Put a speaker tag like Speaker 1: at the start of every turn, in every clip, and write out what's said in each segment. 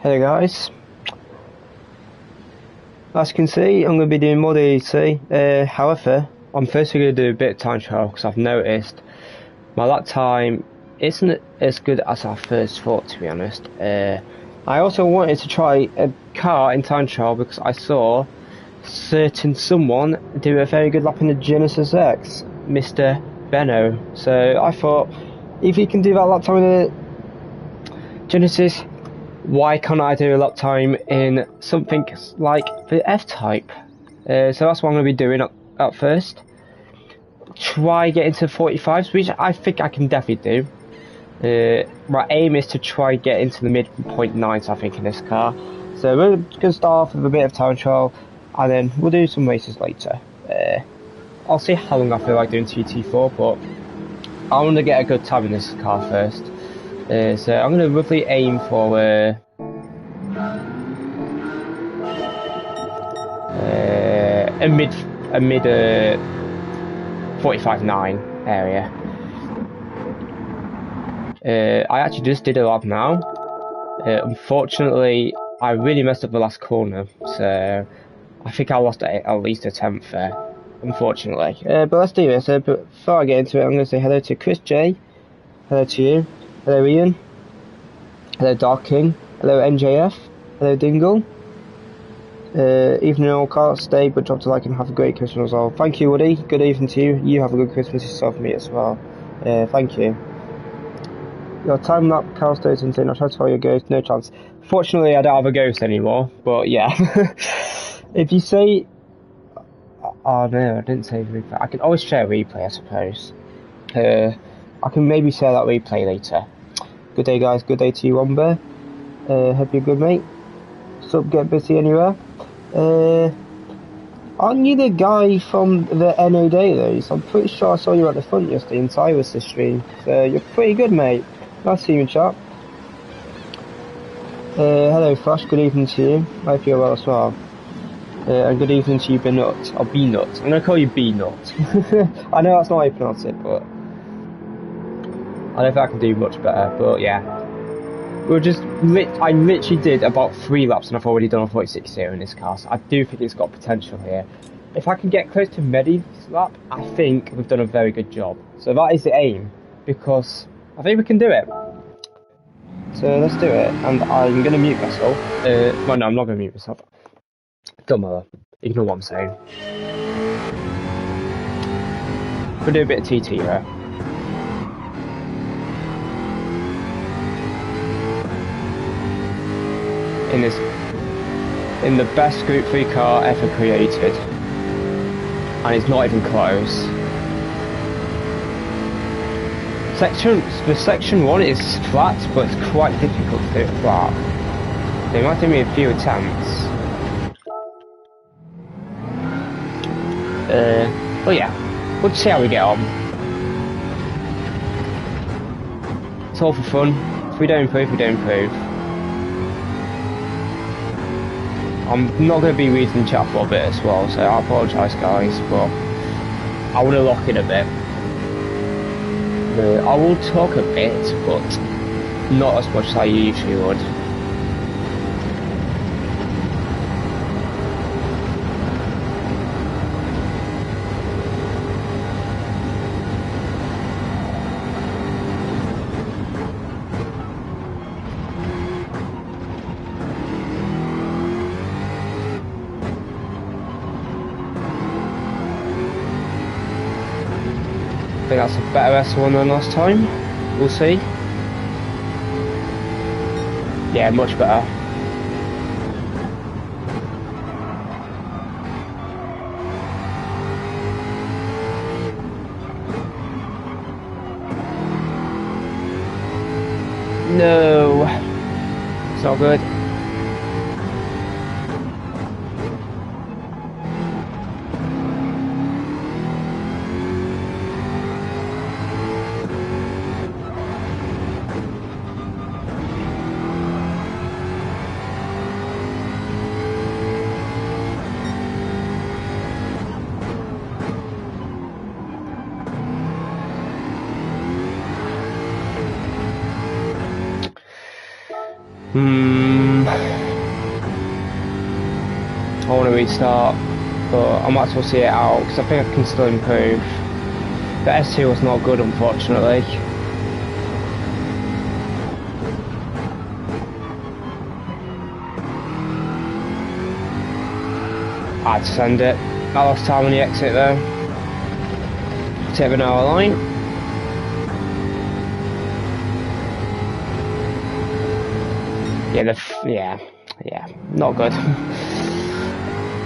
Speaker 1: Hey guys, as you can see, I'm going to be doing more DDT. However, I'm firstly going to do a bit of time trial because I've noticed my lap time isn't as good as I first thought, to be honest. I also wanted to try a car in time trial because I saw certain someone do a very good lap in the Genesis X, Mr. Benno. So I thought, if he can do that lap time in the Genesis, why can't I do a lap time in something like the F-Type? So that's what I'm going to be doing at first. Try get into 45s, which I think I can definitely do. My aim is to try get into the mid-point 9s, I think, in this car. So we're going to start off with a bit of time trial, and then we'll do some races later. I'll see how long I feel like doing TT4, but I want to get a good time in this car first. So I'm going to roughly aim for a mid 45.9 area. I actually just did a lap now. Unfortunately, I really messed up the last corner, so I think I lost at least a 10th there, unfortunately. But let's do this. But before I get into it, I'm going to say hello to Chris J. Hello to you. Hello Ian. Hello Dark King. Hello NJF. Hello Dingle. Evening all, can't stay, but drop a like and have a great Christmas as well. Thank you, Woody. Good evening to you. You have a good Christmas yourself, me as well. Thank you. Your time lap car stays insane. I'll try to follow your ghost. No chance. Fortunately, I don't have a ghost anymore, but yeah. If you say... Oh no, I didn't say replay. I can always share a replay, I suppose. I can maybe share that replay later. Good day, guys. Good day to you, Womber. Hope you're good, mate. Sup, get busy anywhere. Aren't you the guy from the NO days? I'm pretty sure I saw you at the front yesterday in Cyrus' stream. So you're pretty good, mate. Nice to see you, chap. Hello, Flash. Good evening to you. I hope you're well as well. And good evening to you, Benut. Or B-Nut. I'm gonna call you B-Nut. I know that's not how you pronounce it, but I don't think I can do much better. But yeah. I literally did about 3 laps and I've already done a 46 here in this car, so I do think it's got potential here. If I can get close to Medi's lap, I think we've done a very good job. So that is the aim, because I think we can do it. So let's do it, and I'm going to mute myself. Well, no, I'm not going to mute myself. Don't matter. Ignore what I'm saying. We'll do a bit of TT here. In the best Group 3 car ever created, and it's not even close. Section 1 is flat, but it's quite difficult to do it flat. They might give me a few attempts. But yeah, we'll see how we get on. It's all for fun. If we don't improve, we don't improve. I'm not going to be reading chat for a bit as well, so I apologise guys, but I want to lock in a bit. I will talk a bit, but not as much as I usually would. I think that's a better S1 than last time. We'll see. Yeah, much better. No, it's not good. I want to restart, but I might as well see it out because I think I can still improve. The S2 was not good, unfortunately. I had to send it. I lost time on the exit though. Tip of an hour line. Yeah, not good.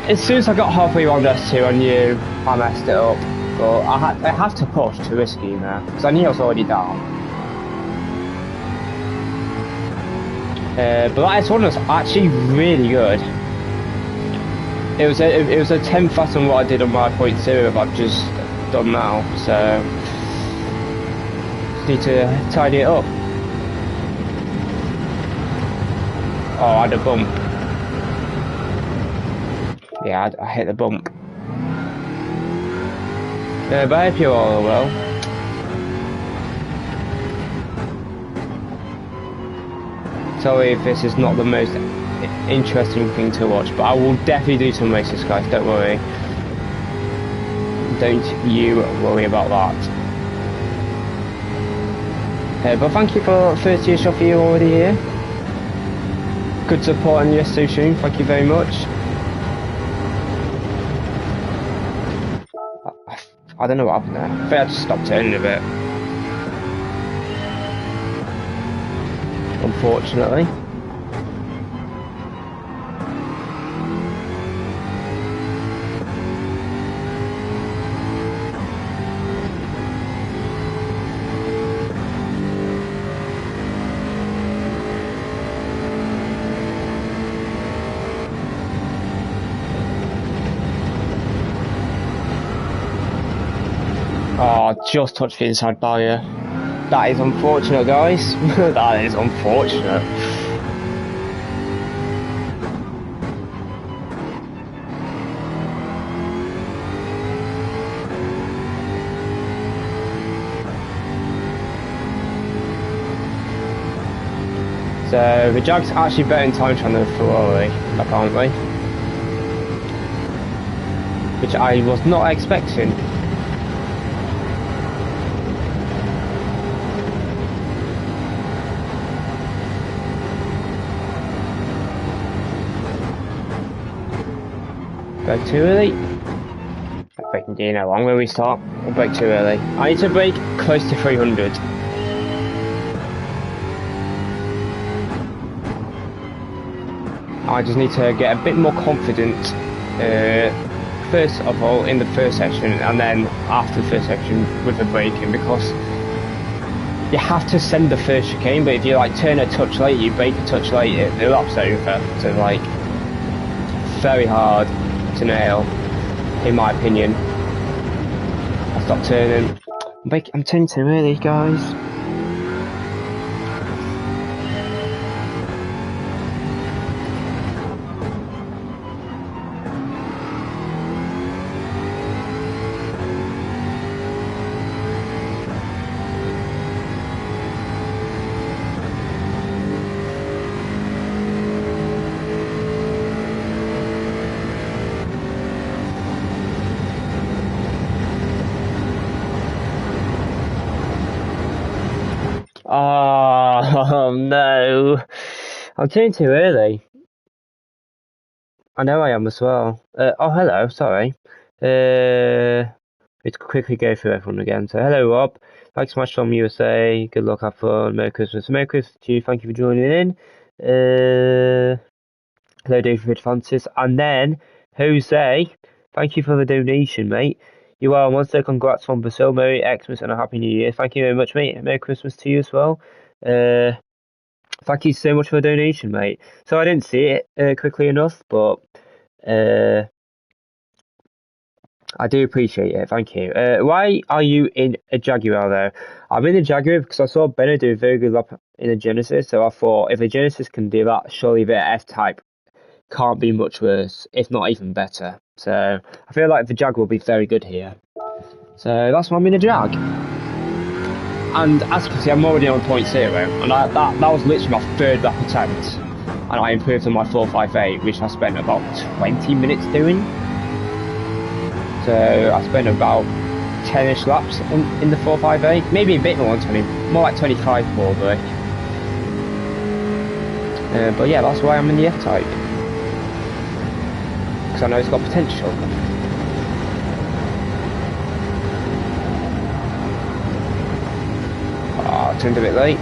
Speaker 1: As soon as I got halfway around S2, I knew I messed it up. But I had to push to risky now because I knew I was already down. But that S1 was actually really good. It was a 10 faster than what I did on my 0.0 I've just done now. So just need to tidy it up. Oh, I had a bump. Yeah, I hit the bump. But I hope you all are well. Sorry if this is not the most interesting thing to watch, but I will definitely do some races, guys, don't worry. Don't you worry about that. But thank you for 30 years of you already here. Good support on your stream, thank you very much. I don't know what happened there. I think I just stopped turning a bit. Unfortunately. Oh, just touched the inside barrier. That is unfortunate, guys. That is unfortunate. So the Jag's actually better in time trial than the Ferrari, apparently. Which I was not expecting. Brake too early. Braking, you know, I'm going to restart. I'll brake too early. I need to brake close to 300. I just need to get a bit more confident, first of all in the first section, and then after the first section with the braking, because you have to send the first chicane, but if you like turn a touch late, you brake a touch late, the lap's over. So like, very hard to nail, in my opinion. I stopped turning. I'm turning too early, guys. Oh no, I'm turning too early. I know I am as well. Oh hello, sorry. Let's quickly go through everyone again. So hello Rob, thanks so much from USA, good luck, have fun, Merry Christmas. Merry Christmas to you, thank you for joining in. Hello David Francis, and then Jose, thank you for the donation, mate. You are a monster, congrats from Brazil, Merry Xmas and a Happy New Year. Thank you very much, mate. Merry Christmas to you as well. Thank you so much for the donation, mate. So I didn't see it quickly enough, but I do appreciate it. Thank you. Why are you in a Jaguar though? I'm in a Jaguar because I saw Bennett do a very good lap in a Genesis, so I thought if a Genesis can do that, surely the F-Type can't be much worse, if not even better. So I feel like the Jag will be very good here. So that's why I'm in a Jag. And as you can see, I'm already on 0.0, and that was literally my third lap attempt. and I improved on my 458, which I spent about 20 minutes doing. So I spent about 10ish laps in the 458, maybe a bit more than 20, more like 25 probably. But yeah, that's why I'm in the F-Type, because I know it's got potential. I turned a bit late.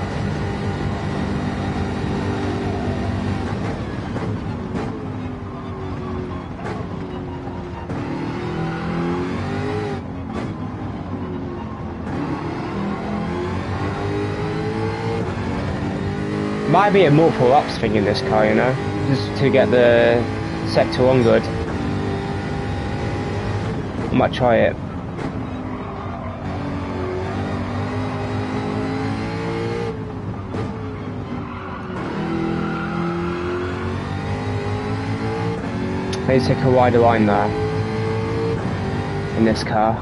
Speaker 1: Might be a multiple laps thing in this car, you know, just to get the sector 1 good. I might try it. Maybe take a wider line there in this car.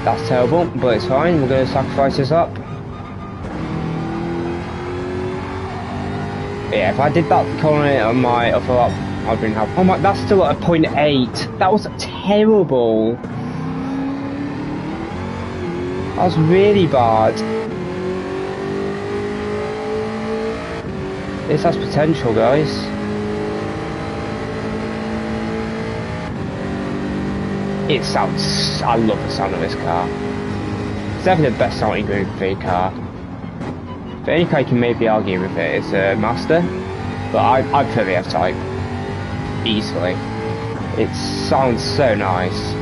Speaker 1: That's terrible, but it's fine. We're going to sacrifice this up. Yeah, if I did that corner on my upper lap, I'd been happy. Oh my, that's still at a 0.8. That was terrible. That was really bad. This has potential, guys. It sounds... I love the sound of this car. It's definitely the best sounding Gr3 car. But any car you can maybe argue with it is a Master. But I prefer the F-Type. Easily. It sounds so nice.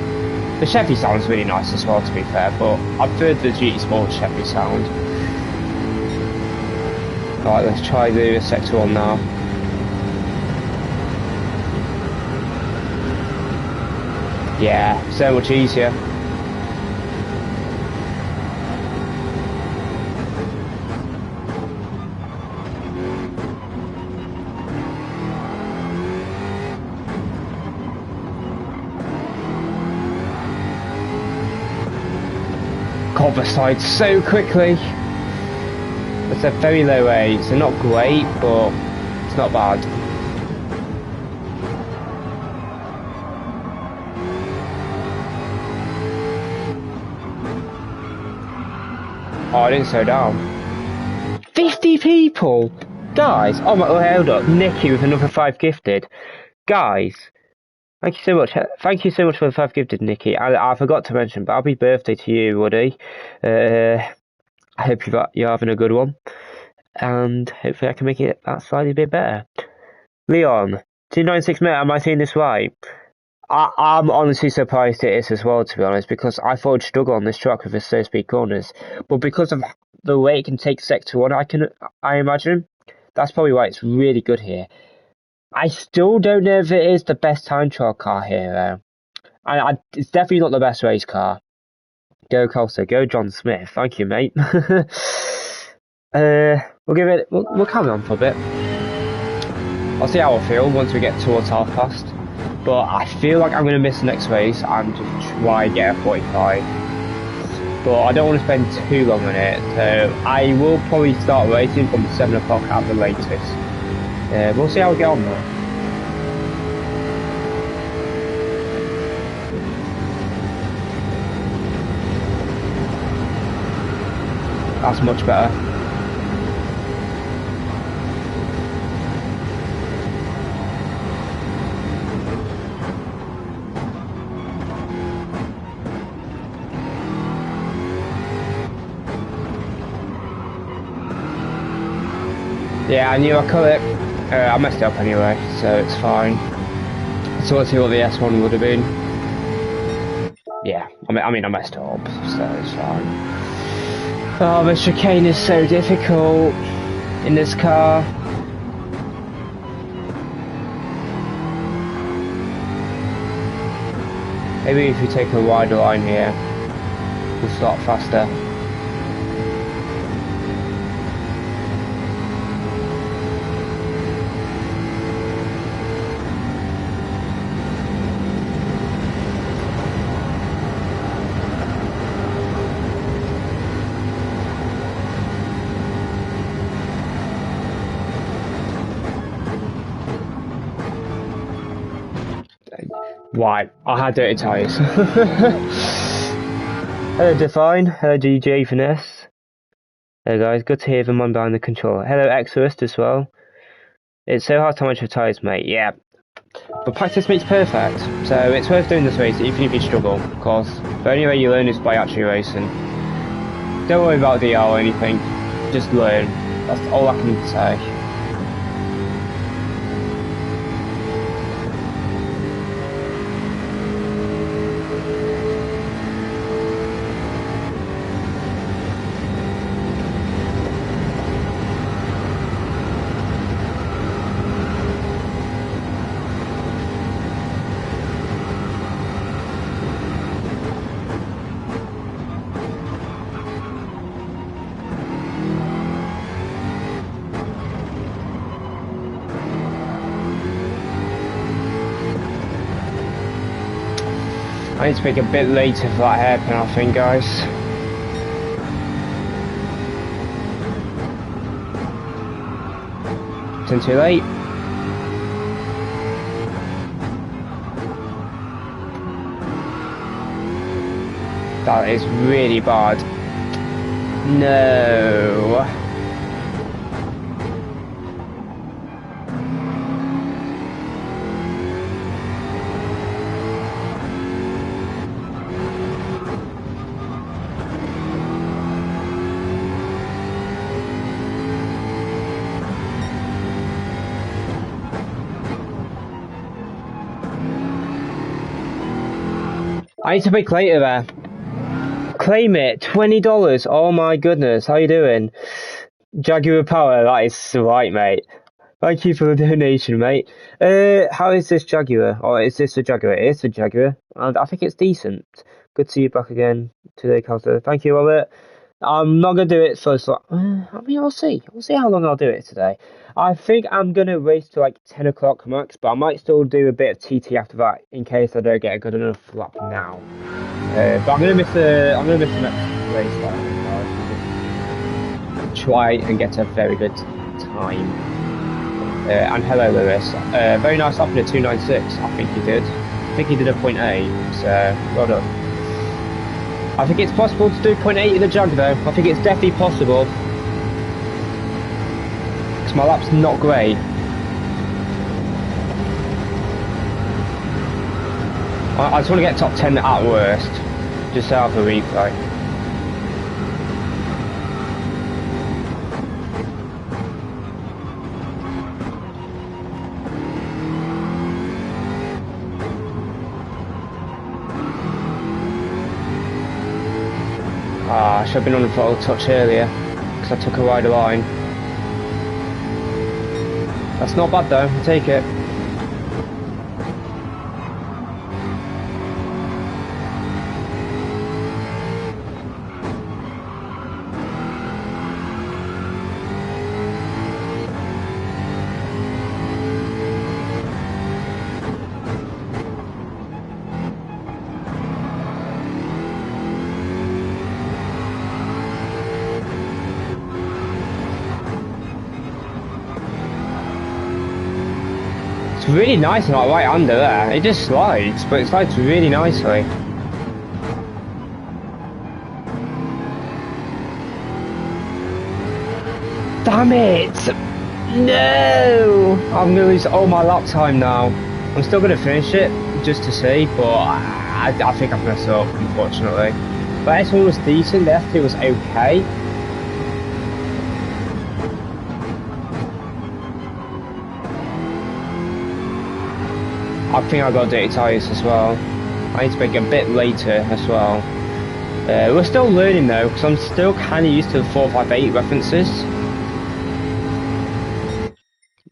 Speaker 1: The Chevy sounds really nice as well, to be fair, but I prefer the GT Sport Chevy sound. Right, let's try the sector 1 now. Yeah, so much easier. Got the side so quickly. It's a very low A, so not great, but it's not bad. Oh, I didn't slow down. 50 people! Guys! Oh my, hold up. Nikki with another 5 gifted. Guys! Thank you so much. Thank you so much for the 5 gifted, Nikki. I forgot to mention, but happy birthday to you, Woody. I hope you're having a good one. And hopefully I can make it that slightly a bit better. Leon, 296 minutes, am I saying this right? I'm honestly surprised it is as well, to be honest, because I thought I'd struggle on this track with its slow speed corners. But because of the way it can take sector 1, I imagine, that's probably why it's really good here. I still don't know if it is the best time trial car here, though. It's definitely not the best race car. Go Costa, go John Smith. Thank you, mate. We'll carry on for a bit. I'll see how I feel once we get towards half past. But I feel like I'm going to miss the next race and just try and get a 45. But I don't want to spend too long on it, so I will probably start racing from 7 o'clock at the latest. We'll see how we get on though. That's much better. Yeah, I knew I cut it. I messed it up anyway, so it's fine. So let's see what the S1 would have been. Yeah, I mean I messed it up, so it's fine. Oh, the chicane is so difficult in this car. Maybe if you take a wider line here, we'll start faster. Why? I had dirty tyres. Hello Define, hello DJ Finesse. Hello guys, good to hear the man behind the controller. Hello Exorist as well. It's so hard to manage your tyres, mate. Yeah. But practice makes perfect, so it's worth doing this race even if you struggle, because the only way you learn is by actually racing. Don't worry about DR or anything, just learn. That's all I can say. I need to make a bit later for that hairpin, I think, guys. It's too late. That is really bad. No. I need to make later there. Claim it, $20. Oh my goodness, how you doing? Jaguar Power, that is right, mate. Thank you for the donation, mate. How is this Jaguar? Or is this a Jaguar? It is a Jaguar, and I think it's decent. Good to see you back again today, Calder. Thank you, Robert. I'm not gonna do it for I mean, I'll see. I'll see how long I'll do it today. I think I'm gonna race to like 10 o'clock max, but I might still do a bit of TT after that in case I don't get a good enough lap now. But I'm gonna miss the next race. I'll try and get a very good time. And hello, Lewis. Very nice lap in a 296. I think he did. I think he did a 0.8. So well done. I think it's possible to do 0.8 in the jug though. I think it's definitely possible. Because my lap's not great. I just want to get top 10 at worst. Just so I have a replay. I should have been on the throttle touch earlier, because I took a wider line. That's not bad though, I'll take it. It's really nice and like right under there. It just slides, but it slides really nicely. Damn it! No! I'm gonna lose all my lap time now. I'm still gonna finish it just to see, but I think I've messed up, unfortunately. But S1 was decent, the F2 was okay. I think I got dirty tyres as well. I need to make it a bit later as well. We're still learning though, because I'm still kind of used to the 458 references.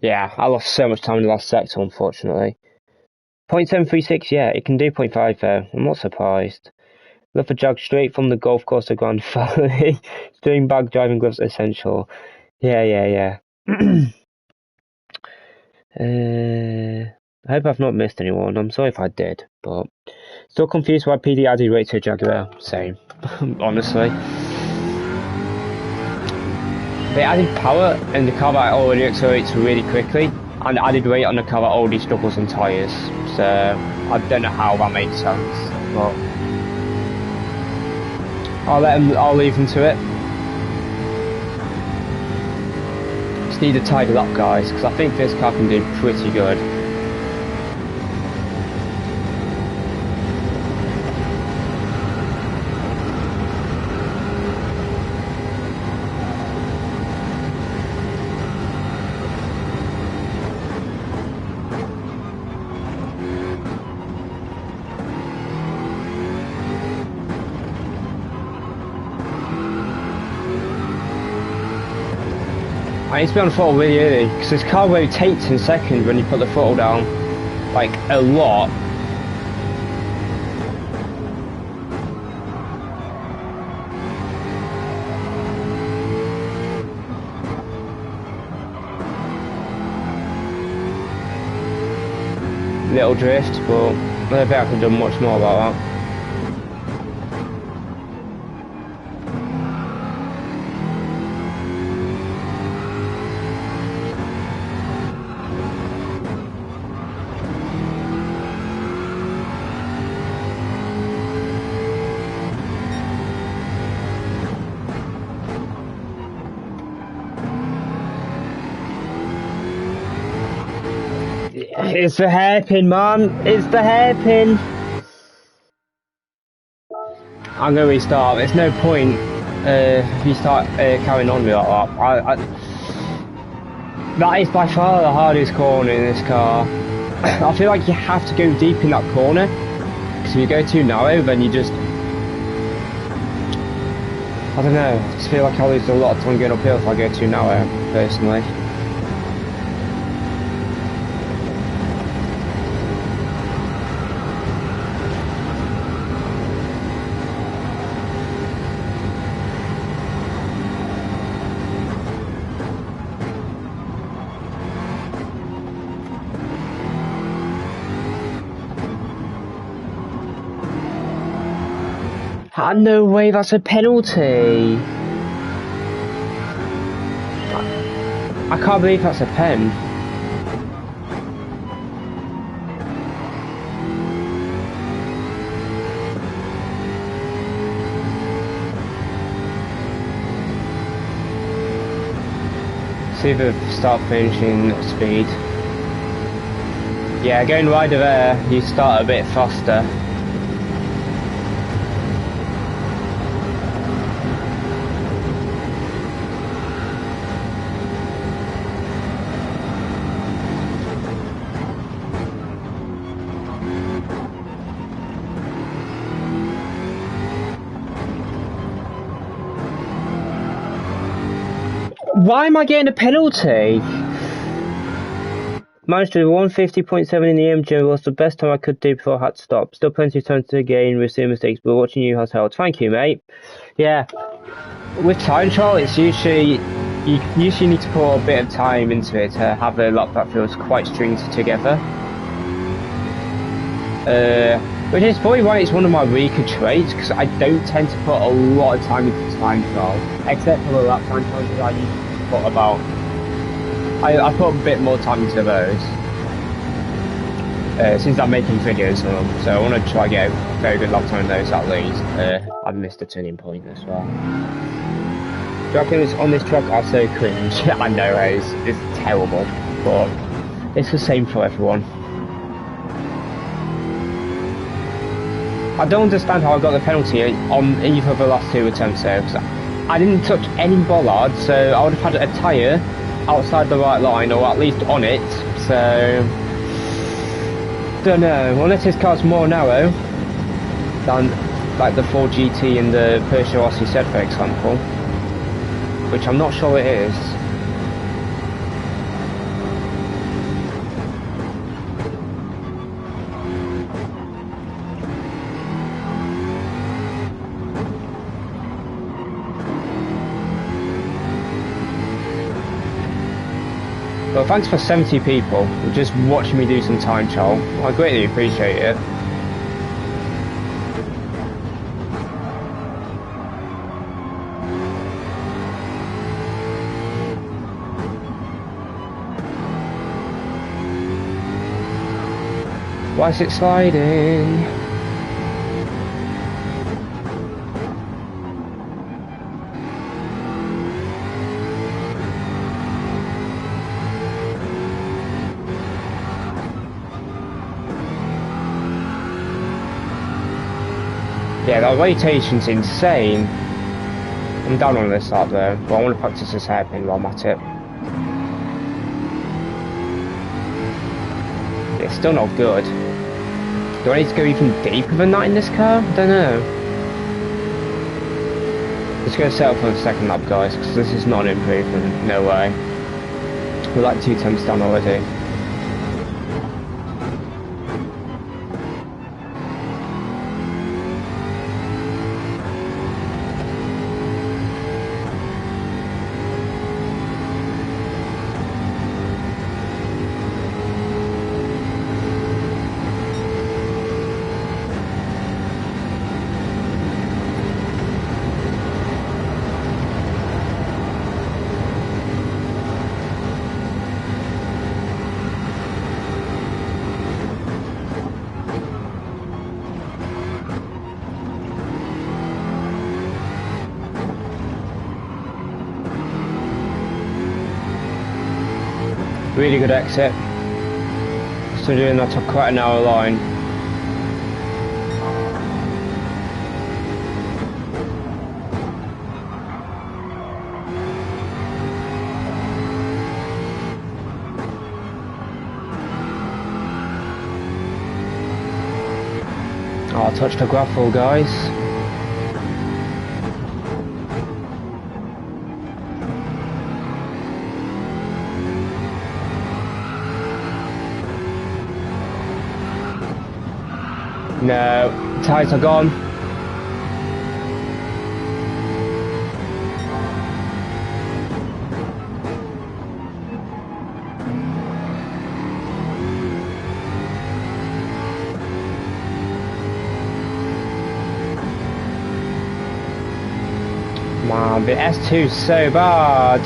Speaker 1: Yeah, I lost so much time in the last sector, unfortunately. 0.736, yeah, it can do 0.5 though. I'm not surprised. Love a jog straight from the golf course to Grand Valley. Doing bag driving gloves essential. Yeah. I hope I've not missed anyone. I'm sorry if I did, but still confused why PD added rate to a Jaguar. Same, honestly. They added power and the car that already accelerates really quickly. and added weight on the car that already struggles in tyres. So I don't know how that makes sense, but I'll leave him to it. Just need to tidy up, guys, because I think this car can do pretty good. I need to be on the throttle really early, because this car rotates in second when you put the throttle down, like, a lot. Little drift, but I don't think I could have done much more about that. It's the hairpin, man. It's the hairpin. I'm going to restart. There's no point if you start carrying on with that. That is by far the hardest corner in this car. I feel like you have to go deep in that corner, because if you go too narrow, then you just... I don't know. I just feel like I'll lose a lot of time going uphill if I go too narrow, personally. No way, that's a penalty. I can't believe that's a pen. See the start finishing speed. Yeah, going wider there, you start a bit faster. Why am I getting a penalty? Managed to 150.7 in the MJ was the best time I could do before I had to stop. Still plenty of time to gain with some mistakes, but watching you has helped. Thank you, mate. Yeah, with time trial, it's usually you usually need to put a bit of time into it to have a lap that feels quite stringed together. Which is probably why it's one of my weaker traits, because I don't tend to put a lot of time into time trial, except for the lap time trials I usually put about. I put a bit more time into those since I'm making videos on them, so I want to try and get a very good lap time on those at least. I've missed a turning point as well. Dragons on this track are so cringe. I know it's terrible, but it's the same for everyone. I don't understand how I got the penalty on either of the last two attempts there, because I didn't touch any bollard, so I would have had a tyre outside the right line, or at least on it, so... don't know, unless this car's more narrow than like the Ford GT and the Porsche RC, for example, which I'm not sure it is. Well, thanks for 70 people who just watching me do some time trial. I greatly appreciate it. Why is it sliding? Yeah, that rotation's insane. I'm down on this side though, but I want to practice this hairpin while I'm at it. It's still not good. Do I need to go even deeper than that in this car? I don't know. Let's go set up for the second lap, guys, because this is not an improvement. No way. We're like 2 tenths down already. Really good exit. Still doing that to quite a narrow line. Oh, I touched a gravel, guys. No, tyres are gone. Man, the S2 is so bad.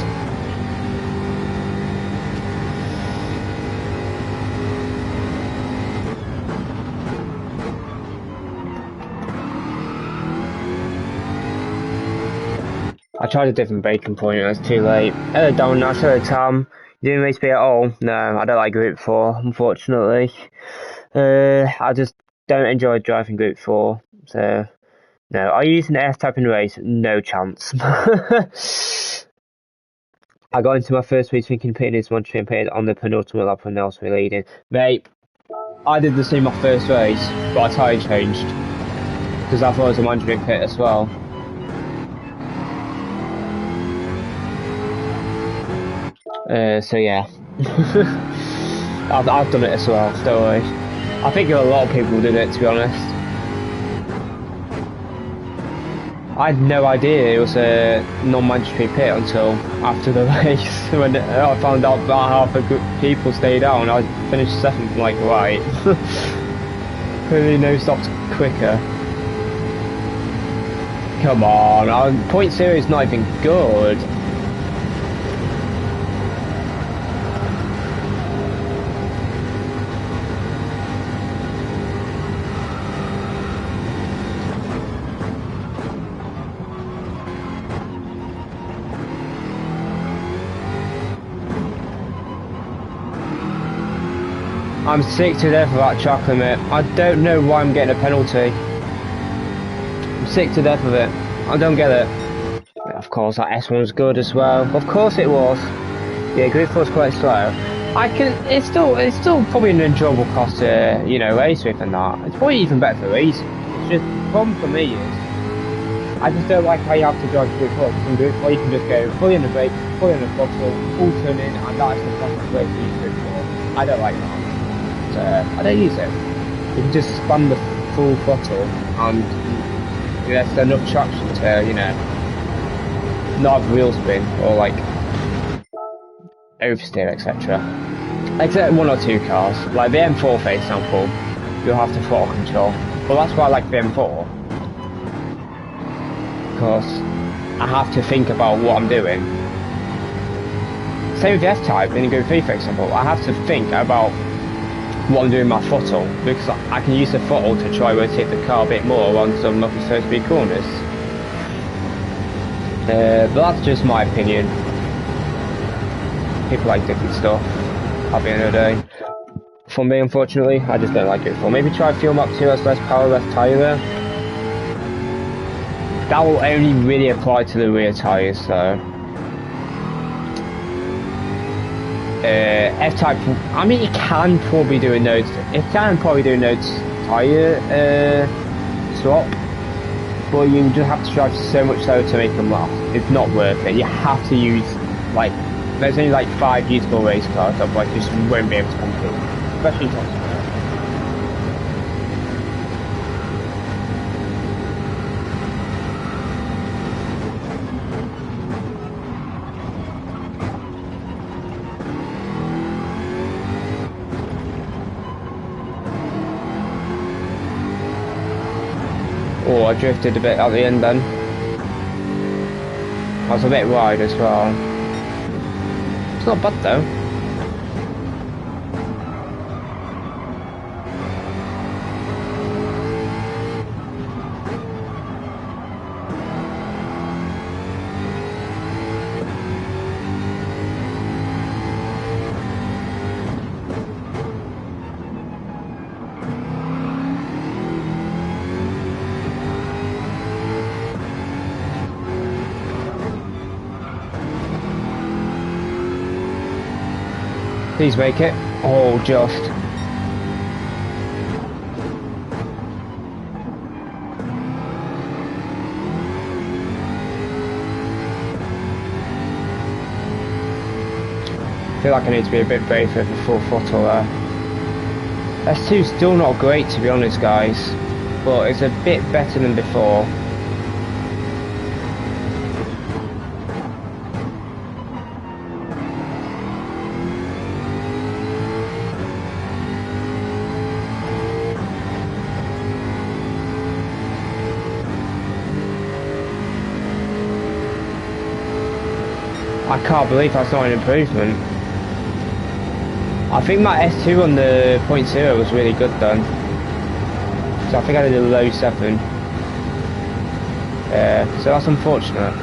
Speaker 1: I tried a different braking point, it was too late. Hello Don, hello Tom. You didn't race me at all? No, I don't like Group 4, unfortunately. I just don't enjoy driving Group 4, so... No, are you using the S-type in the race? No chance. I got into my first race thinking pitting is one train pitted on the penultimate lap when else were leading. Mate, I did the same my first race, but I tyre changed. Because I thought it was a mandatory pit as well. So yeah, I've done it as well, don't worry. I think a lot of people did it, to be honest. I had no idea it was a non-mandatory pit until after the race, when I found out about half the people stayed out, and I finished 7th, I'm like, right. Clearly no stops quicker. Come on, point zero is not even good. I'm sick to death of that track limit. I don't know why I'm getting a penalty. I'm sick to death of it. I don't get it. Of course, that S1 was good as well. Of course it was. Yeah, Grid 4 was quite slow. It's still probably an enjoyable cost to, you know, race with and that. It's probably even better for racing. It's just, the problem for me is, I just don't like how you have to drive Grid 4. From Grid 4 you can just go fully on the brake, fully on the throttle, full turning, and that is the fastest way to use Grid 4. I don't like that. I don't use it. You can just spam the full throttle and there's enough traction to, you know, not have wheel spin or like oversteer, etc. Except 1 or 2 cars, like the M4 for example, you'll have to throttle control. But that's why I like the M4, because I have to think about what I'm doing. Same with the F-Type in Gr3 for example, I have to think about what I'm doing with my throttle, because I can use the throttle to try rotate the car a bit more on some upper first speed corners. But that's just my opinion. People like different stuff at the end of the day. For me, unfortunately, I just don't like it. So maybe try Fuel Map 2 has less power, less tyre there. That will only really apply to the rear tyres, so. F-Type, I mean, it can probably do a node, tyre swap, but you just have to drive so much slower to make them last. It's not worth it. You have to use, like, there's only like 5 usable race cars, otherwise you just won't be able to compete, especially top speed. Oh, I drifted a bit at the end then. I was a bit wide as well. It's not bad though. Please make it. Oh, just. I feel like I need to be a bit braver for full throttle there. S2's still not great to be honest, guys, but it's a bit better than before. I can't believe that's not an improvement. I think my S2 on the .0 was really good then. So I think I did a low 7. So that's unfortunate.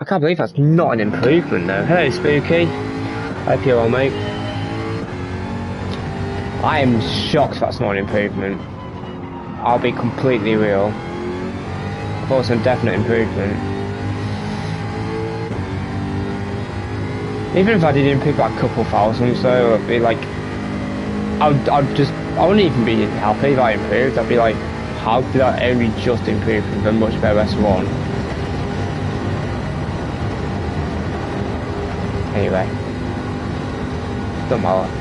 Speaker 1: I can't believe that's not an improvement though. Hello Spooky. Hope you're well, mate. I am shocked that's not an improvement. I'll be completely real. I thought it was a definite improvement. Even if I did improve by a couple thousand, so it'd be like, I wouldn't even be happy if I improved. I'd be like, how did I only just improve with a much better S1? Anyway. Don't matter.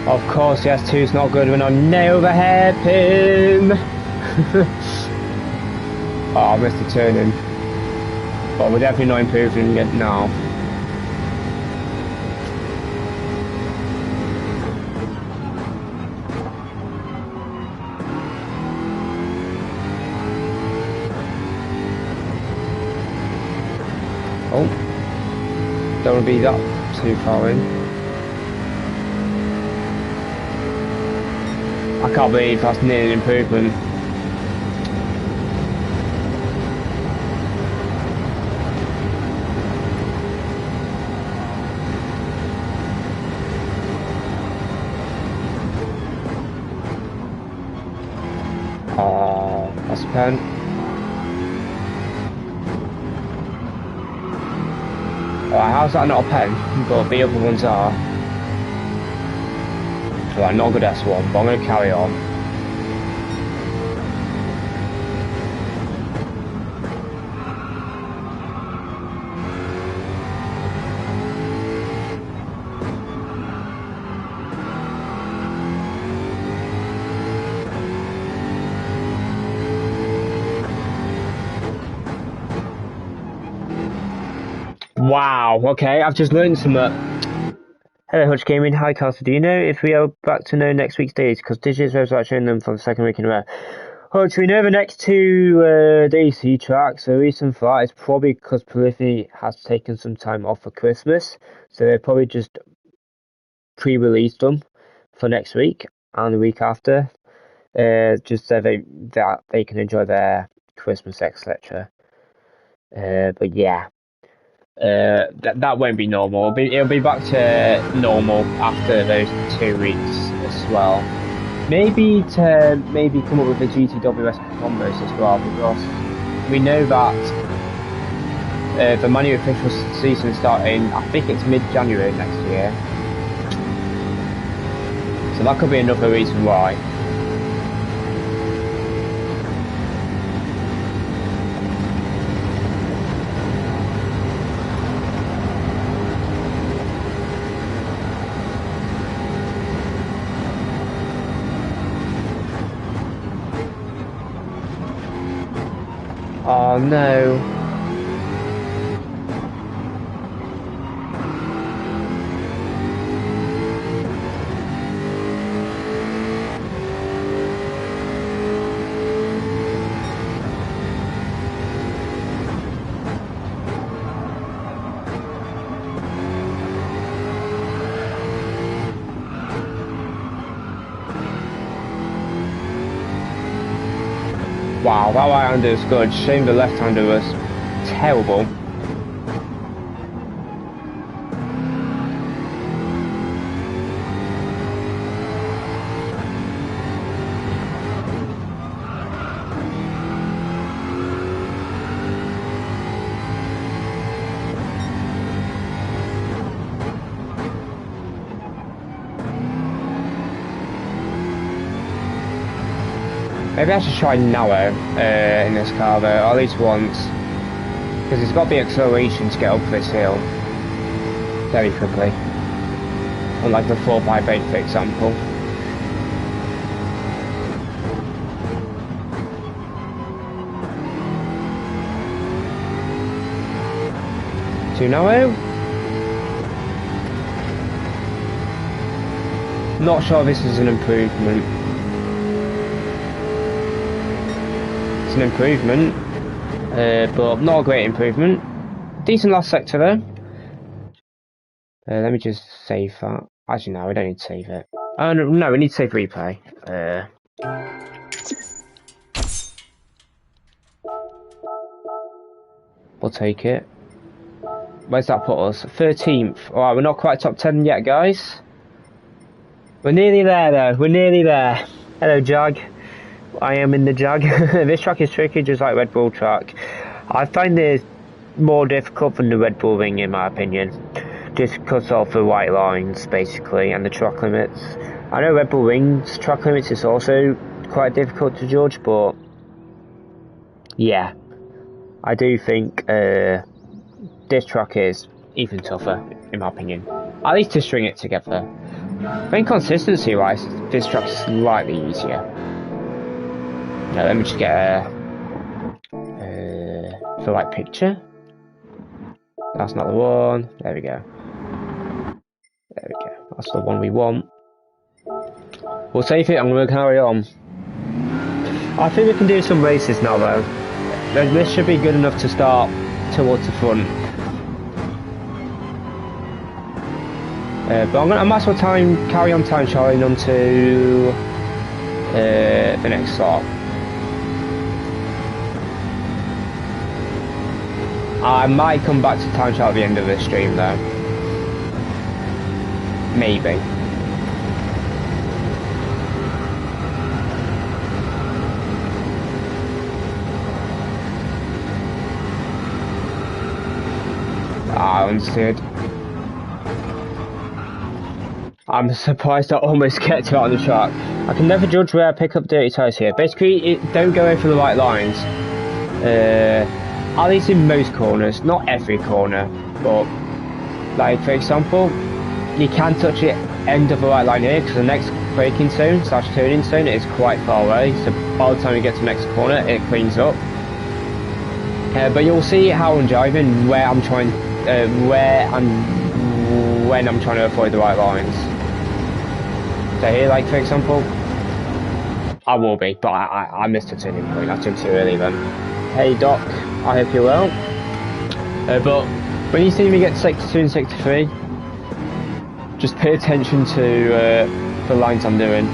Speaker 1: Of course, the S2's not good when I nail the hairpin. Oh, I missed the turning. But we're definitely not improving it now. Oh, don't want to be that too far in. I can't believe that's nearly an improvement. Oh, that's a pen. Alright, how's that not a pen? But the other ones are. Right, not a good S1, but I'm going to carry on. Wow, okay, I've just learned something. Hello Hutch Gaming, hi Castle, do you know if we are back to know next week's days? Because Digits website showing them for the second week in a row. Hutch, we know the next two DC tracks, the reason for that is probably because Prolific has taken some time off for Christmas, so they probably just pre-released them for next week and the week after, just so that they can enjoy their Christmas, etc. But yeah. That won't be normal. It'll be back to normal after those 2 weeks as well. Maybe come up with the GTWS combos as well, because we know that the manual official season starting, I think it's mid-January next year. So that could be another reason why. Oh no. Wow, that right-hander was good. Shame the left-hander was terrible. Maybe I should try narrow in this car though, at least once. Because it's got the acceleration to get up this hill very quickly. Unlike the 4x8 for example. Too narrow? Not sure this is an improvement. An improvement, but not a great improvement. Decent last sector though. Let me just save that. Actually no, we don't need to save it. No, we need to save replay. We'll take it. Where's that put us? 13th. Alright, we're not quite top 10 yet guys. We're nearly there though, we're nearly there. Hello Jag. I am in the Jag. This track is tricky, just like Red Bull track. I find this more difficult than the Red Bull Ring, in my opinion, just because of the white lines, basically, and the track limits. I know Red Bull Ring's track limits is also quite difficult to judge, but yeah, I do think this track is even tougher, in my opinion. At least to string it together. I think consistency-wise, this track is slightly easier. Now let me just get the right picture. That's not the one. There we go. There we go. That's the one we want. We'll save it and we'll carry on. I think we can do some races now though. This should be good enough to start towards the front. But I might as well carry on time trialing onto the next slot. I might come back to time trial at the end of the stream though. Maybe. I understood. I'm surprised I almost kept it on the track. I can never judge where I pick up dirty tyres here. Basically, don't go in for the right lines. At least in most corners, not every corner, but like for example, you can touch the end of the right line here because the next braking zone / turning zone is quite far away. So by the time you get to the next corner, it cleans up. But you'll see how I'm driving, where I'm trying, when I'm trying to avoid the right lines. So here, like for example, I will be, but I missed a turning point. I took too early then. Hey Doc, I hope you're well. But when you see me get 62 and 63, just pay attention to the lines I'm doing.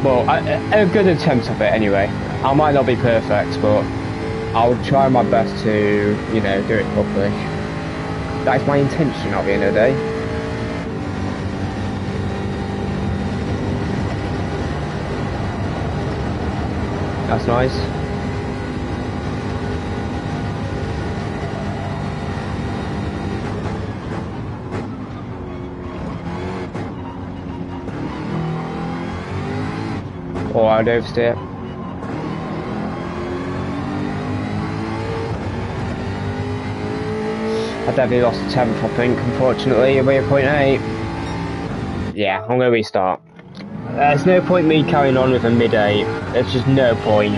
Speaker 1: Well, a good attempt of it anyway. I might not be perfect, but I'll try my best to, you know, do it properly. That's my intention at the end of the day. That's nice. Or I'd oversteer. I definitely lost the 10th, I think, unfortunately, away at point 8. Yeah, I'm going to restart. There's no point me carrying on with a mid-8. There's just no point.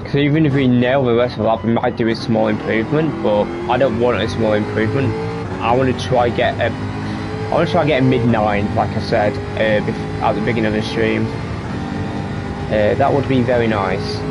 Speaker 1: Because even if we nail the rest of the lap, we might do a small improvement, but I don't want a small improvement. I want to try get a mid-9, like I said at the beginning of the stream. That would be very nice.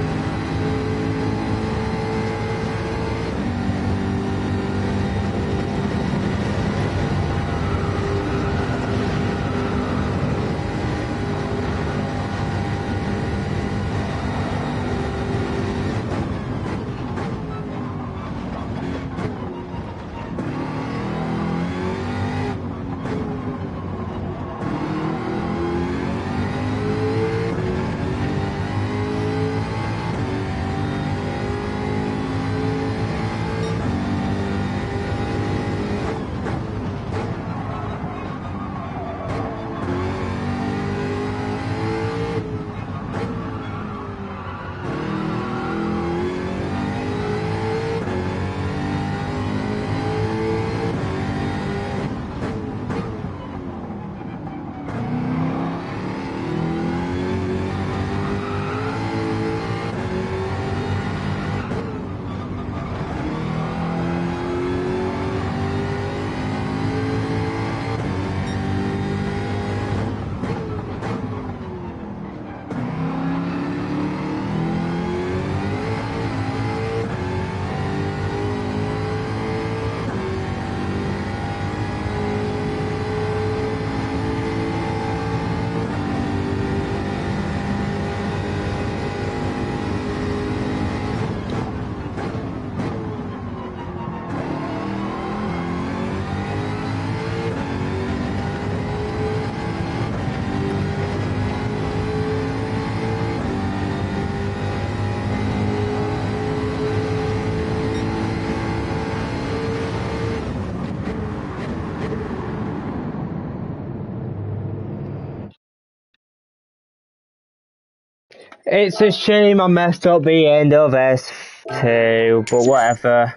Speaker 1: It's a shame I messed up the end of S2, but whatever.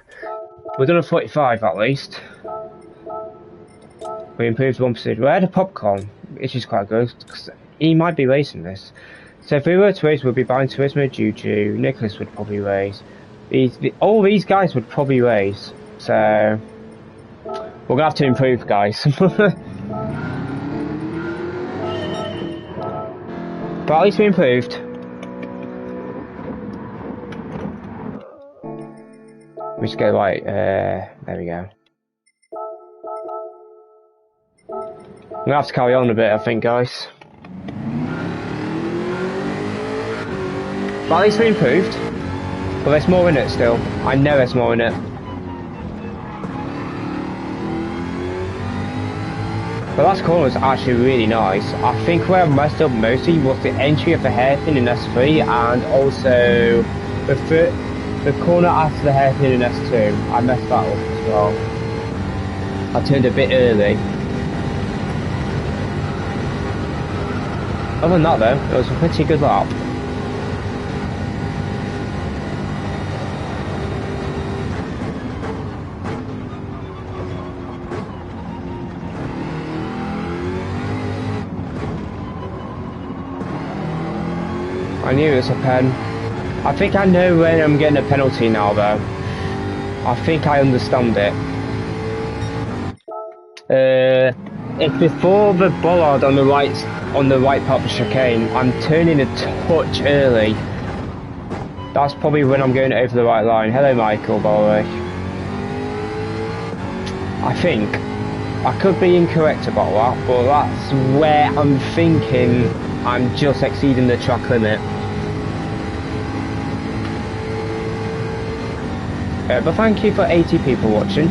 Speaker 1: We're done at 45 at least. We improved 1%. We had a popcorn, which is quite good, because he might be racing this. So if we were to race, we'd be buying Turismo Juju, Nicholas would probably race. All these guys would probably race. So we're going to have to improve, guys. But at least we improved. We just go right, there we go. gonna have to carry on a bit, I think, guys. But at least we improved. But there's more in it still. I know there's more in it. But last corner was actually really nice. I think where I messed up mostly was the entry of the hairpin in S3 and also the corner after the hairpin in S2. I messed that up as well. I turned a bit early. Other than that though, it was a pretty good lap. I knew it was a pen. I think I know when I'm getting a penalty now though. I think I understand it. It's before the bollard on the right part of the chicane. I'm turning a touch early. That's probably when I'm going over the right line. Hello Michael, by the way. I think. I could be incorrect about that, but that's where I'm thinking I'm just exceeding the track limit. But thank you for 80 people watching.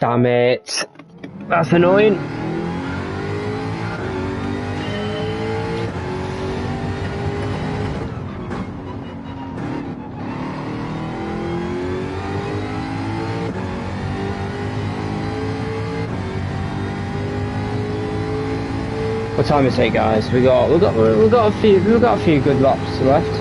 Speaker 1: Damn it. That's annoying. What time is it, guys? We got a few good laps left.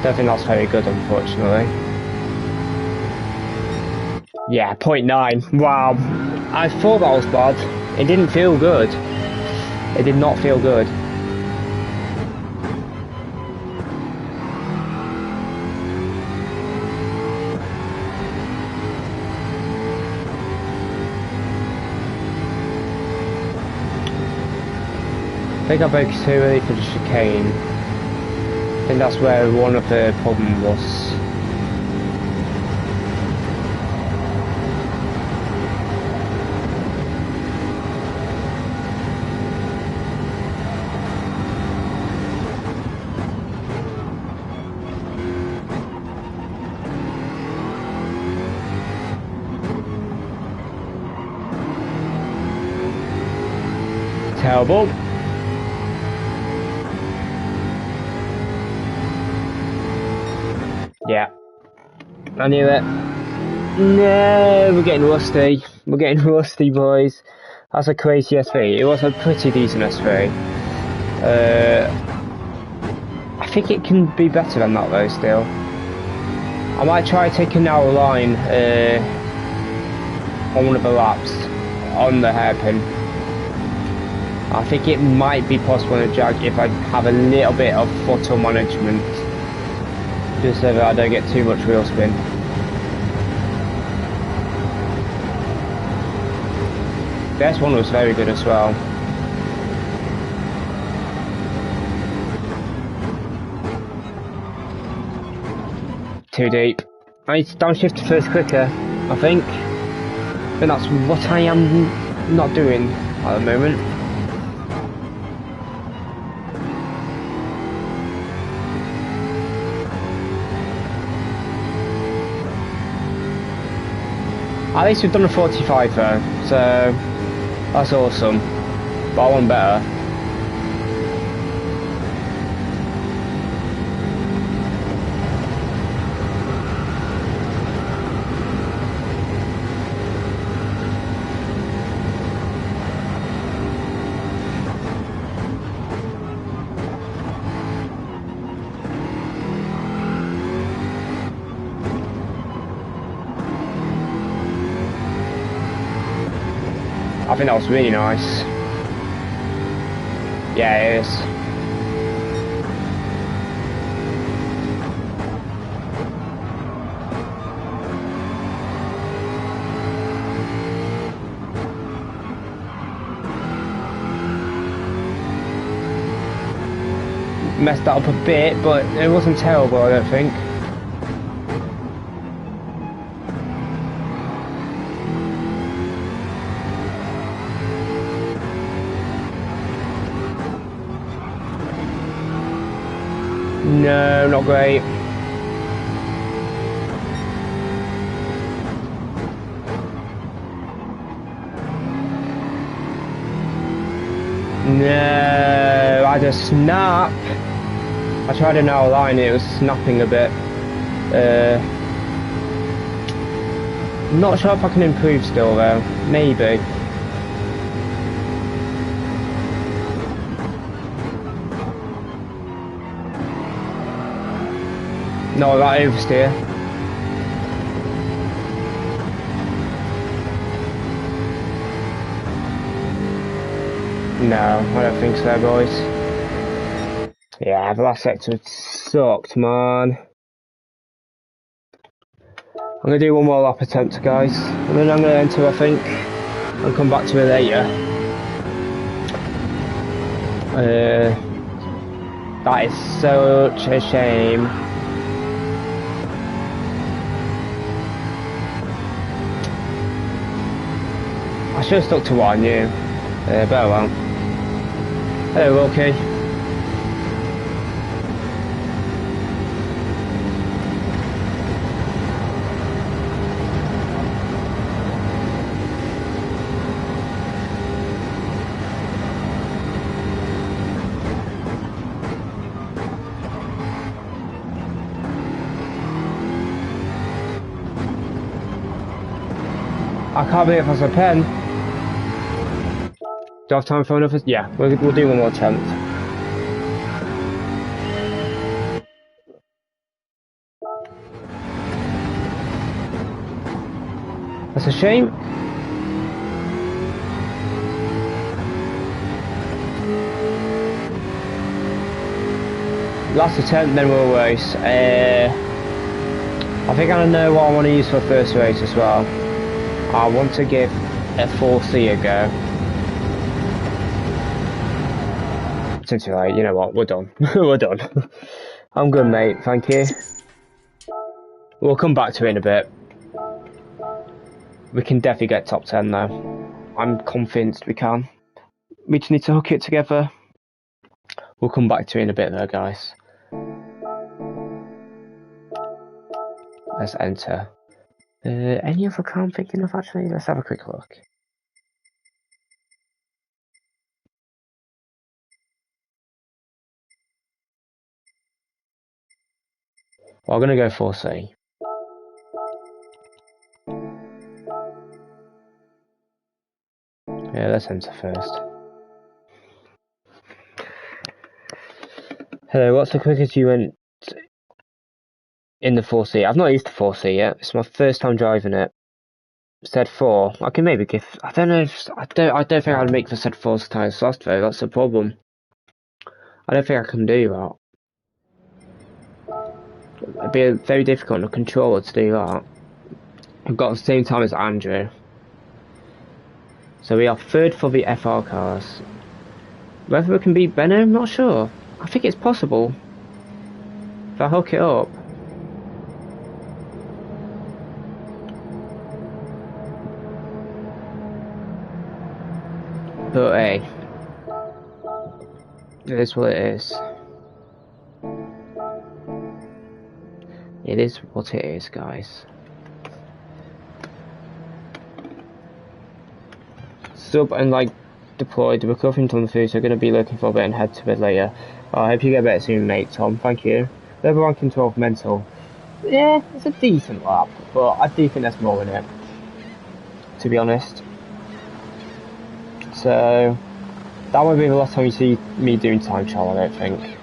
Speaker 1: Don't think that's very good, unfortunately. Yeah, 0.9. Wow. I thought that was bad. It didn't feel good. It did not feel good. I think I broke too early for the chicane. I think that's where one of the problems was. Terrible. Yeah, I knew it. No, we're getting rusty. We're getting rusty, boys. That's a crazy S3. It was a pretty decent S3. I think it can be better than that though still. I might try taking out a line on one of the laps on the hairpin. I think it might be possible in a Jag if I have a little bit of throttle management. Just so that I don't get too much wheel spin. The S1 was very good as well. Too deep. I need to downshift to first quicker, I think. But that's what I am not doing at the moment. At least we've done a 45 though, so that's awesome. But I want better. I think that was really nice. Yeah, it is. Messed that up a bit, but it wasn't terrible, I don't think. No, not great. No, I just snap. I tried an hour line, it was snapping a bit. Not sure if I can improve still though. Maybe. No, that oversteer. No, I don't think so, boys. Yeah, the last sector sucked, man. I'm gonna do one more lap attempt, guys, and then I'm gonna enter, I think, and come back to it later. That is such a shame. I should have stuck to what I knew. But well. Hello, Wilkie. I can't believe that's a pen. Do I have time for another? Yeah, we'll do one more attempt. That's a shame. Last attempt, then we'll race. I think I know what I want to use for the first race as well. I want to give a 4C a go. Since you're like, you know what, we're done. We're done. I'm good, mate, thank you. We'll come back to it in a bit. We can definitely get top 10 though. I'm convinced we can. We just need to hook it together. We'll come back to it in a bit though, guys. Let's enter. Any other car I'm thinking of actually? Let's have a quick look. Well, I'm gonna go 4C. Yeah, let's enter first. Hello, what's the quickest you went in the 4C? I've not used the 4C yet. It's my first time driving it. Said 4. I can maybe give. I don't know. I don't think I'd make the said 4's tires fast though. That's the problem. I don't think I can do that. It'd be very difficult on a controller to do that. I've got the same time as Andrew. So we are third for the FR cars. Whether we can beat Benno, I'm not sure. I think it's possible. If I hook it up. But hey, it is what it is. It is what it is, guys. Sub and like deployed. We're covering ton of food, so we're going to be looking for a bit and head to bed later. I hope you get better soon, mate, Tom. Thank you. Level ranking 12 mental. Yeah, it's a decent lap, but I do think there's more in it, to be honest. So that won't be the last time you see me doing time trial, I don't think.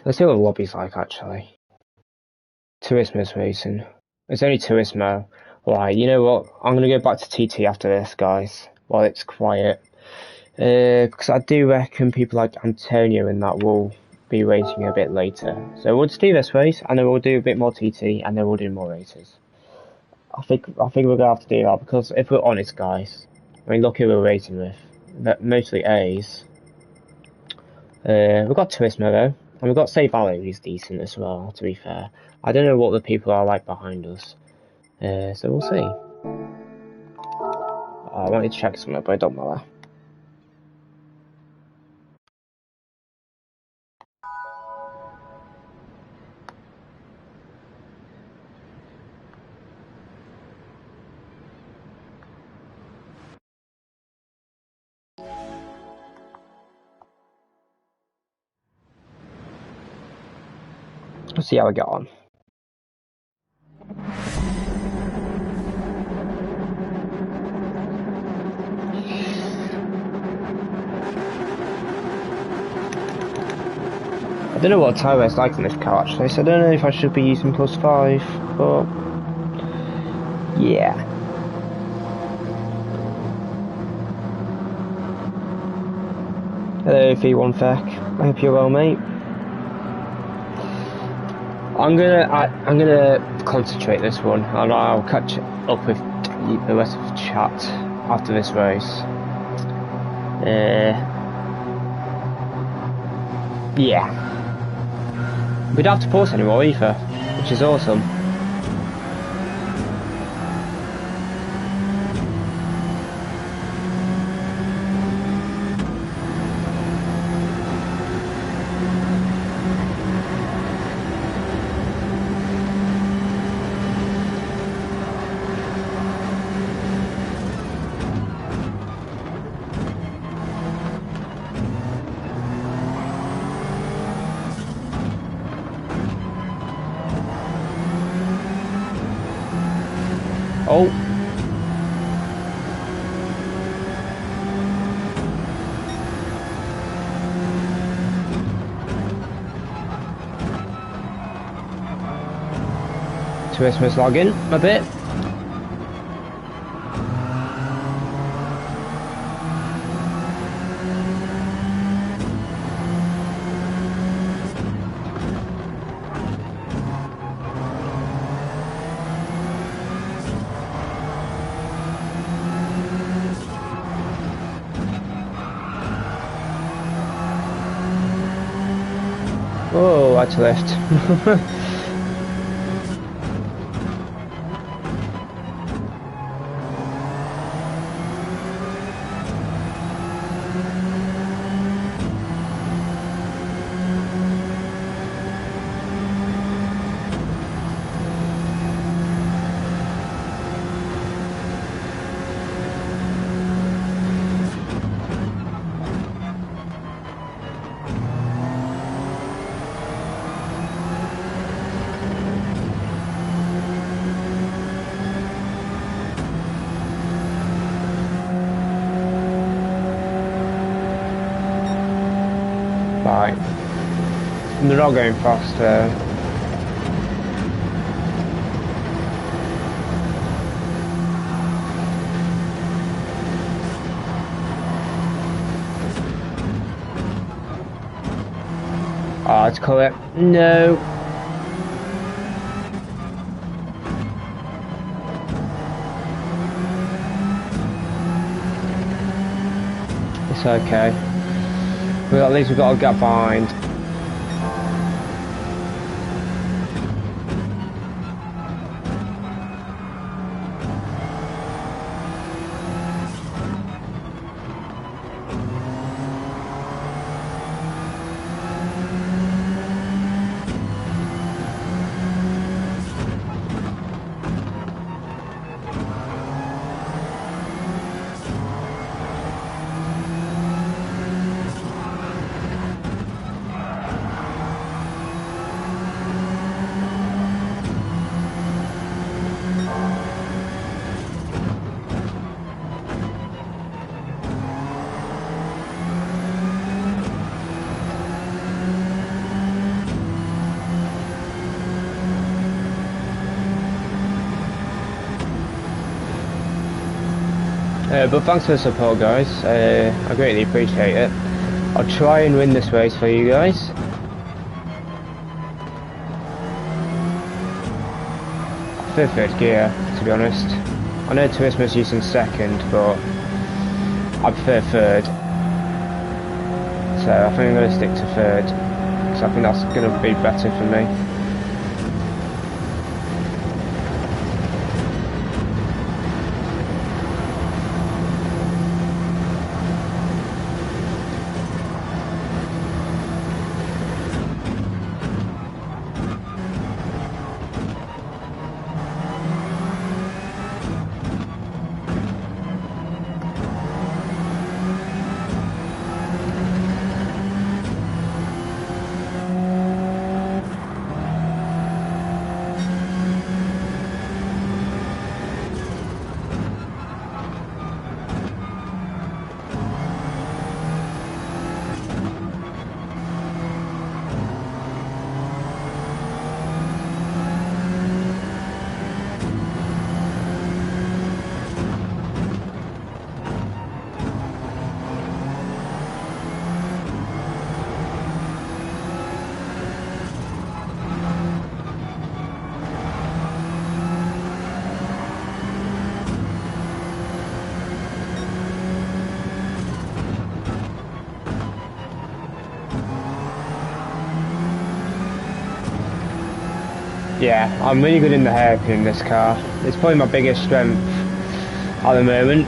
Speaker 1: Let's see what the lobby's like actually. Turismo's racing. It's only Turismo. Right, you know what? I'm gonna go back to TT after this, guys, while it's quiet. Because I do reckon people like Antonio and that will be racing a bit later. So we'll just do this race, and then we'll do a bit more TT, and then we'll do more races. I think we're gonna have to do that, because if we're honest, guys, I mean, look who we're racing with. Mostly A's. We've got Turismo though, and we've got Say Valley, who's decent as well, to be fair. I don't know what the people are like behind us. So we'll see. I wanted to check something, but it don't matter. We'll see how we get on. I don't know what tyre it's like in this car actually, so I don't know if I should be using +5, but yeah. Hello V1 Feck, I hope you're well, mate. I'm gonna concentrate this one, and I'll catch up with the rest of the chat after this race. Yeah. We don't have to pause anymore either, which is awesome. Oh. Turismo's logging a bit. Oh, that's left. Right. They're not going faster. Ah, let's call it. No. It's okay. Well, at least we've got a gap behind. But thanks for the support, guys. I greatly appreciate it. I'll try and win this race for you guys. Third gear, to be honest. I know Turismo's using second, but I prefer third. So I think I'm going to stick to third, because I think that's going to be better for me. Yeah, I'm really good in the hairpin in this car. It's probably my biggest strength at the moment.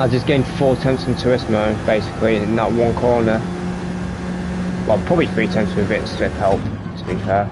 Speaker 1: I just gained 4 tenths from Turismo, basically, in that one corner. Well, probably 3 tenths with a bit of slip help, to be fair.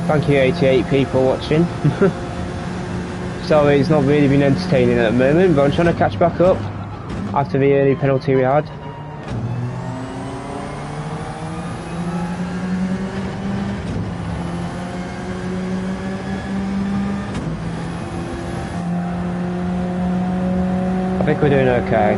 Speaker 1: Thank you 88 people watching. Sorry, it's not really been entertaining at the moment, but I'm trying to catch back up after the early penalty we had. I think we're doing okay.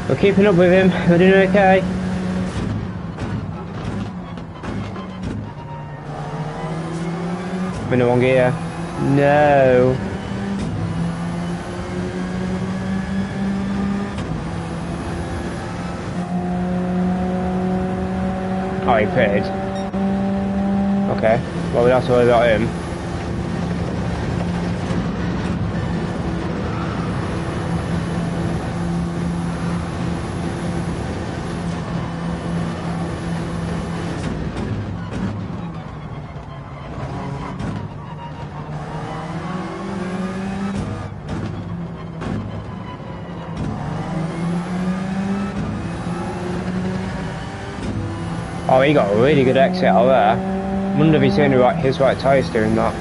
Speaker 1: We're keeping up with him. We're doing okay. I'm in the wrong gear. No. Oh, he pitted. Okay. Well, we have to worry about him. Oh, he got a really good exit out there. I wonder if he's only his right tyres doing that.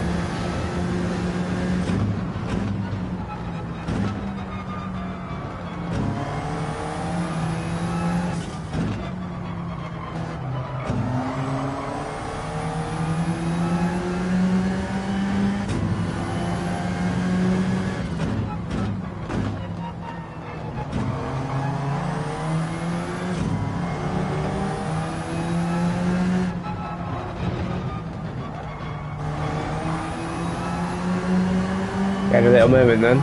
Speaker 1: Get a little moment then.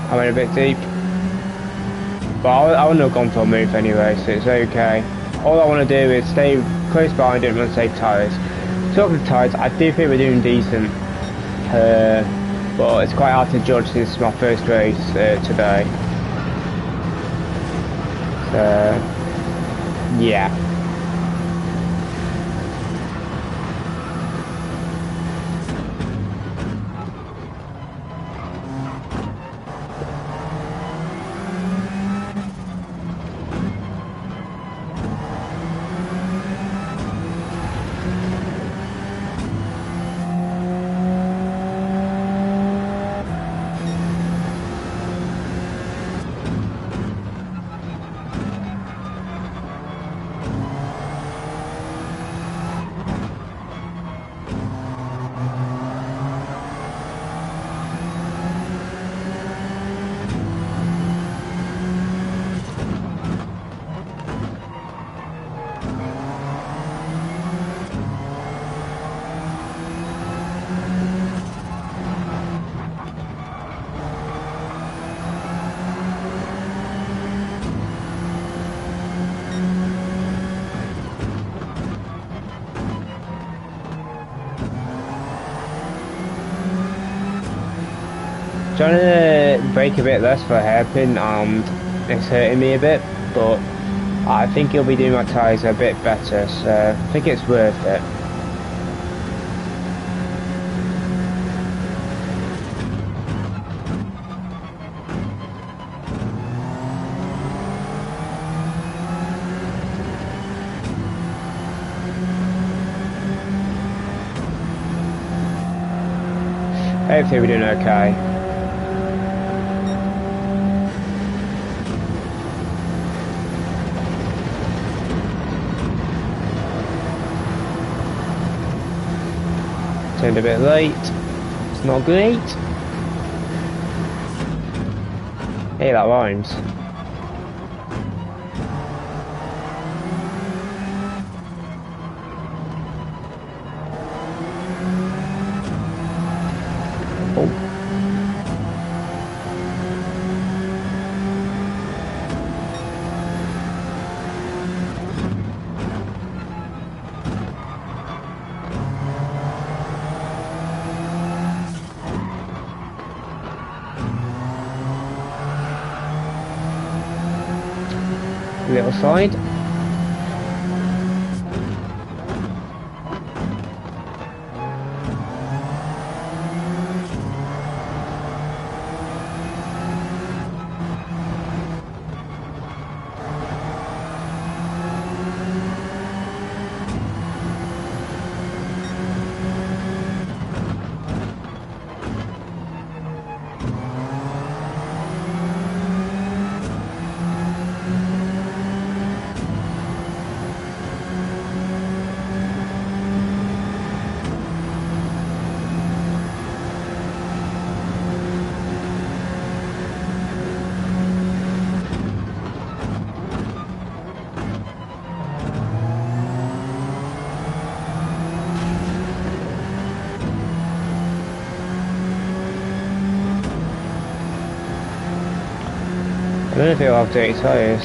Speaker 1: I went a bit deep, but I wouldn't have gone for a move anyway, so it's okay. All I want to do is stay close behind him and save tyres. Talking of tyres, I do think we're doing decent, but it's quite hard to judge since it's my first race today. So, yeah. Trying to brake a bit less for a hairpin and it's hurting me a bit, but I think he'll be doing my tyres a bit better, so I think it's worth it. Hopefully we're doing okay. Turned a bit late. It's not great. Hey, that rhymes. Oh. Little side. don't know if it'll have dirty tyres.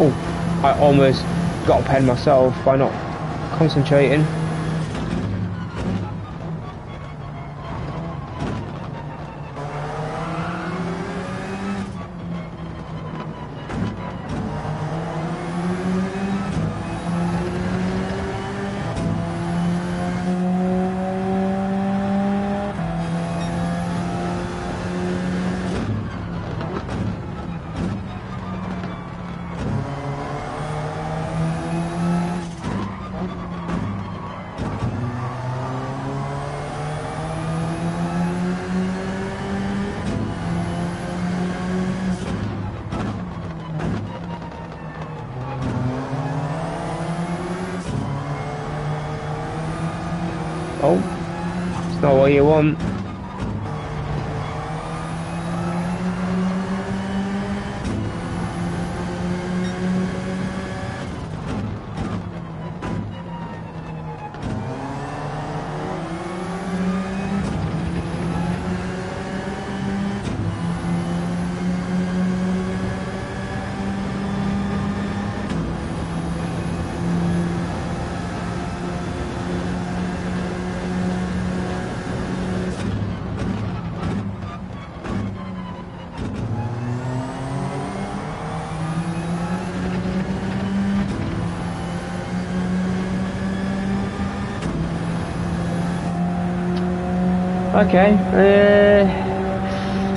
Speaker 1: Oh, I almost got a pen myself by not concentrating. Oh, it's not what you want. Okay, I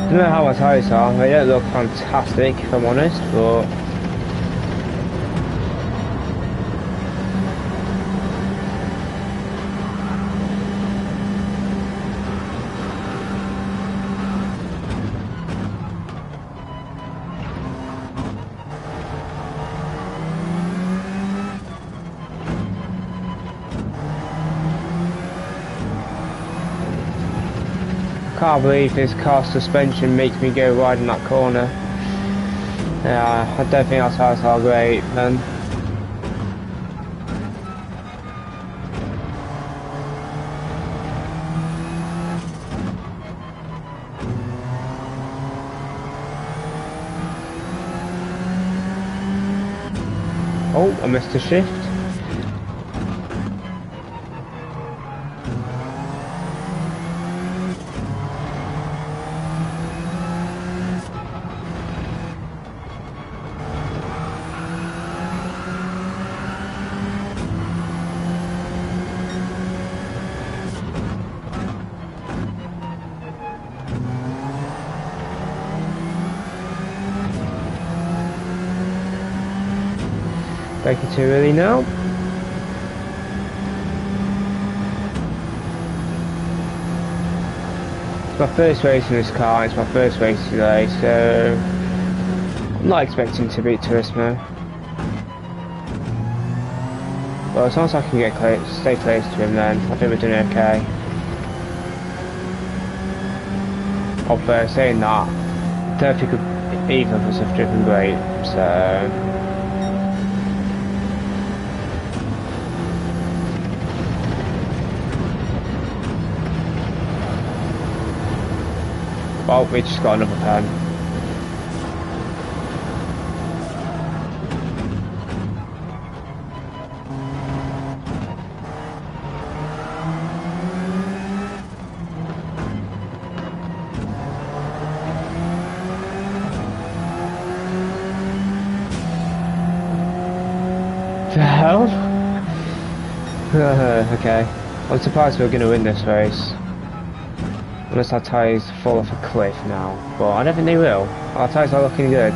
Speaker 1: don't know how my tyres are. They don't look fantastic, if I'm honest, but I can't believe this car suspension makes me go wide in that corner. Yeah, I don't think our tyres are great then. Oh, I missed a shift. Breaking too early now. It's my first race in this car, it's my first race today, so I'm not expecting to beat Turismo. But as long as I can get stay close to him then, I think we're doing okay. Although saying that, I don't think either of us have driven great, so well, we just got another pen. The hell? Okay. I'm surprised we're going to win this race. Unless our tyres fall off a cliff now, but I don't think they will. Our tyres are looking good.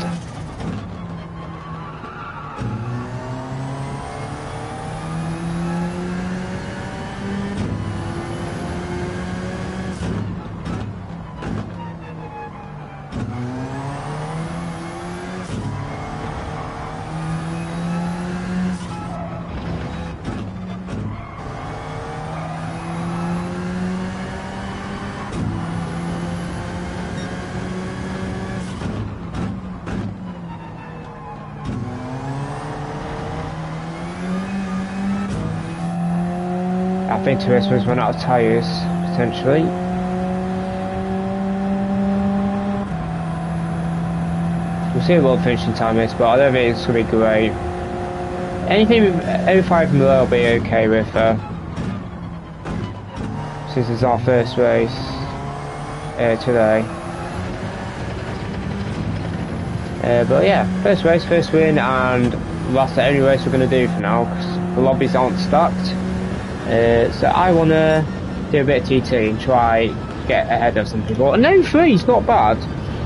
Speaker 1: think Turismo's run out of tyres, potentially. We'll see what the finishing time is, but I don't think it's going to be great. Anything 05 and below will be okay with since it's our first race today. But yeah, first race, first win, and that's the only race we're going to do for now because the lobbies aren't stacked. So I want to do a bit of TT and try get ahead of some people. An 03 is not bad.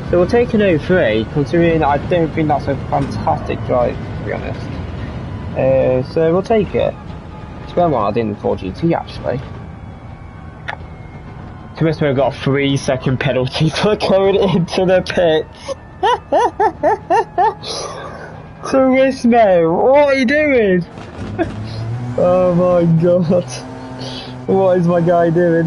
Speaker 1: So we'll take an 03, considering I don't think that's a fantastic drive, to be honest. So we'll take it. It's better than what I did in 4GT, actually. Turismo got a 3-second penalty for going into the pits. Turismo, what are you doing? Oh my god. What is my guy doing?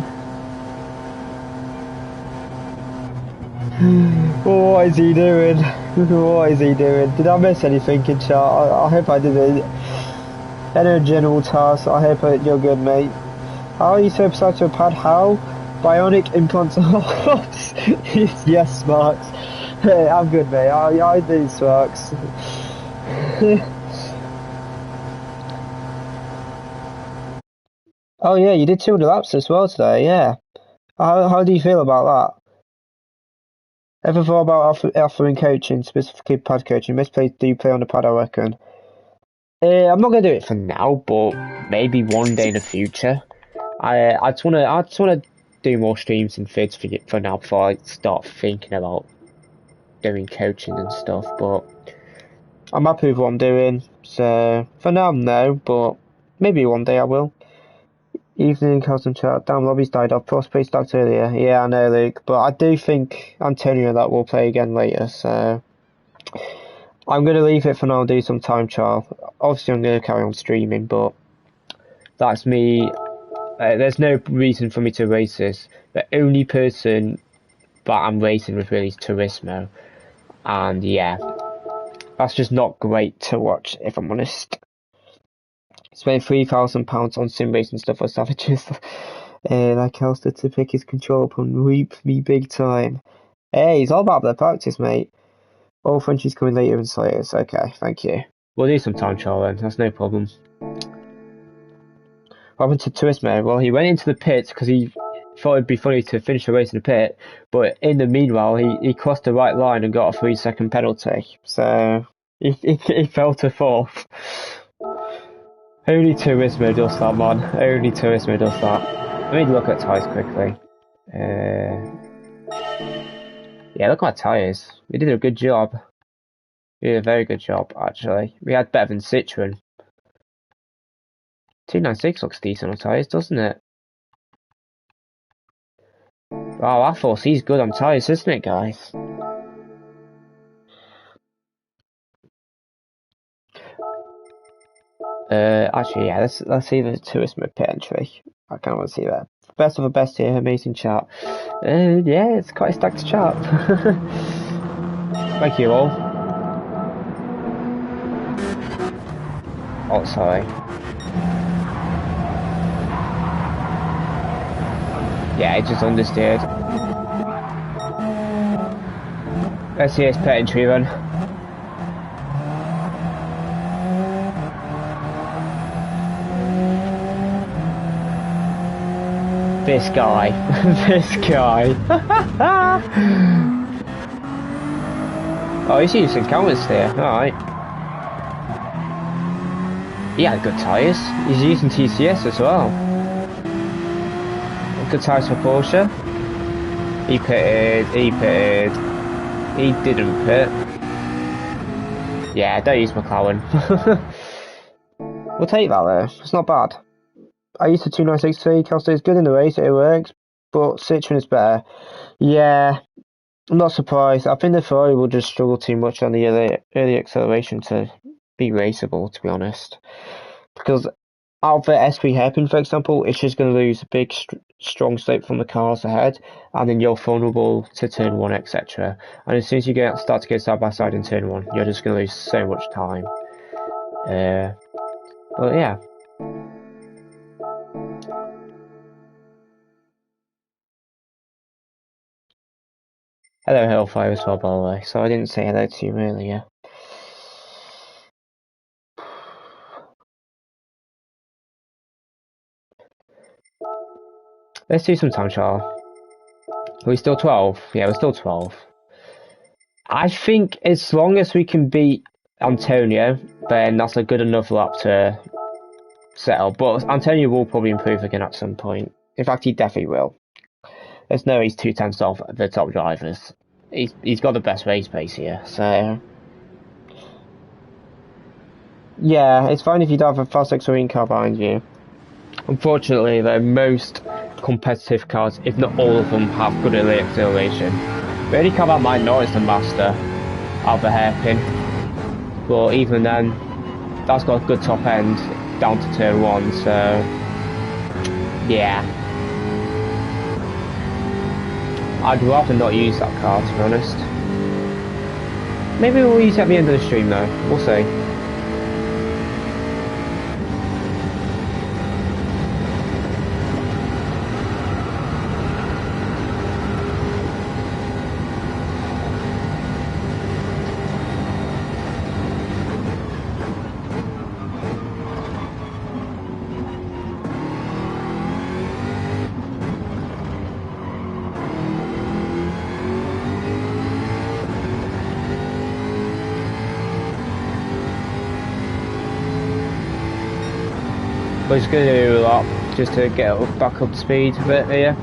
Speaker 1: What is he doing? What is he doing? Did I miss anything in chat? I hope I didn't. Any general task, I hope you're good, mate. How are you so excited to a pad? How? Bionic implants. Yes, Smarks. Hey, I'm good, mate. I do, Smarks. Oh yeah, you did 200 laps as well today, yeah. How do you feel about that? Ever thought about offering coaching, specifically pad coaching? Most players do play on the pad, I reckon. I'm not gonna do it for now, but maybe one day in the future. I just wanna do more streams and vids for now before I start thinking about doing coaching and stuff. But I'm happy with what I'm doing, so for now no, but maybe one day I will. Evening custom chat. Damn, lobby's died off. Prospect stacked earlier. Yeah, I know, Luke, but I do think Antonio that will play again later, so I'm going to leave it for now and do some time trial. Obviously, I'm going to carry on streaming, but that's me. There's no reason for me to race this. The only person that I'm racing with really is Turismo, and yeah, that's just not great to watch, if I'm honest. Spent £3,000 on sim racing stuff for savages. Like Elster to pick his control up and reap me big time. Hey, it's all about the practice, mate. All Frenchies coming later in Slayers. Okay, thank you. We'll do some time trial then, that's no problem. What happened to Turismo? Well, he went into the pits because he thought it'd be funny to finish the race in the pit, but in the meanwhile, he crossed the right line and got a 3-second penalty. So, he fell to 4th. Only Turismo does that, man. Only Turismo does that. Let me look at tyres quickly. Yeah, look at my tyres. We did a good job. We did a very good job, actually. We had better than Citroen. 296 looks decent on tyres, doesn't it? Wow, R4C's good on tyres, isn't it, guys? Actually, yeah, let's see the Turismo pit entry. I kind of want to see that. Best of the best here, amazing chat. Yeah, it's quite a stacked chat. Thank you all. Oh, sorry. Yeah, it just understeered. Let's see his pit entry run. This guy. This guy. Oh, he's using counters here. Alright. He had good tyres. He's using TCS as well. Good tyres for Porsche. He pitted. He pitted. He didn't pit. Yeah, don't use McLaren. We'll take that though. It's not bad. I used the 296 Costa is good in the race, it works, but Citroen is better. Yeah, I'm not surprised. I think the Ferrari will just struggle too much on the early acceleration to be raceable, to be honest. Because out of the SP hairpin, for example, it's just going to lose a big, strong slope from the cars ahead, and then you're vulnerable to turn 1, etc. And as soon as you start to get side by side in turn 1, you're just going to lose so much time. But yeah. Hello, Hellfire as well, by the way. So I didn't say hello to you earlier. Let's do some time trial. Are we still 12? Yeah, we're still 12. I think as long as we can beat Antonio, then that's a good enough lap to settle. But Antonio will probably improve again at some point. In fact, he definitely will. There's no he's 2/10 off the top drivers. He's got the best race pace here, so yeah, it's fine if you don't have a fast accelerating car behind you. Unfortunately, though, most competitive cars, if not all of them, have good early acceleration. The only car that might not is the Master out of the hairpin, but even then, that's got a good top end down to turn 1, so yeah. I'd rather not use that car, to be honest. Maybe we'll use it at the end of the stream though, we'll see. We're just going to do a lot just to get back up to speed a bit here.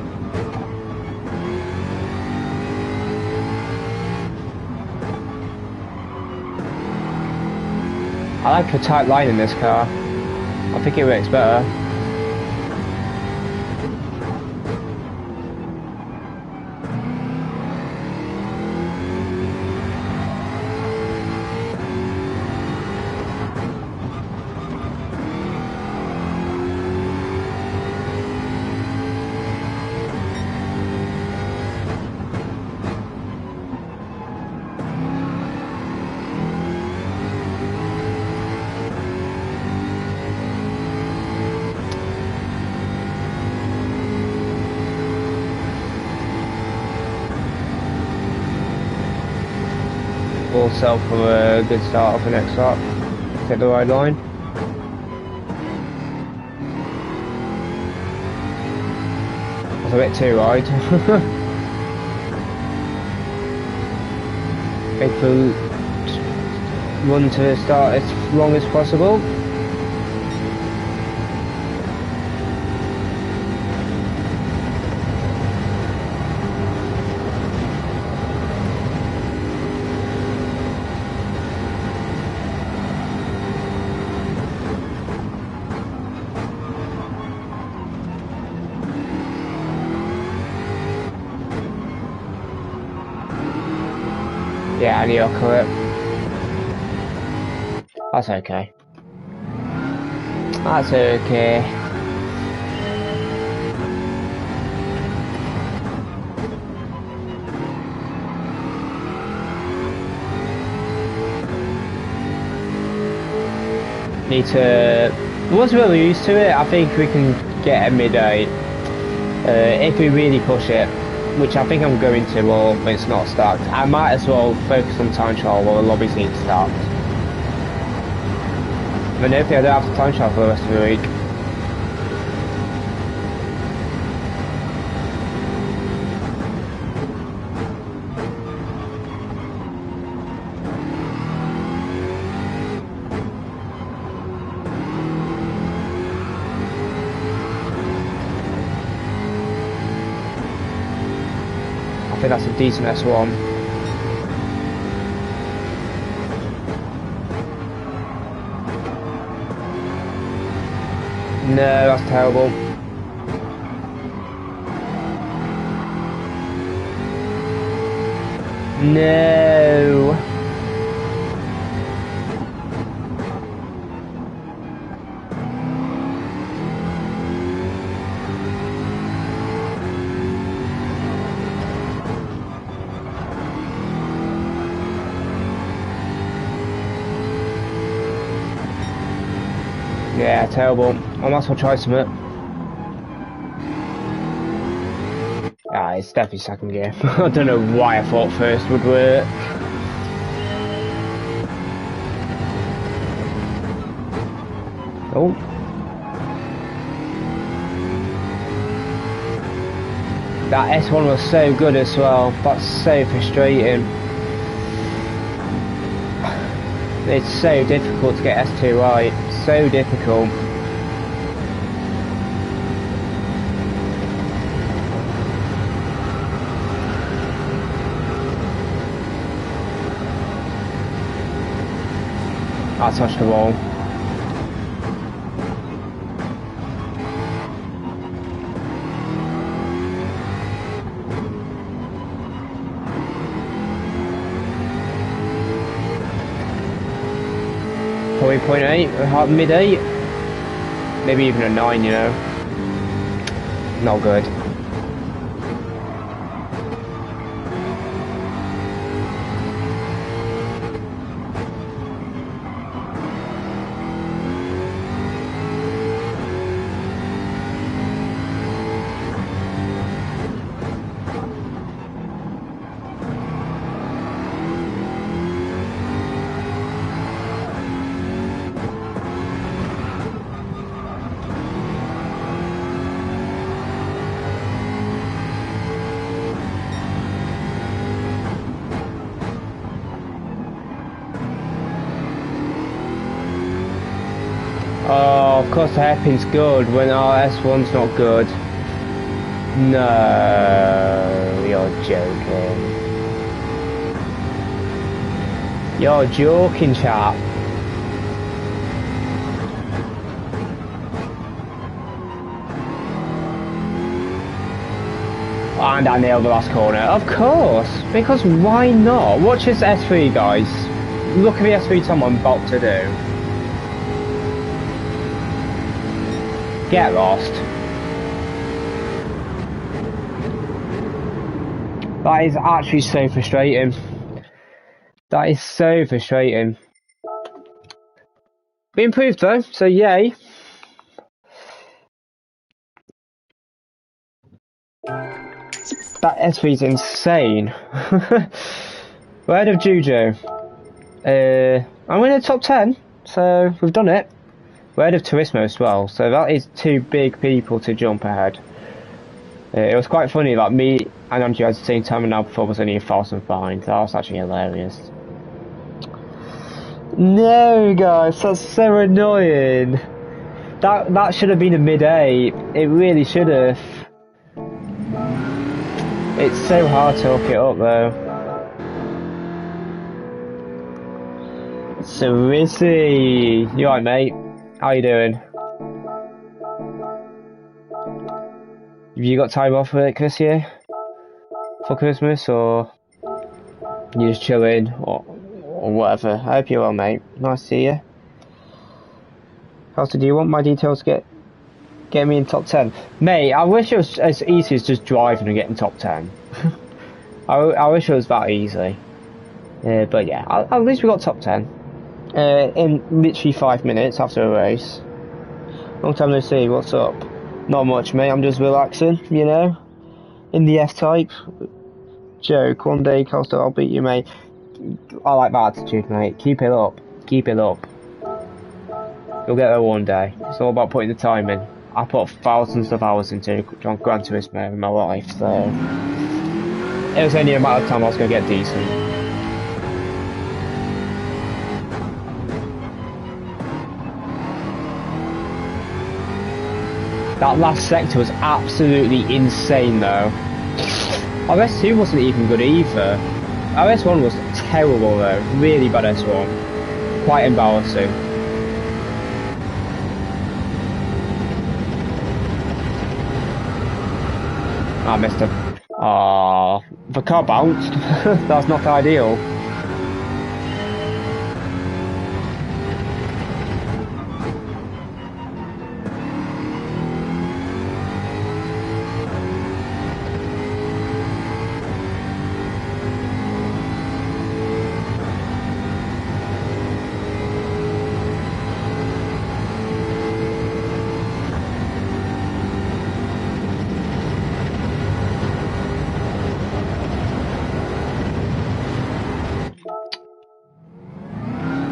Speaker 1: I like the tight line in this car. I think it works better. We'll sell for a good start off the next lap. Take the right line. That's a bit too wide. Make the run to start as long as possible. Yeah, I need to clip. That's okay. That's okay. Need to. I wasn't really used to it. I think we can get a mid-8 if we really push it. Which I think I'm going to, or when it's not stacked. I might as well focus on time trial while the lobbies need stacked. But hopefully I don't have to time trial for the rest of the week. I think that's a decent S1. No, that's terrible. No. Yeah, terrible. I might as well try some it. Ah, it's definitely second gear. I don't know why I thought first would work. Oh. That S1 was so good as well. That's so frustrating. It's so difficult to get S2 right. So difficult. I touched the wall. Probably 0.8, mid 8, maybe even a 9, you know. Not good. Oh, of course the hairpin's good when our S1's not good. No, you're joking. You're joking, chap. And I nailed the last corner. Of course, because why not? Watch this S3, guys. Look at the S3 Tom I'm about to do. Get lost. That is actually so frustrating. That is so frustrating. We improved though, so yay. That S3 is insane. We're ahead of Juju. I'm in the top 10, so we've done it. We're ahead of Turismo as well, so that is 2 big people to jump ahead. It was quite funny, like me and Andrew at the same time, and now before was only a 1,000 behind. That was actually hilarious. No, guys, that's so annoying. That should have been a mid-8. It really should have. It's so hard to hook it up though. So Rissy, you alright, mate? How you doing? Have you got time off for it this year? For Christmas, or you just chilling, or whatever? I hope you're well, mate. Nice to see you. Also, do you want my details to get me in top 10? Mate, I wish it was as easy as just driving and getting top 10. I wish it was that easy. But yeah, at least we got top 10. In literally 5 minutes after a race. Long time no see, what's up? Not much, mate, I'm just relaxing, you know? In the F-type. Joke, one day, Costa, I'll beat you, mate. I like that attitude, mate. Keep it up. Keep it up. You'll get there one day. It's all about putting the time in. I put thousands of hours into Gran Turismo in my life, so... It was only a matter of time I was going to get decent. That last sector was absolutely insane though. Our S2 wasn't even good either. Our S1 was terrible though, really bad S1. Quite embarrassing. I missed him. Ah, the car bounced. That's not ideal.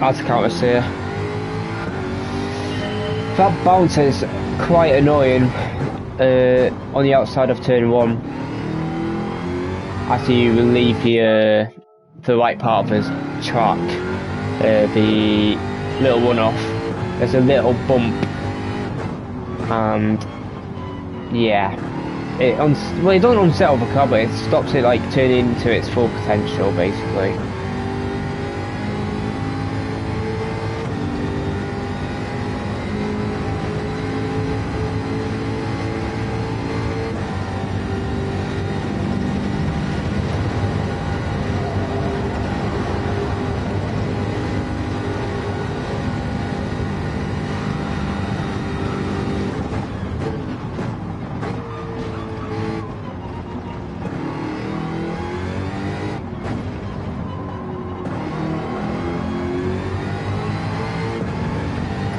Speaker 1: Hard to counter steer. That bounce is quite annoying on the outside of turn 1. After you leave the right part of the track, the little one-off, there's a little bump, and yeah, it doesn't unsettle the car, but it stops it like turning into its full potential, basically.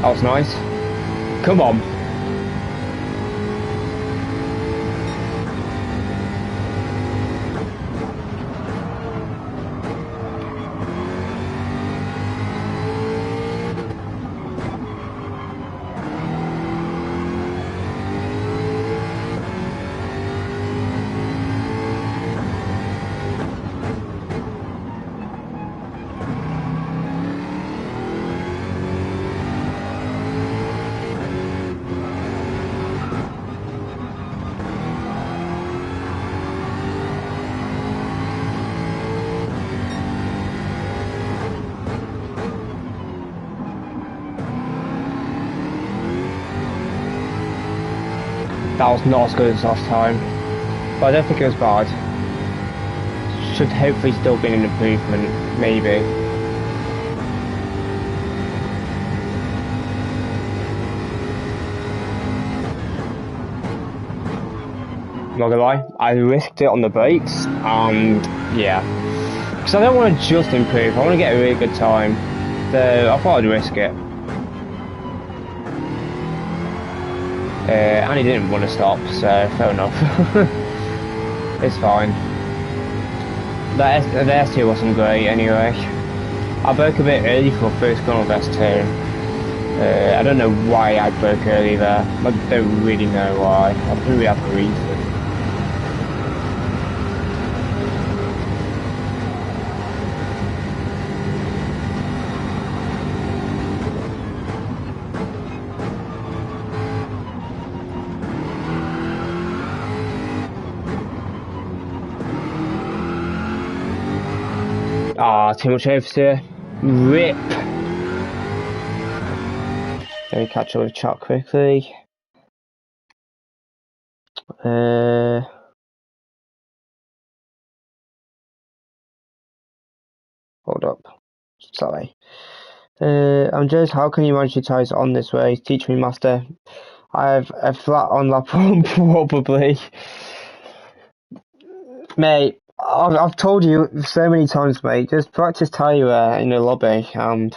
Speaker 1: That was nice. Come on. That was not as good as last time, but I don't think it was bad. Should hopefully still be an improvement, maybe. Not gonna lie, I risked it on the brakes, and yeah. Because I don't want to just improve, I want to get a really good time, so I thought I'd risk it. And he didn't want to stop, so fair enough. It's fine. The S2 wasn't great anyway. I broke a bit early for first corner of S2. I don't know why I broke early there. I don't really know why. I don't really have a reason. Ah, too much oversteer. RIP. Let me catch up with chat quickly. Hold up. Sorry. I'm just, how can you manage your tyres on this way? Teach me, master. I have a flat on lap 1, probably. Mate, I've told you so many times, mate, just practice tyre wear in the lobby and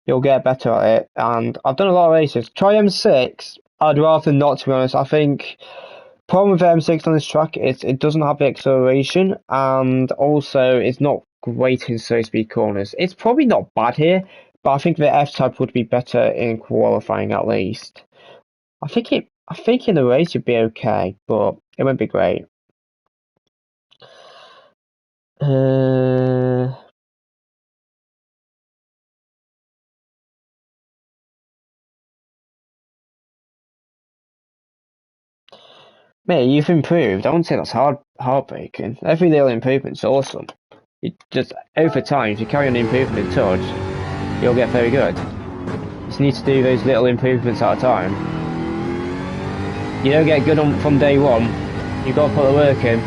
Speaker 1: you'll get better at it. And I've done a lot of races. Try M6, I'd rather not, to be honest. I think problem with M6 on this track is it doesn't have the acceleration, and also it's not great in slow speed corners. It's probably not bad here, but I think the F-Type would be better in qualifying at least. I think in the race it'd be okay, but it won't be great. Mate, you've improved. I wouldn't say that's heartbreaking. Every little improvement's awesome. You just, over time, if you carry on improving a touch, you'll get very good. You just need to do those little improvements at a time. You don't get good from day one. You've got to put the work in.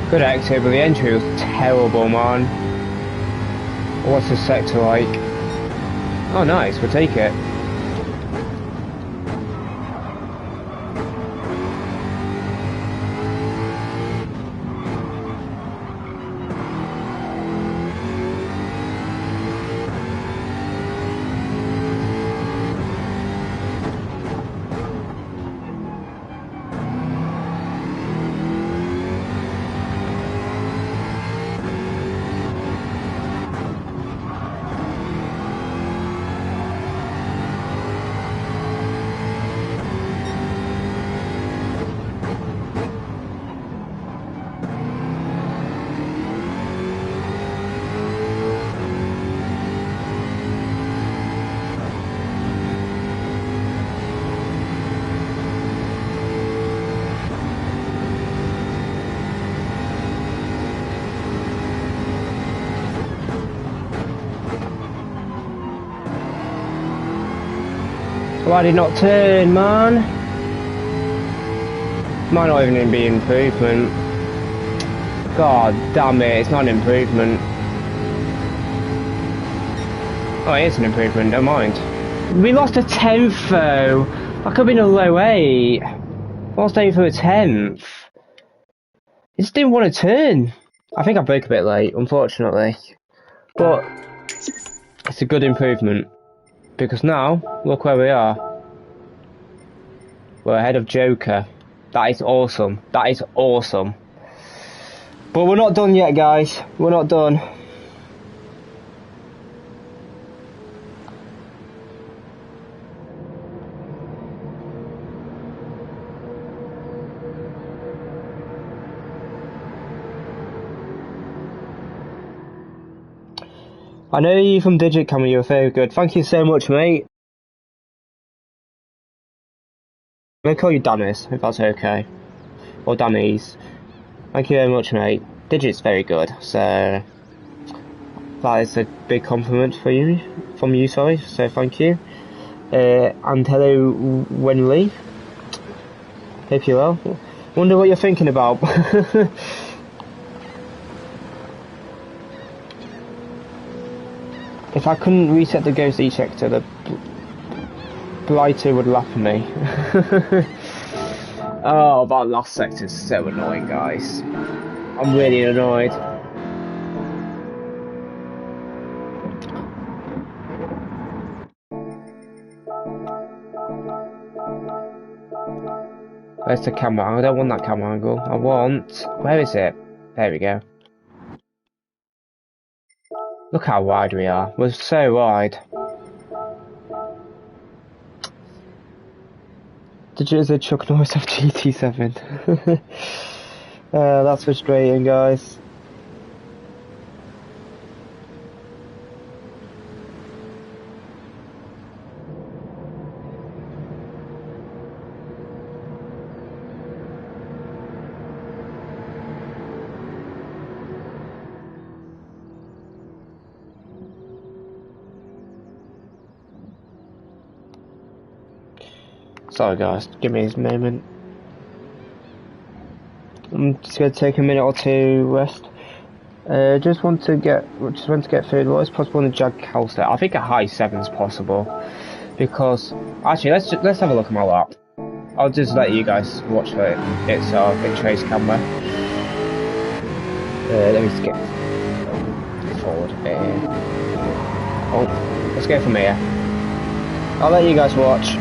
Speaker 1: Good exit, but the entry was terrible, man. What's the sector like? Oh, nice, we'll take it. Why did not turn, man? Might not even be improvement. God damn it, it's not an improvement. Oh, it is an improvement, don't mind. We lost a 10th though. That could have been a low 8. Lost 8 for a 10th. It just didn't want to turn. I think I broke a bit late, unfortunately. But it's a good improvement. Because now, look where we are. We're ahead of Joker. That is awesome. That is awesome. But we're not done yet, guys. We're not done. I know you from Digit Camera, you're very good. Thank you so much, mate. I'm gonna call you Dennis, if that's okay. Or Danny's. Thank you very much, mate. Digit's very good, so that is a big compliment for you, from you, sorry, so thank you. And hello, Wenley. Hope you're well. Wonder what you're thinking about. If I couldn't reset the ghost ejector, the blighter would laugh at me. Oh, that last sector is so annoying, guys. I'm really annoyed. Where's the camera angle? I don't want that camera angle. I want... Where is it? There we go. Look how wide we are. We're so wide. Did you say Chuck Norris of GT7? That's frustrating, guys. Sorry guys, give me a moment. I'm just going to take a minute or two rest. Just want to get food. What is possible in the Jag house? I think a high 7 is possible, because actually let's have a look at my lap. I'll just let you guys watch it. It's our big trace camera. Let me skip forward a bit here. Oh, let's go from here. I'll let you guys watch.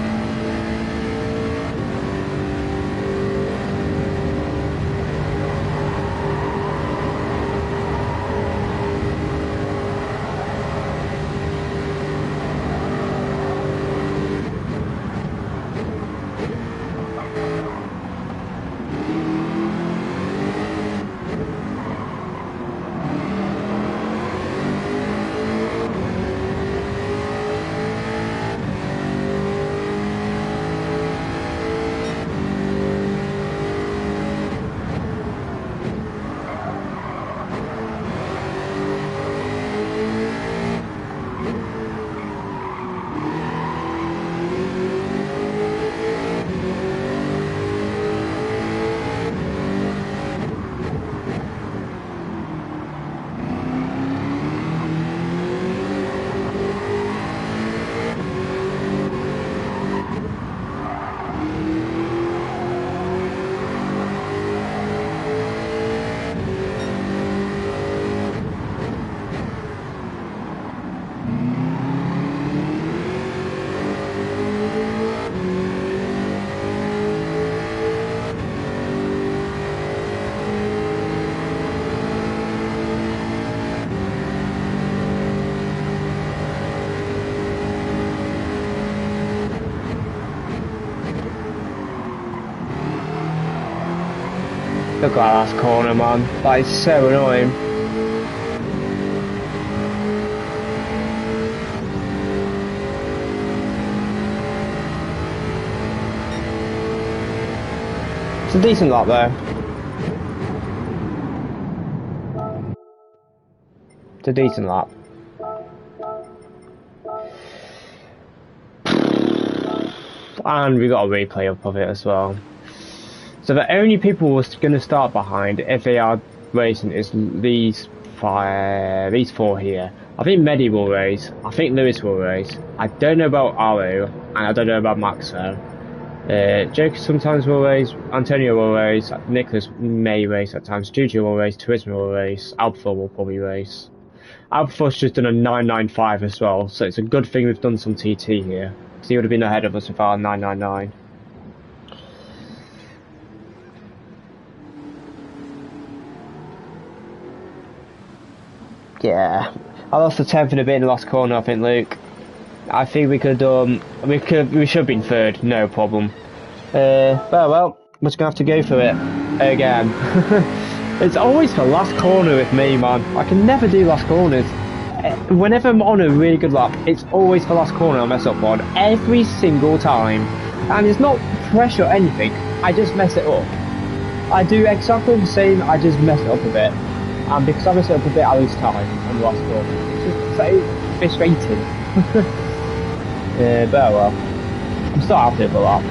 Speaker 1: Look at that last corner, man. That is so annoying. It's a decent lap though. It's a decent lap. And we got a replay up of it as well. So the only people we're going to start behind if they are racing is these four here. I think Medi will race. I think Lewis will race. I don't know about Aru, and I don't know about Maxo. Joker sometimes will race. Antonio will race. Nicholas may race at times. Juju will race. Turismo will race. Alpha will probably race. Alpha's just done a 995 as well, so it's a good thing we've done some TT here. Because he would have been ahead of us with our 999. Yeah, I lost the 10th in a bit in the last corner. I think, Luke. I think we should have been third, no problem. Well, we're just gonna have to go for it again. It's always the last corner with me, man. I can never do last corners. Whenever I'm on a really good lap, it's always the last corner I mess up on, every single time. And it's not pressure or anything, I just mess it up. I do exactly the same, I just mess it up a bit. And because I mess it up a bit, I lose time on the last corner. It's just so frustrating. But well, I'm still happy with the lap.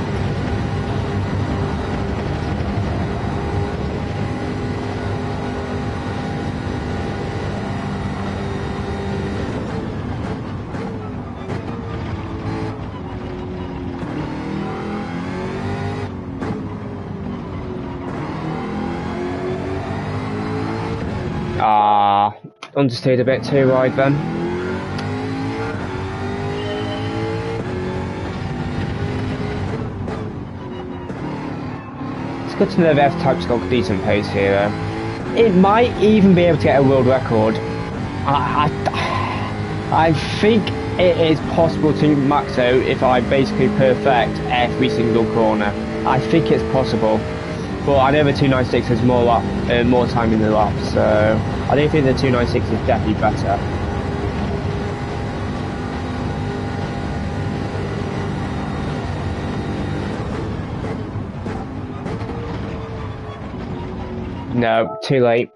Speaker 1: Understeered a bit too wide then. It's good to know the F-Type's got a decent pace here though. It might even be able to get a world record. I think it is possible to max out if I basically perfect every single corner. I think it's possible. But I know the 296 has more time in the lap, so I do think the 296 is definitely better. No, too late.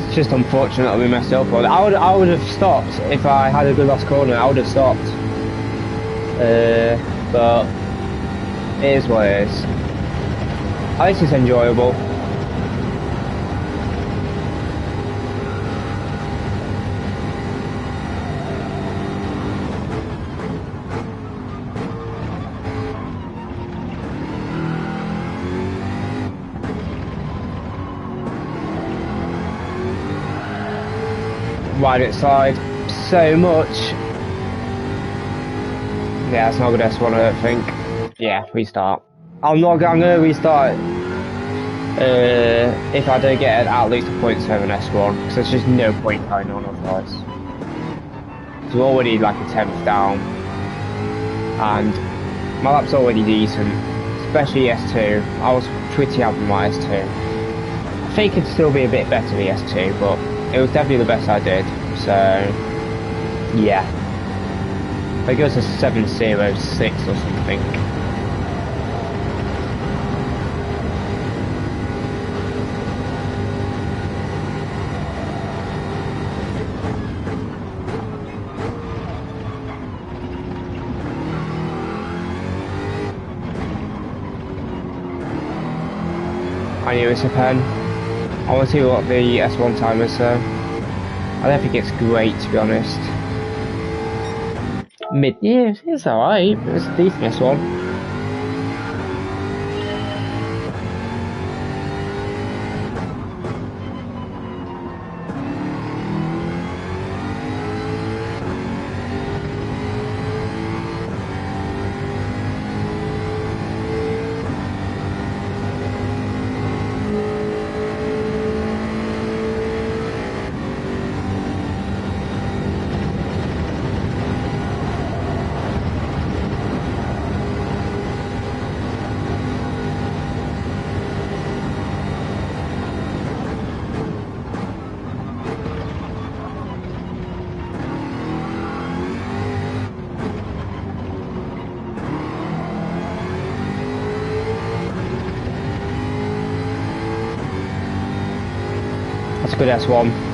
Speaker 1: It's just unfortunate that we messed up on it. I would have stopped if I had a good last corner. I would have stopped. But it is what it is. At least it's enjoyable. Ride it side so much. Yeah, it's not a good S1, I don't think. Yeah, restart. I'm gonna restart if I don't get at least a 0.7 S1, because there's just no point going on otherwise. It's already like a 10th down, and my lap's already decent, especially S2. I was pretty happy with my S2. I think it'd still be a bit better the S2, but it was definitely the best I did, so yeah. I think it was a 706 or something. I knew it was a pen. I want to see what the S1 time is though. I don't think it's great, to be honest. Yeah, it's alright. It's a decent S1. That's a good S1.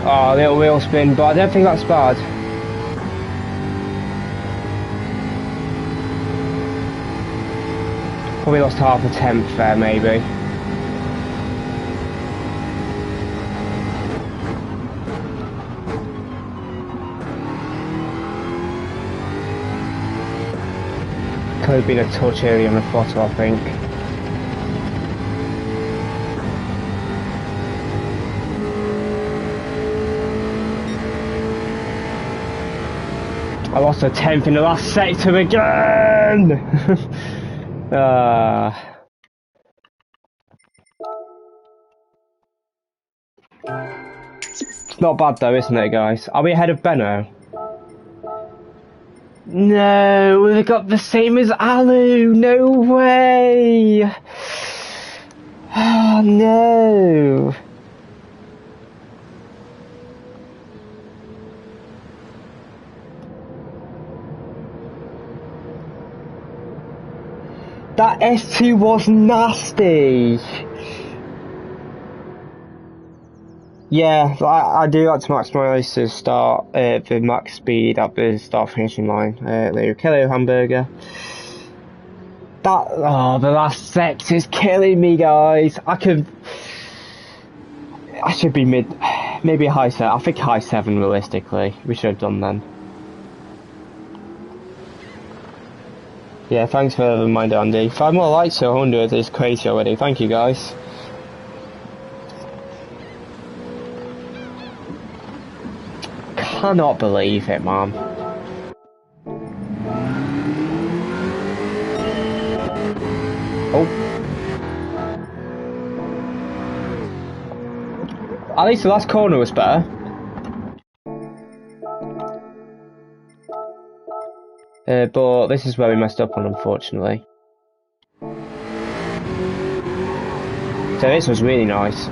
Speaker 1: Oh, a little wheel spin, but I don't think that's bad. Probably lost half a tenth there, maybe. Could have been a touch early on the throttle, I think. I lost a tenth in the last sector again! It's not bad though, isn't it, guys? Are we ahead of Benno? No, we've got the same as Alu! No way! Oh no! That S2 was nasty! Yeah, I do like to maximise the start, the max speed at the start finishing line. Hello, hamburger. The last sector is killing me, guys. I should be maybe high 7. I think high 7 realistically. We should have done then. Yeah, thanks for the reminder, Andy. 5 more likes to 100 is crazy already. Thank you, guys. Cannot believe it, man. Oh. At least the last corner was better. But this is where we messed up on, unfortunately. So this was really nice.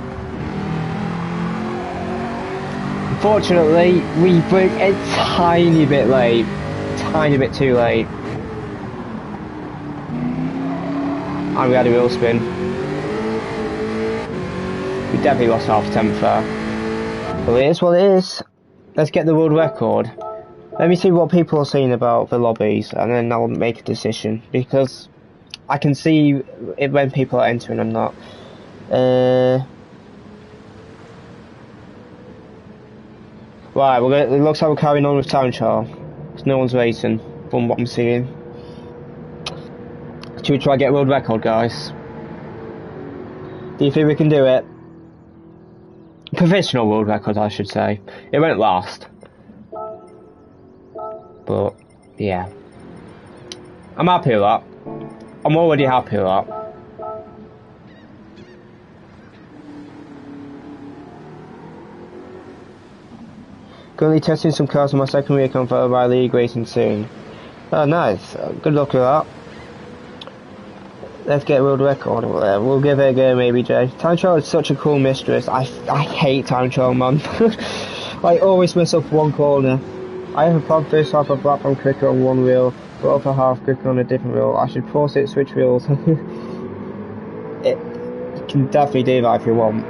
Speaker 1: Unfortunately, we broke a tiny bit late. Tiny bit too late. And we had a wheel spin. We definitely lost half a tenth there. But it is what it is. Let's get the world record. Let me see what people are saying about the lobbies, and then I'll make a decision, because I can see it when people are entering and not. Right, it looks like we're carrying on with time trial, because no one's racing, from what I'm seeing. Should we try and get a world record, guys? Do you think we can do it? Provisional world record, I should say. It won't last. But, yeah. I'm happy with that. I'm already happy with that. Currently testing some cars on my second vehicle for my league racing soon. Oh, nice. Good luck with that. Let's get a world record. We'll give it a go, maybe, Jay. Time trial is such a cool mistress. I hate time trial, man. I always mess up one corner. I have a plan first half of lap on quicker on one wheel, but upper half quicker on a different wheel. I should force it, switch wheels. You can definitely do that if you want.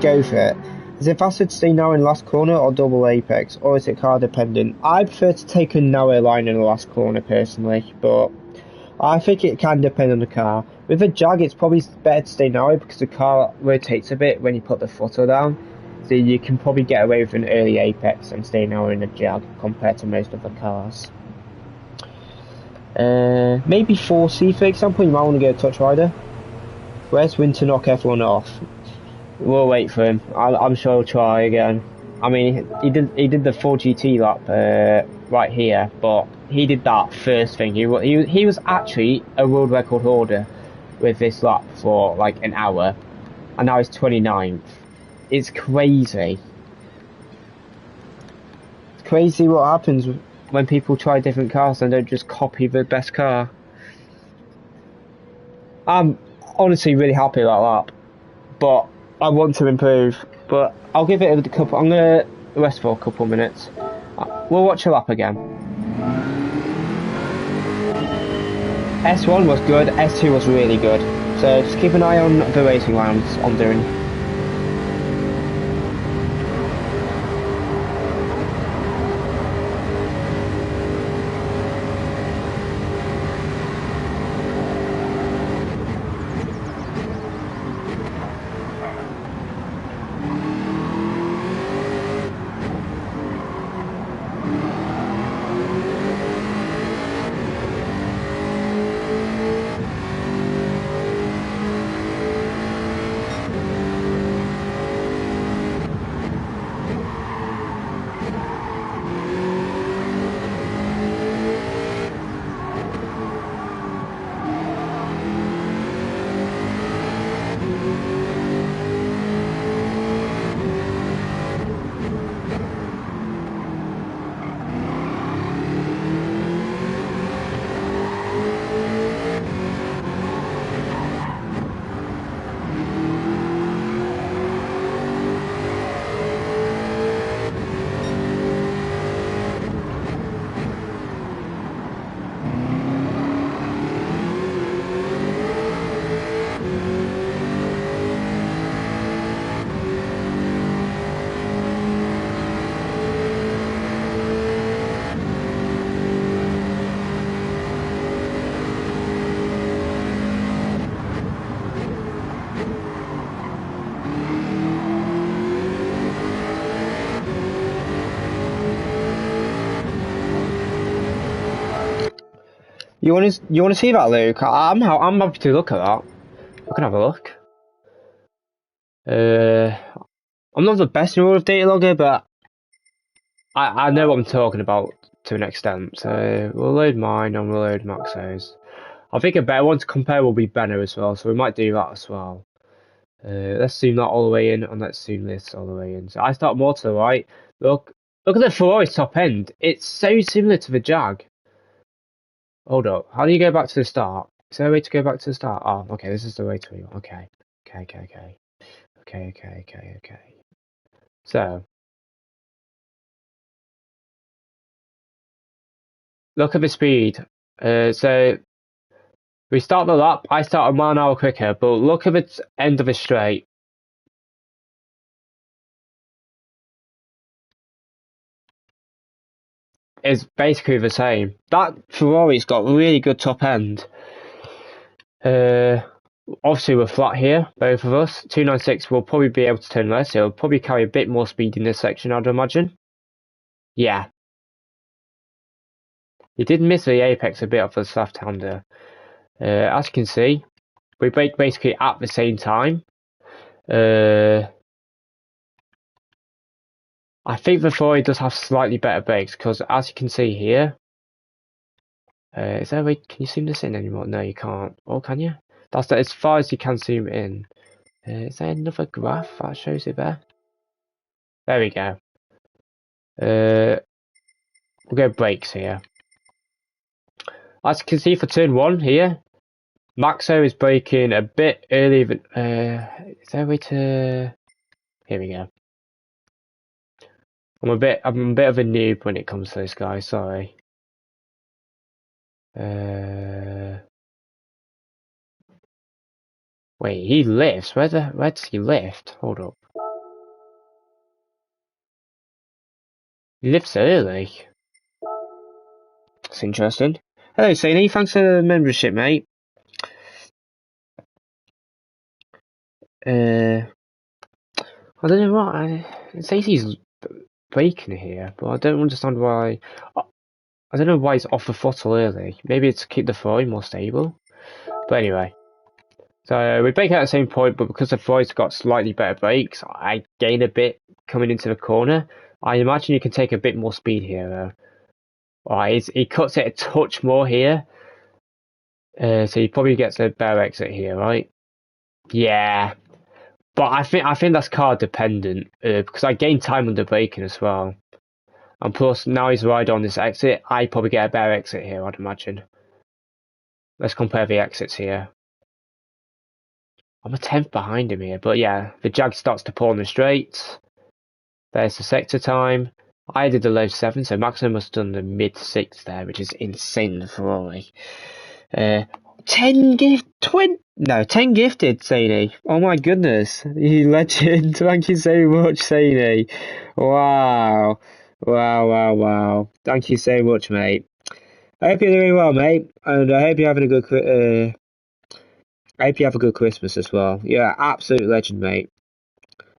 Speaker 1: Go for it. Is it faster to stay narrow in the last corner or double apex, or is it car dependent? I prefer to take a narrow line in the last corner personally, but I think it can depend on the car. With a Jag, it's probably better to stay narrow because the car rotates a bit when you put the throttle down. So you can probably get away with an early apex and stay narrow in a Jag compared to most other cars. Maybe 4C for example, you might want to go touch rider. Where's win to knock everyone off? We'll wait for him. I'm sure he'll try again. I mean, he did the 4GT lap right here, but he did that first thing. He was actually a world record holder with this lap for like an hour, and now he's 29th. It's crazy. It's crazy what happens when people try different cars and don't just copy the best car. I'm honestly really happy about that, but I want to improve. But I'll give it a couple. I'm gonna rest for a couple of minutes. We'll watch a lap again. S1 was good. S2 was really good. So just keep an eye on the racing rounds I'm doing. You want to see that, Luke? I'm happy to look at that. I can have a look. I'm not the best in all of data logger, but I know what I'm talking about to an extent. So we'll load mine and we'll load Maxo's. I think a better one to compare will be Benno as well, so we might do that as well. Let's zoom that all the way in, and let's zoom this all the way in. So I start more to the right. Look at the Ferrari's top end. It's so similar to the Jag. Hold up. How do you go back to the start? Is there a way to go back to the start? Oh, okay. This is the way to. Okay. Okay. So look at the speed. So we start the lap. I start a mile an hour quicker, but look at the end of the straight. It's basically the same. That Ferrari's got really good top end. Obviously we're flat here, both of us. 296 will probably be able to turn less. It'll probably carry a bit more speed in this section, I'd imagine. Yeah. He did miss the apex a bit off the left-hander. As you can see, we brake basically at the same time. I think the Ferrari does have slightly better brakes because, as you can see here, is there a way? Can you zoom this in anymore? No, you can't. Or can you? That's as far as you can zoom in. Is there another graph that shows it there? There we go. We'll go brakes here. As you can see for turn 1 here, Maxo is braking a bit earlier than. Is there a way to? Here we go. I'm a bit of a noob when it comes to this guy. Sorry. Wait, he lifts. Where does he lift? Hold up. He lifts early. That's interesting. Hello, Sadie. Thanks for the membership, mate. I don't know what. It says he's braking here, but I don't understand why. I don't know why he's off the throttle early. Maybe it's to keep the Ferrari more stable. But anyway. So we brake at the same point, but because the Floyd's got slightly better brakes, I gain a bit coming into the corner. I imagine you can take a bit more speed here, though. Alright, he cuts it a touch more here. So he probably gets a better exit here, right? Yeah. But I think that's car dependent, because I gain time under braking as well. And plus, now he's right on this exit, I probably get a better exit here, I'd imagine. Let's compare the exits here. I'm a tenth behind him here, but yeah, the Jag starts to pull on the straights. There's the sector time. I did the low 7, so Maximum must have done the mid 6 there, which is insane for Rory. 10 gifted, Saini. Oh my goodness, you legend. Thank you so much, Saini. Wow. Wow. Thank you so much, mate. I hope you're doing well, mate, and I hope you're having a good I hope you have a good Christmas as well. Yeah, absolute legend, mate.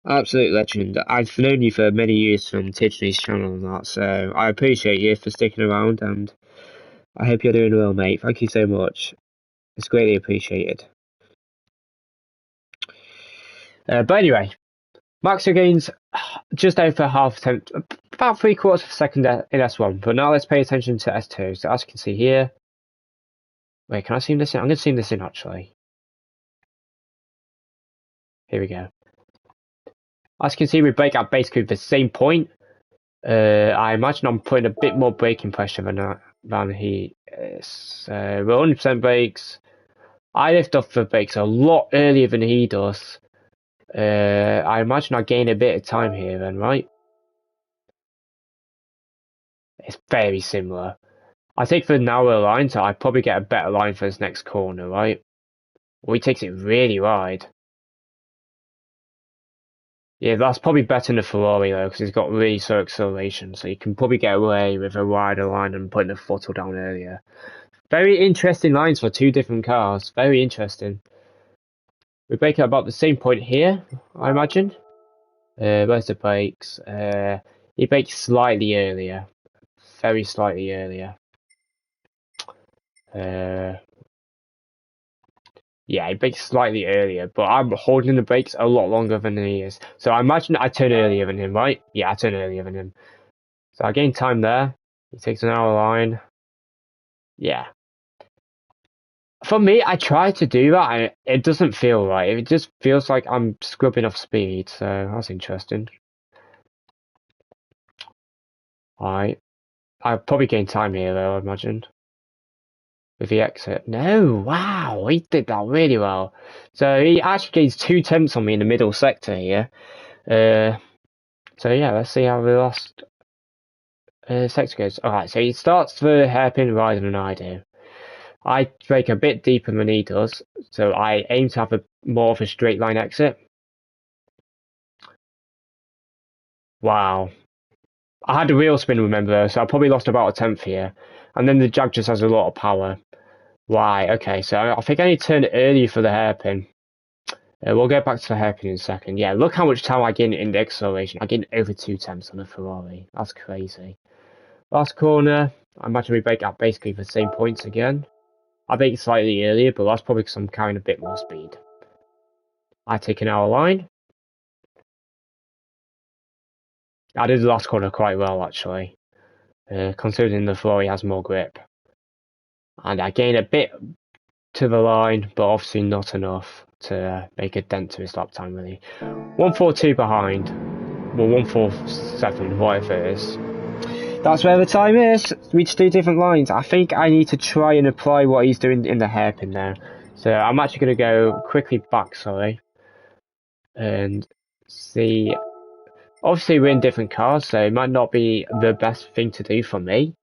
Speaker 1: Absolute legend. I've known you for many years from Tidney's channel and that, so I appreciate you for sticking around, and I hope you're doing well, mate. Thank you so much. It's greatly appreciated. But anyway, Max gains just over half attempt, about 3/4 of a second in S1. But now let's pay attention to S2. So as you can see here, wait, can I zoom this in? I'm going to zoom this in actually. Here we go. As you can see, we brake at basically the same point. I imagine I'm putting a bit more braking pressure than he is. We're 100% brakes. I lift off the brakes a lot earlier than he does. I imagine I gain a bit of time here then, right? It's very similar. I take the narrower line, so I probably get a better line for this next corner, right? Well, he takes it really wide. Yeah, that's probably better than the Ferrari though, because he's got really slow acceleration, so you can probably get away with a wider line and putting the throttle down earlier. Very interesting lines for two different cars. Very interesting. We brake at about the same point here, I imagine. Where's the brakes? He brakes slightly earlier. Very slightly earlier. Yeah, he brakes slightly earlier, but I'm holding the brakes a lot longer than he is. So I imagine I turn earlier than him, right? Yeah, I turn earlier than him. So I gain time there. He takes an hour line. Yeah. For me, I try to do that, and it doesn't feel right. It just feels like I'm scrubbing off speed, so that's interesting. Alright. I probably gain time here, though, I imagine. With the exit. No, wow, he did that really well. So he actually gains 2 tenths on me in the middle sector here. So yeah, let's see how the last sector goes. Alright, so he starts the hairpin wider than I do. I brake a bit deeper than he does, so I aim to have more of a straight line exit. Wow. I had a wheel spin, remember, so I probably lost about a tenth here. And then the Jag just has a lot of power. Right, okay, so I think I need to turn it earlier for the hairpin. We'll get back to the hairpin in a second. Yeah, look how much time I gain in the acceleration. I gain over 2 tenths on a Ferrari. That's crazy. Last corner, I imagine we brake at basically the same points again. I brake slightly earlier, but that's probably because I'm carrying a bit more speed. I take an hour line. I did the last corner quite well, actually, considering the Ferrari has more grip. And I gain a bit to the line, but obviously not enough to make a dent to his lap time, really. 142 behind. Well, 147, whatever it is. That's where the time is. We just do different lines. I think I need to try and apply what he's doing in the hairpin now. So I'm actually going to go quickly back, and see. Obviously, we're in different cars, so it might not be the best thing to do for me.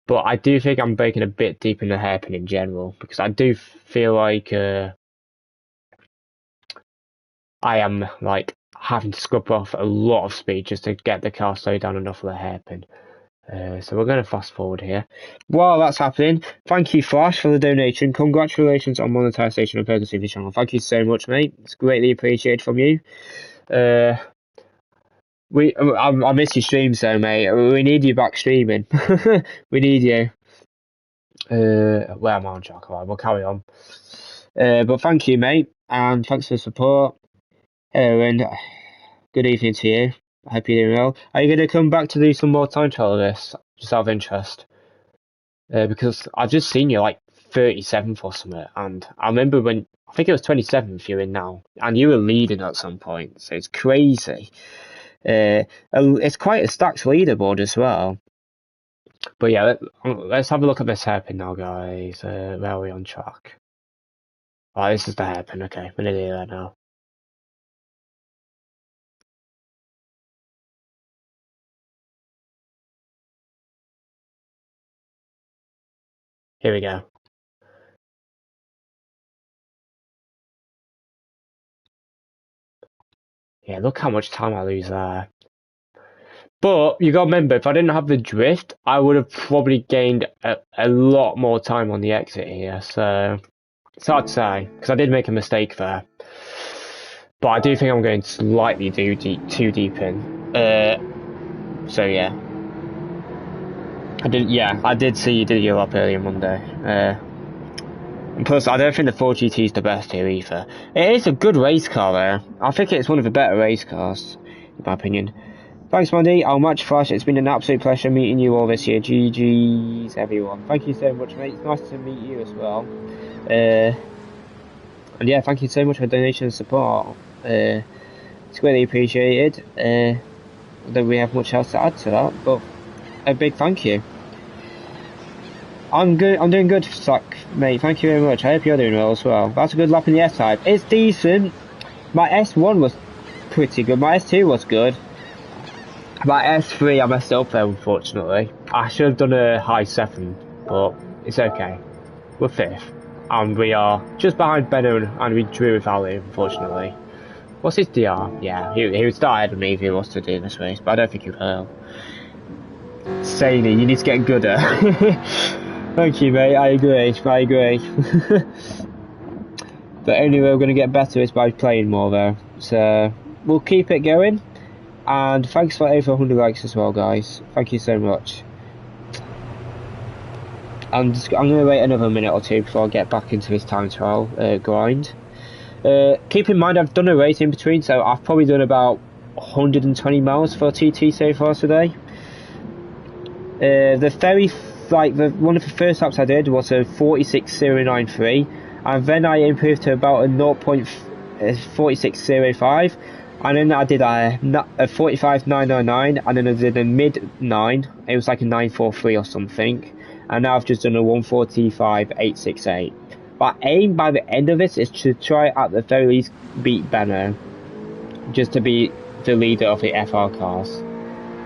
Speaker 1: But I do think I'm breaking a bit deep in the hairpin in general, because I do feel like I am like having to scrub off a lot of speed just to get the car slowed down enough for the hairpin. So we're going to fast forward here. While that's happening, thank you Flash for the donation. Congratulations on monetization of Burger TV channel. Thank you so much, mate. It's greatly appreciated from you. I miss your streams though, mate. We need you back streaming. We need you. Where am I on track? Alright, we'll carry on. But thank you, mate, and thanks for the support. And good evening to you. I hope you're doing well. Are you going to come back to do some more time trial of this, just out of interest? Because I've just seen you like 37th or something, and I remember when I think it was 27th you're in now, and you were leading at some point, so it's crazy. It's quite a stacked leaderboard as well. But yeah, let's have a look at this hairpin now, guys. Where are we on track? Oh, this is the hairpin. Okay, we're nearly there now. Here we go. Yeah, look how much time I lose there. But you gotta remember, if I didn't have the drift, I would have probably gained a lot more time on the exit here. So it's hard to say because I did make a mistake there. But I do think I'm going slightly too deep in. So yeah, I did see you did your up earlier Monday. And plus, I don't think the 4GT is the best here either. It is a good race car though. I think it's one of the better race cars, in my opinion. Thanks, Monday. I'll match Flash. It's been an absolute pleasure meeting you all this year. GG's, everyone. Thank you so much, mate. It's nice to meet you as well. And yeah, thank you so much for donation and support. It's greatly appreciated. I don't really have much else to add to that, but a big thank you. I'm good. I'm doing good, Sack, mate. Thank you very much. I hope you're doing well as well. That's a good lap in the S-Type. It's decent. My S1 was pretty good. My S2 was good. My S3, I messed up there, unfortunately. I should have done a high 7, but it's okay. We're 5th. And we are just behind Benno and we drew with Ali, unfortunately. What's his DR? Yeah, he would start ahead of me if he was to do this race, but I don't think he will. Saney, you need to get gooder. Thank you, mate. I agree. The only way we're going to get better is by playing more, though. So, we'll keep it going. And thanks for over 100 likes as well, guys. Thank you so much. I'm going to wait another minute or two before I get back into this time trial grind. Keep in mind, I've done a race in between, so I've probably done about 120 miles for TT so far today. One of the first laps I did was a 46.093, and then I improved to about a 0.4605. And then I did a 45.999, and then I did a mid 9. It was like a 943 or something. And now I've just done a 145.868. My aim by the end of this is to try at the very least beat Benno, just to be the leader of the FR cars.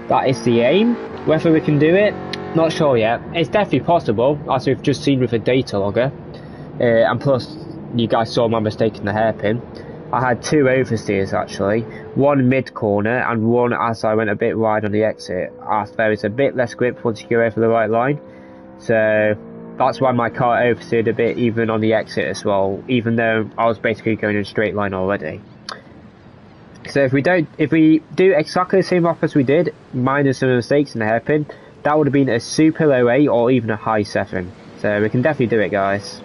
Speaker 1: That is the aim. Whether we can do it, not sure yet. It's definitely possible, as we've just seen with the data logger. And plus, you guys saw my mistake in the hairpin. I had 2 oversteers actually, one mid corner and one as I went a bit wide on the exit, as there is a bit less grip once you go over the right line. So that's why my car oversteered a bit even on the exit as well, even though I was basically going in a straight line already. So if we do exactly the same lap as we did, minus some mistakes in the hairpin, that would have been a super low 8 or even a high 7. So we can definitely do it, guys.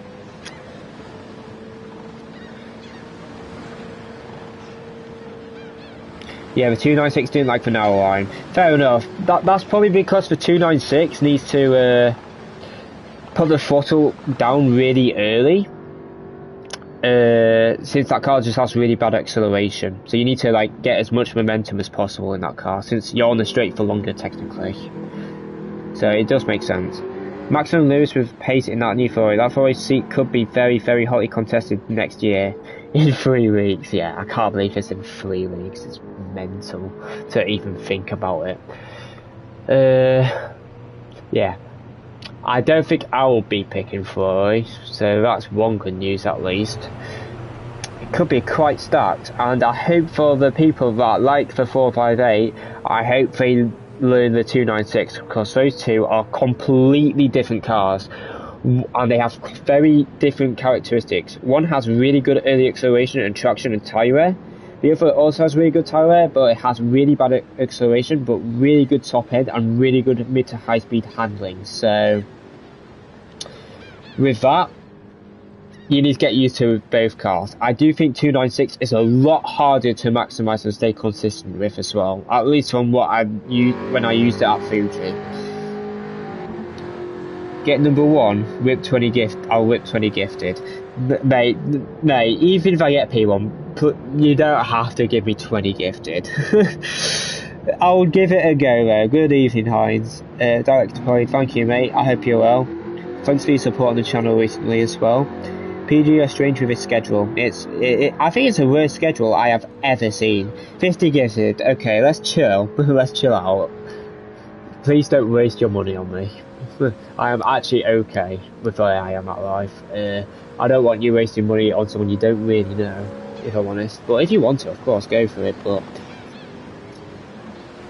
Speaker 1: Yeah, the 296 didn't like the narrow line. Fair enough. That's probably because the 296 needs to put the throttle down really early. Since that car just has really bad acceleration. So you need to like get as much momentum as possible in that car, since you're on the straight for longer technically. So it does make sense. Maximum Lewis with pace in that new Ferrari. That Ferrari seat could be very, very hotly contested next year. In 3 weeks, yeah, I can't believe it's in 3 weeks. It's mental to even think about it. Yeah, I don't think I will be picking Ferrari, so that's one good news at least. It could be quite stacked, and I hope for the people that like the 458, I hope they learn the 296, because those two are completely different cars. And they have very different characteristics. One has really good early acceleration and traction and tyre wear. The other also has really good tyre wear, but it has really bad acceleration, but really good top end and really good mid to high speed handling. So with that, you need to get used to both cars. I do think 296 is a lot harder to maximise and stay consistent with as well. At least from what I used when I used it at Fuji. Get number 1, whip 20 gift. I'll whip 20 gifted. Mate, even if I get P1, you don't have to give me 20 gifted. I'll give it a go though. Good evening, Heinz. Director Point, thank you, mate. I hope you're well. Thanks for your support on the channel recently as well. PG are strange with its schedule. I think it's the worst schedule I have ever seen. 50 gifted. Okay, let's chill. Let's chill out. Please don't waste your money on me. I am actually okay with where I am at life. I don't want you wasting money on someone you don't really know, if I'm honest. But if you want to, of course, go for it. But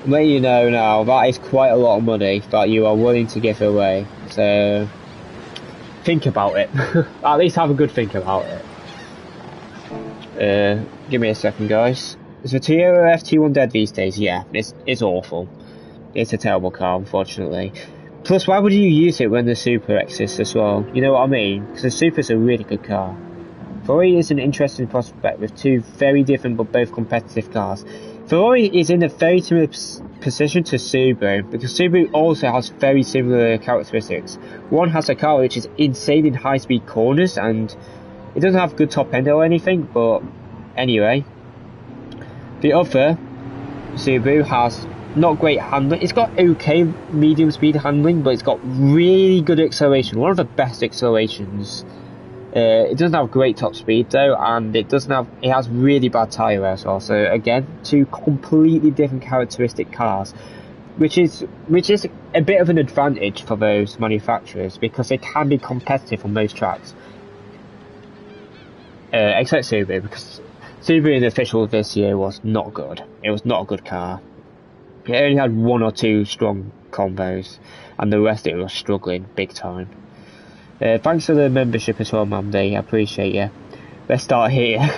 Speaker 1: let you know now, that is quite a lot of money that you are willing to give away. So think about it. At least have a good think about it. Give me a second, guys. Is the Toyota FT1 dead these days? Yeah, it's awful. It's a terrible car, unfortunately. Plus, why would you use it when the Super exists as well? You know what I mean? Because the Super's a really good car. Ferrari is an interesting prospect with two very different but both competitive cars. Ferrari is in a very similar position to Subaru, because Subaru also has very similar characteristics. One has a car which is insane in high-speed corners, and it doesn't have good top end or anything, but anyway. The other, Subaru, has not great handling. It's got okay medium speed handling, but it's got really good acceleration, one of the best accelerations. It doesn't have great top speed though, and it has really bad tyre wear as well. So again, two completely different characteristic cars, which is a bit of an advantage for those manufacturers, because they can be competitive on most tracks. Except Subaru, because Subaru in the official this year was not good. It was not a good car. It only had one or two strong combos, and the rest it was struggling big time. Thanks for the membership as well, Mandy. I appreciate you. Let's start here.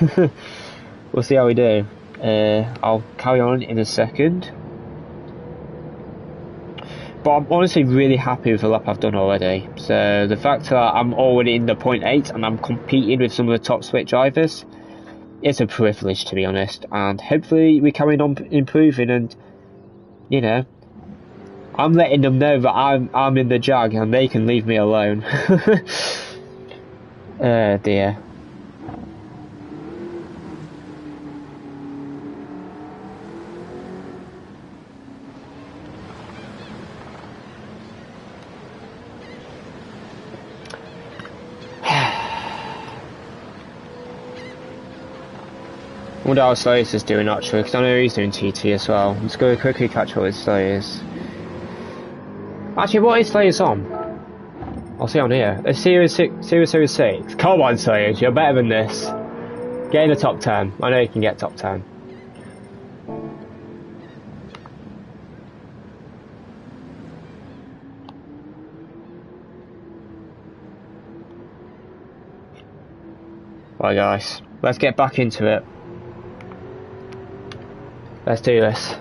Speaker 1: We'll see how we do. I'll carry on in a second. But I'm honestly really happy with the lap I've done already. So the fact that I'm already in the 0.8 and I'm competing with some of the top split drivers, it's a privilege, to be honest. And hopefully we carry on improving, and you know, I'm letting them know that I'm in the Jag and they can leave me alone. Oh dear. I wonder how Slayers is doing actually, because I know he's doing TT as well. Let's go quickly catch up with Slayers. Actually, what is Slayers on? I'll see on here. A Series 6. Come on, Slayers, you're better than this. Get in the top 10. I know you can get top 10. Right, guys, let's get back into it. Let's do this.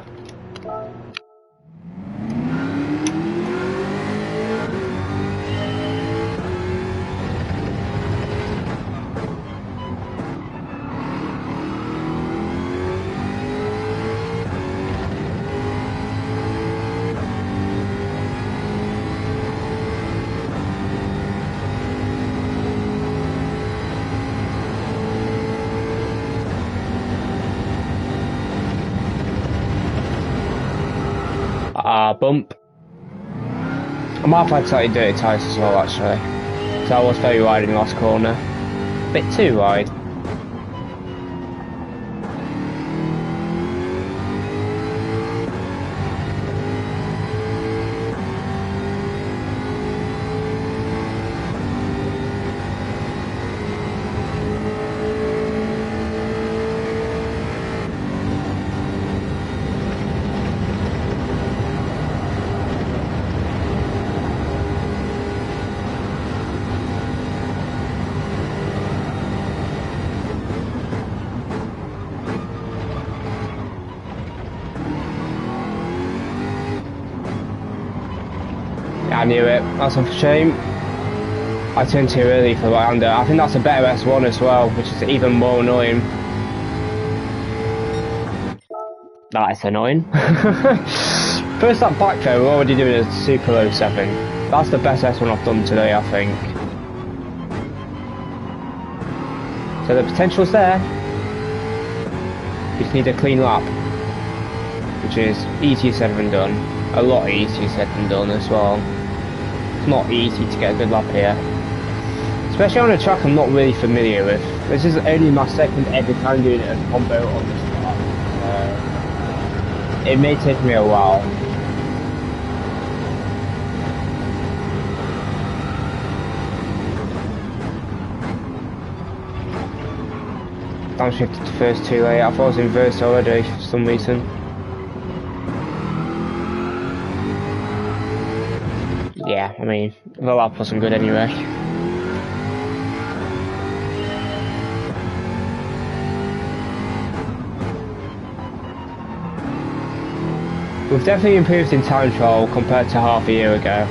Speaker 1: Bump. I might have had slightly dirty tyres as well actually, so I was very wide in the last corner. A bit too wide. I knew it. That's a shame. I turned too early for right-hander. I think that's a better S1 as well, which is even more annoying. That is annoying. First that back though, we're already doing a super low 7. That's the best S1 I've done today, I think. So the potential's there. We just need a clean lap, which is easier said than done. A lot easier said than done as well. It's not easy to get a good lap here, especially on a track I'm not really familiar with. This is only my second ever time doing a combo on this track, so it may take me a while. Downshifted to first too late. I thought I was in first already for some reason. Yeah, I mean, the lap wasn't good anyway. We've definitely improved in time trial compared to half a year ago.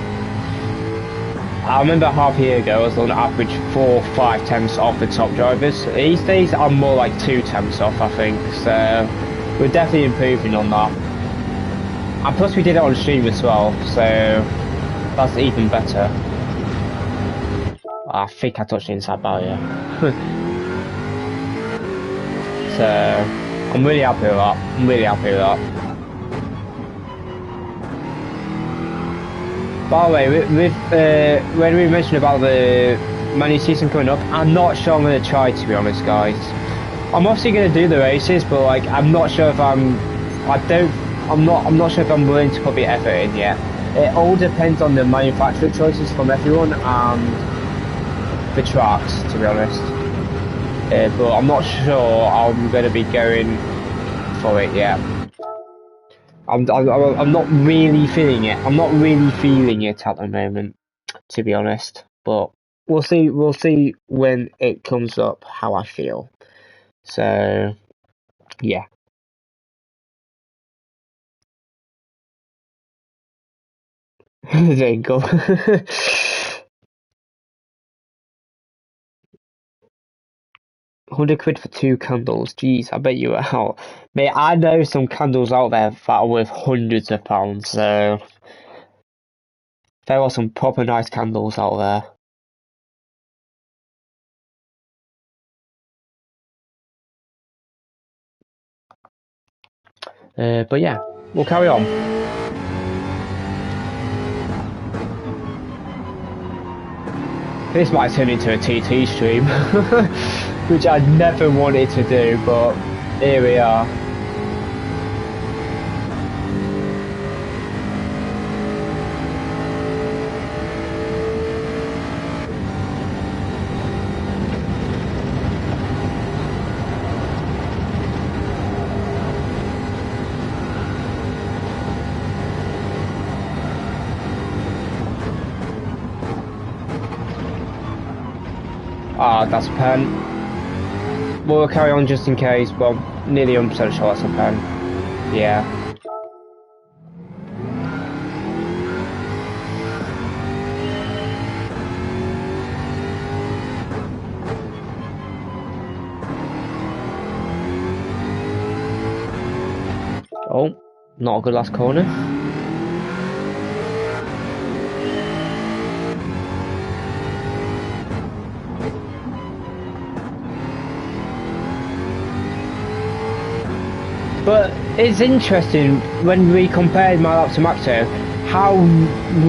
Speaker 1: I remember half a year ago I was on average 4-5 tenths off the top drivers. These days I'm more like 2 tenths off, I think, so we're definitely improving on that. And plus we did it on stream as well, so that's even better. I think I touched the inside barrier. So I'm really happy with that. I'm really happy with that. By the way, when we mentioned about the Manu season coming up, I'm not sure I'm going to try, to be honest, guys. I'm obviously going to do the races, but like I'm not sure if I'm not sure if I'm willing to put the effort in yet. It all depends on the manufacturer choices from everyone and the tracks, to be honest. But I'm not sure I'm going to be going for it yet. I'm not really feeling it. I'm not really feeling it at the moment, to be honest. But we'll see. We'll see when it comes up how I feel. So, yeah. There you go. £100 for 2 candles. Jeez, I bet you are out. Mate, I know some candles out there that are worth hundreds of pounds. So there are some proper nice candles out there. But yeah, we'll carry on. This might turn into a TT stream, which I never wanted to do, but here we are. Ah, that's a pen. We'll carry on just in case, but I'm nearly 100% sure that's a pen. Yeah. Oh, not a good last corner. But it's interesting when we compared my lap to Maxo, how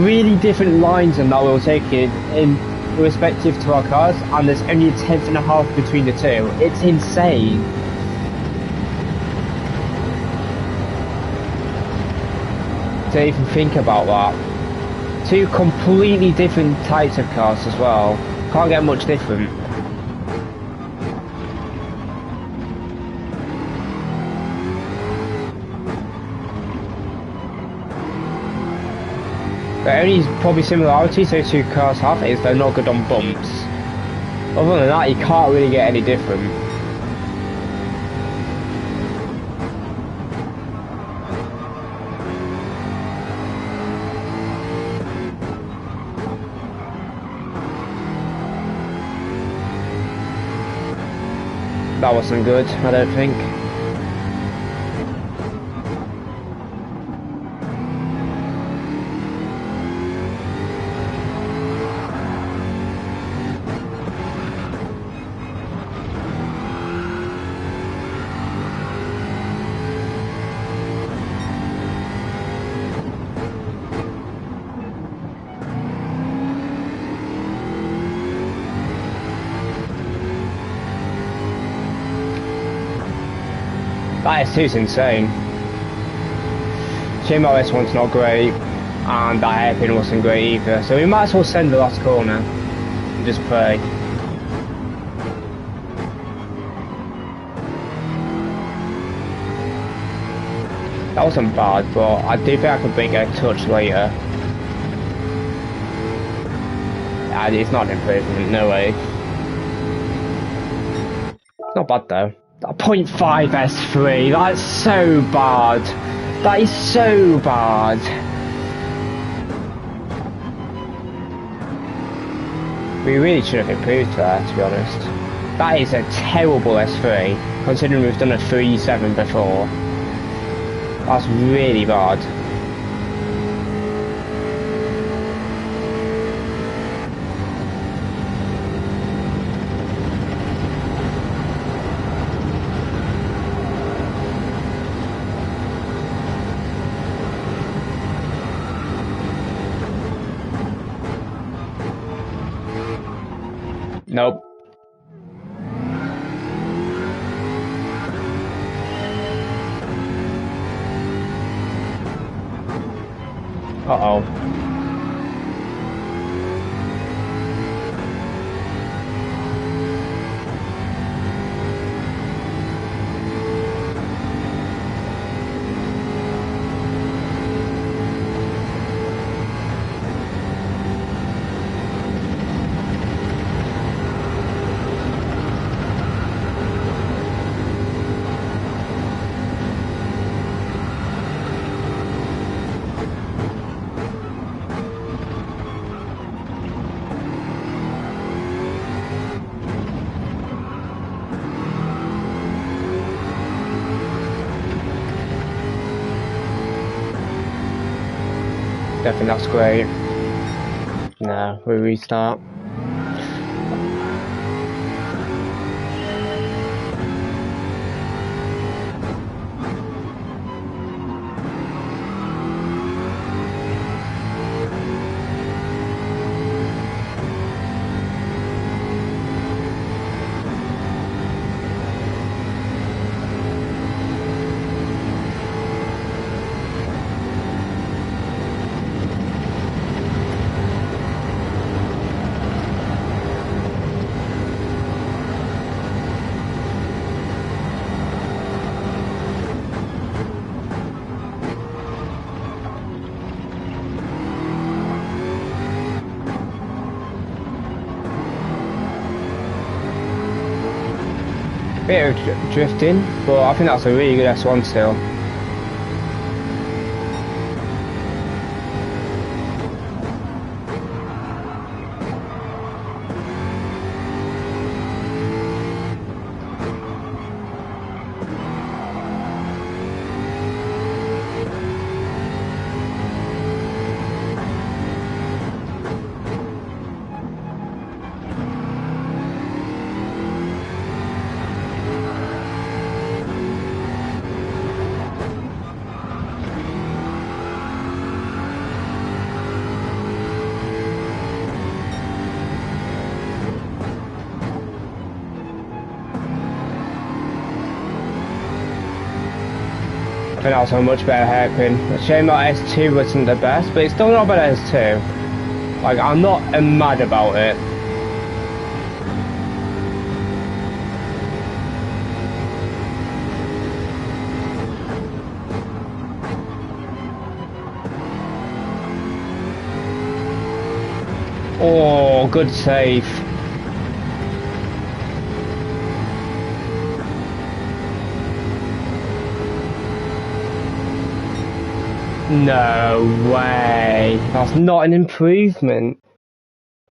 Speaker 1: really different lines and that we were taking in respective to our cars, and there's only a 1/10.5 between the two. It's insane. To even think about that. Two completely different types of cars as well. Can't get much different. The only probably similarities those two cars have is they're not good on bumps. Other than that, you can't really get any different. That wasn't good, I don't think. That S2's insane. Shame this one's not great, and that hairpin wasn't great either, so we might as well send the last corner and just pray. That wasn't bad, but I do think I could bring it a touch later. It's not an improvement, no way. Not bad though. 0.5 S3, that's so bad. That is so bad. We really should have improved there, to be honest. That is a terrible S3, considering we've done a 3.7 before. That's really bad. Nope. Uh-oh. I think that's great. No, we restart. Bit of drifting, but I think that's a really good S1 still. I think that was a much better hairpin. A shame that S2 wasn't the best, but it's still not bad as S2. Like, I'm not mad about it. Oh, good save. No way. That's not an improvement.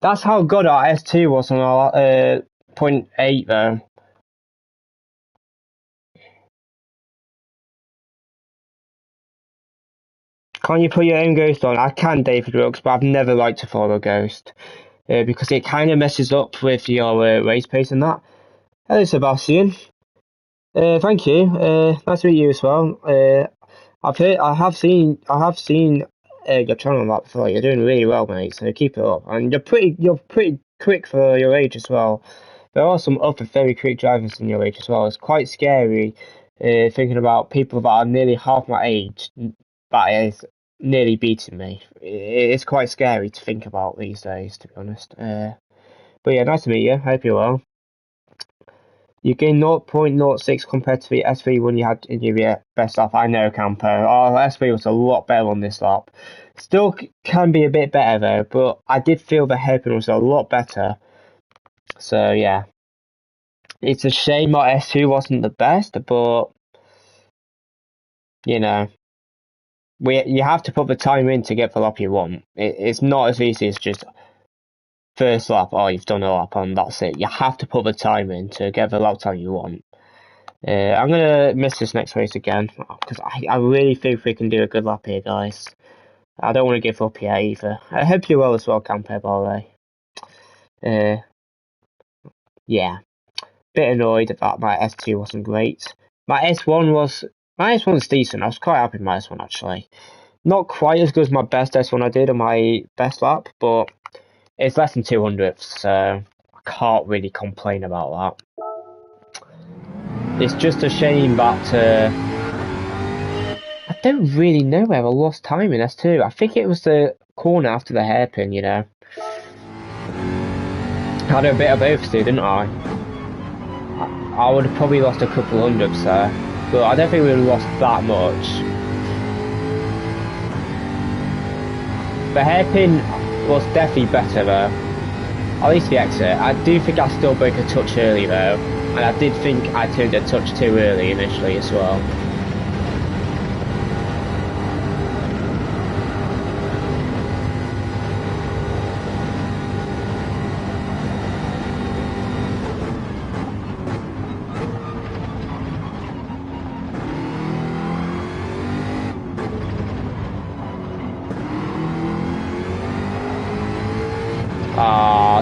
Speaker 1: That's how good our S2 was on our 0.8 though. can't you put your own Ghost on? I can, David Rooks, but I've never liked to follow Ghost because it kind of messes up with your race pace and that. Hello, Sebastian. Thank you. Nice to meet you as well. I have seen your channel that before. You're doing really well, mate. So keep it up, and you're pretty quick for your age as well. There are some other very quick drivers in your age as well. It's quite scary thinking about people that are nearly half my age that is nearly beating me. It's quite scary to think about these days, to be honest. But yeah, nice to meet you. Hope you're well. You gained 0.06 compared to the SV1 you had in your best lap. I know, Campo. Our SV was a lot better on this lap. Still can be a bit better though, but I did feel the hairpin was a lot better. So yeah, it's a shame our S2 wasn't the best, but you know, you have to put the time in to get the lap you want. It's not as easy as just first lap. Oh, you've done a lap and that's it. You have to put the time in to get the lap time you want. I'm gonna miss this next race again because I really think we can do a good lap here, guys. I don't want to give up yet either. I hope you're well as well, Campo, by the way. Yeah, bit annoyed that my S2 wasn't great. My S1 was decent. I was quite happy with my S1 actually. Not quite as good as my best S1 I did on my best lap, but it's less than 200th, so I can't really complain about that. It's just a shame that I don't really know where I lost time in S2. I think it was the corner after the hairpin, you know. I had a bit of both, didn't I? I would have probably lost a couple hundredths there, but I don't think we would have lost that much. The hairpin was definitely better though. At least the exit. I do think I still broke a touch early though, and I did think I turned a touch too early initially as well.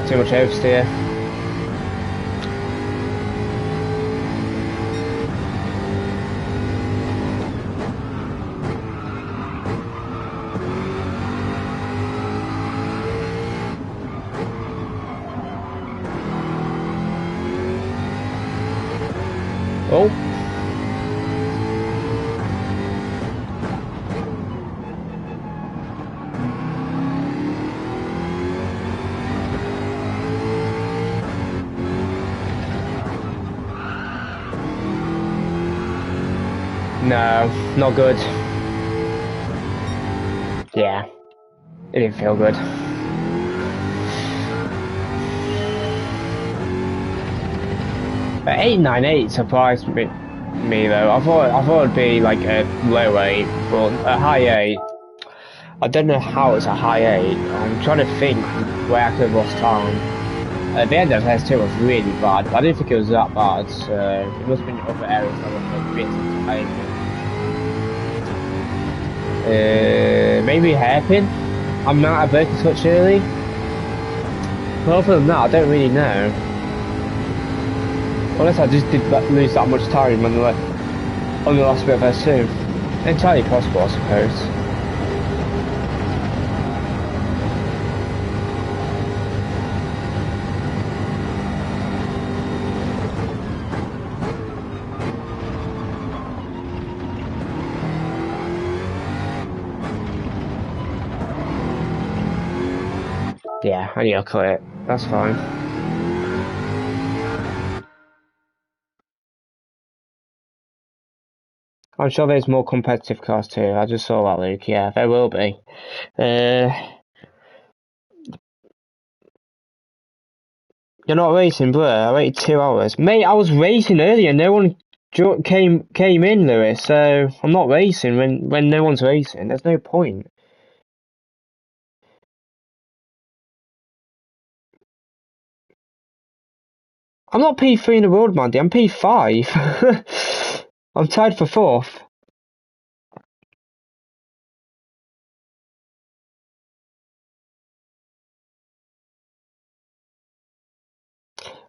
Speaker 1: Too much oversteer. Oh. No, not good. Yeah, it didn't feel good. But 898 surprised me though. I thought it'd be like a low 8, but a high 8. I don't know how it's a high 8. I'm trying to think where I could have lost time. The end of S2 was really bad, but I didn't think it was that bad, so it must have been other areas that were a bit entertaining. Maybe hairpin? I might have broken a touch early. But other than that, I don't really know. Unless I just did lose that much time on the last bit of S2. Entirely possible, I suppose. Yeah, I need to cut it. That's fine. I'm sure there's more competitive cars too. I just saw that, Luke. Yeah, there will be. You're not racing, bro. I waited 2 hours. Mate, I was racing earlier. No one came in, Lewis. So I'm not racing when no one's racing. There's no point. I'm not P3 in the world, Mandy. I'm P5. I'm tied for 4th.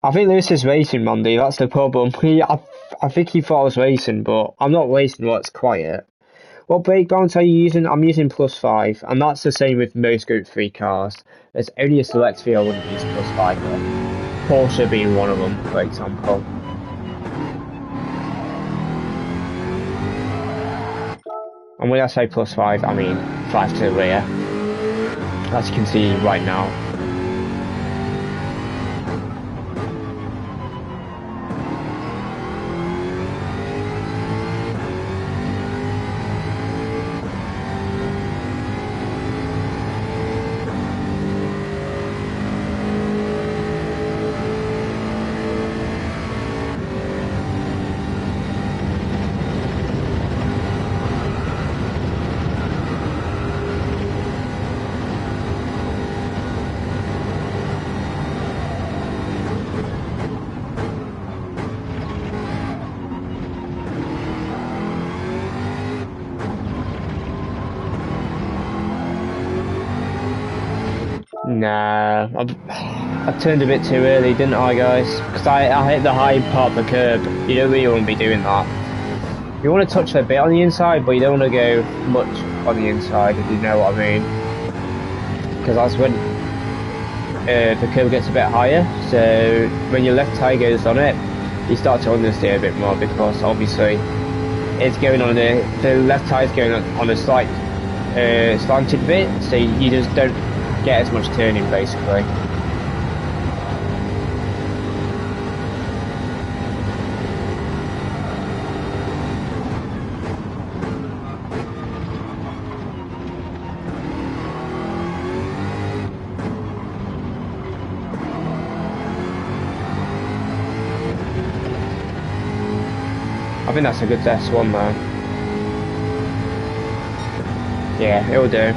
Speaker 1: I think Lewis is racing, Mandy. That's the problem. I think he thought I was racing, but I'm not racing. Well, it's quiet. What brake balance are you using? I'm using +5, and that's the same with most Group 3 cars. There's only a select few I wouldn't use +5 with. Porsche being one of them, for example. And when I say +5, I mean 5 to the rear, as you can see right now. Nah, I turned a bit too early, didn't I, guys? Because I hit the high part of the curb. You don't really want to be doing that. You want to touch a bit on the inside, but you don't want to go much on the inside, if you know what I mean. Because that's when the curb gets a bit higher. So when your left tyre goes on it, you start to understeer a bit more, because obviously it's going on the left tyre's going on a slight slanted bit, so you just don't get as much turning basically. I think that's a good S1 though. Yeah, it'll do.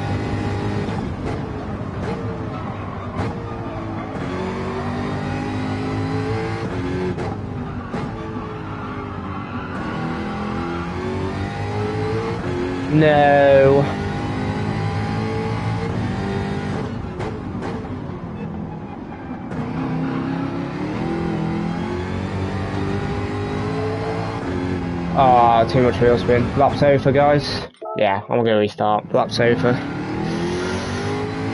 Speaker 1: No. Ah, too much wheel spin. Laps over, guys. Yeah, I'm gonna restart. Laps over.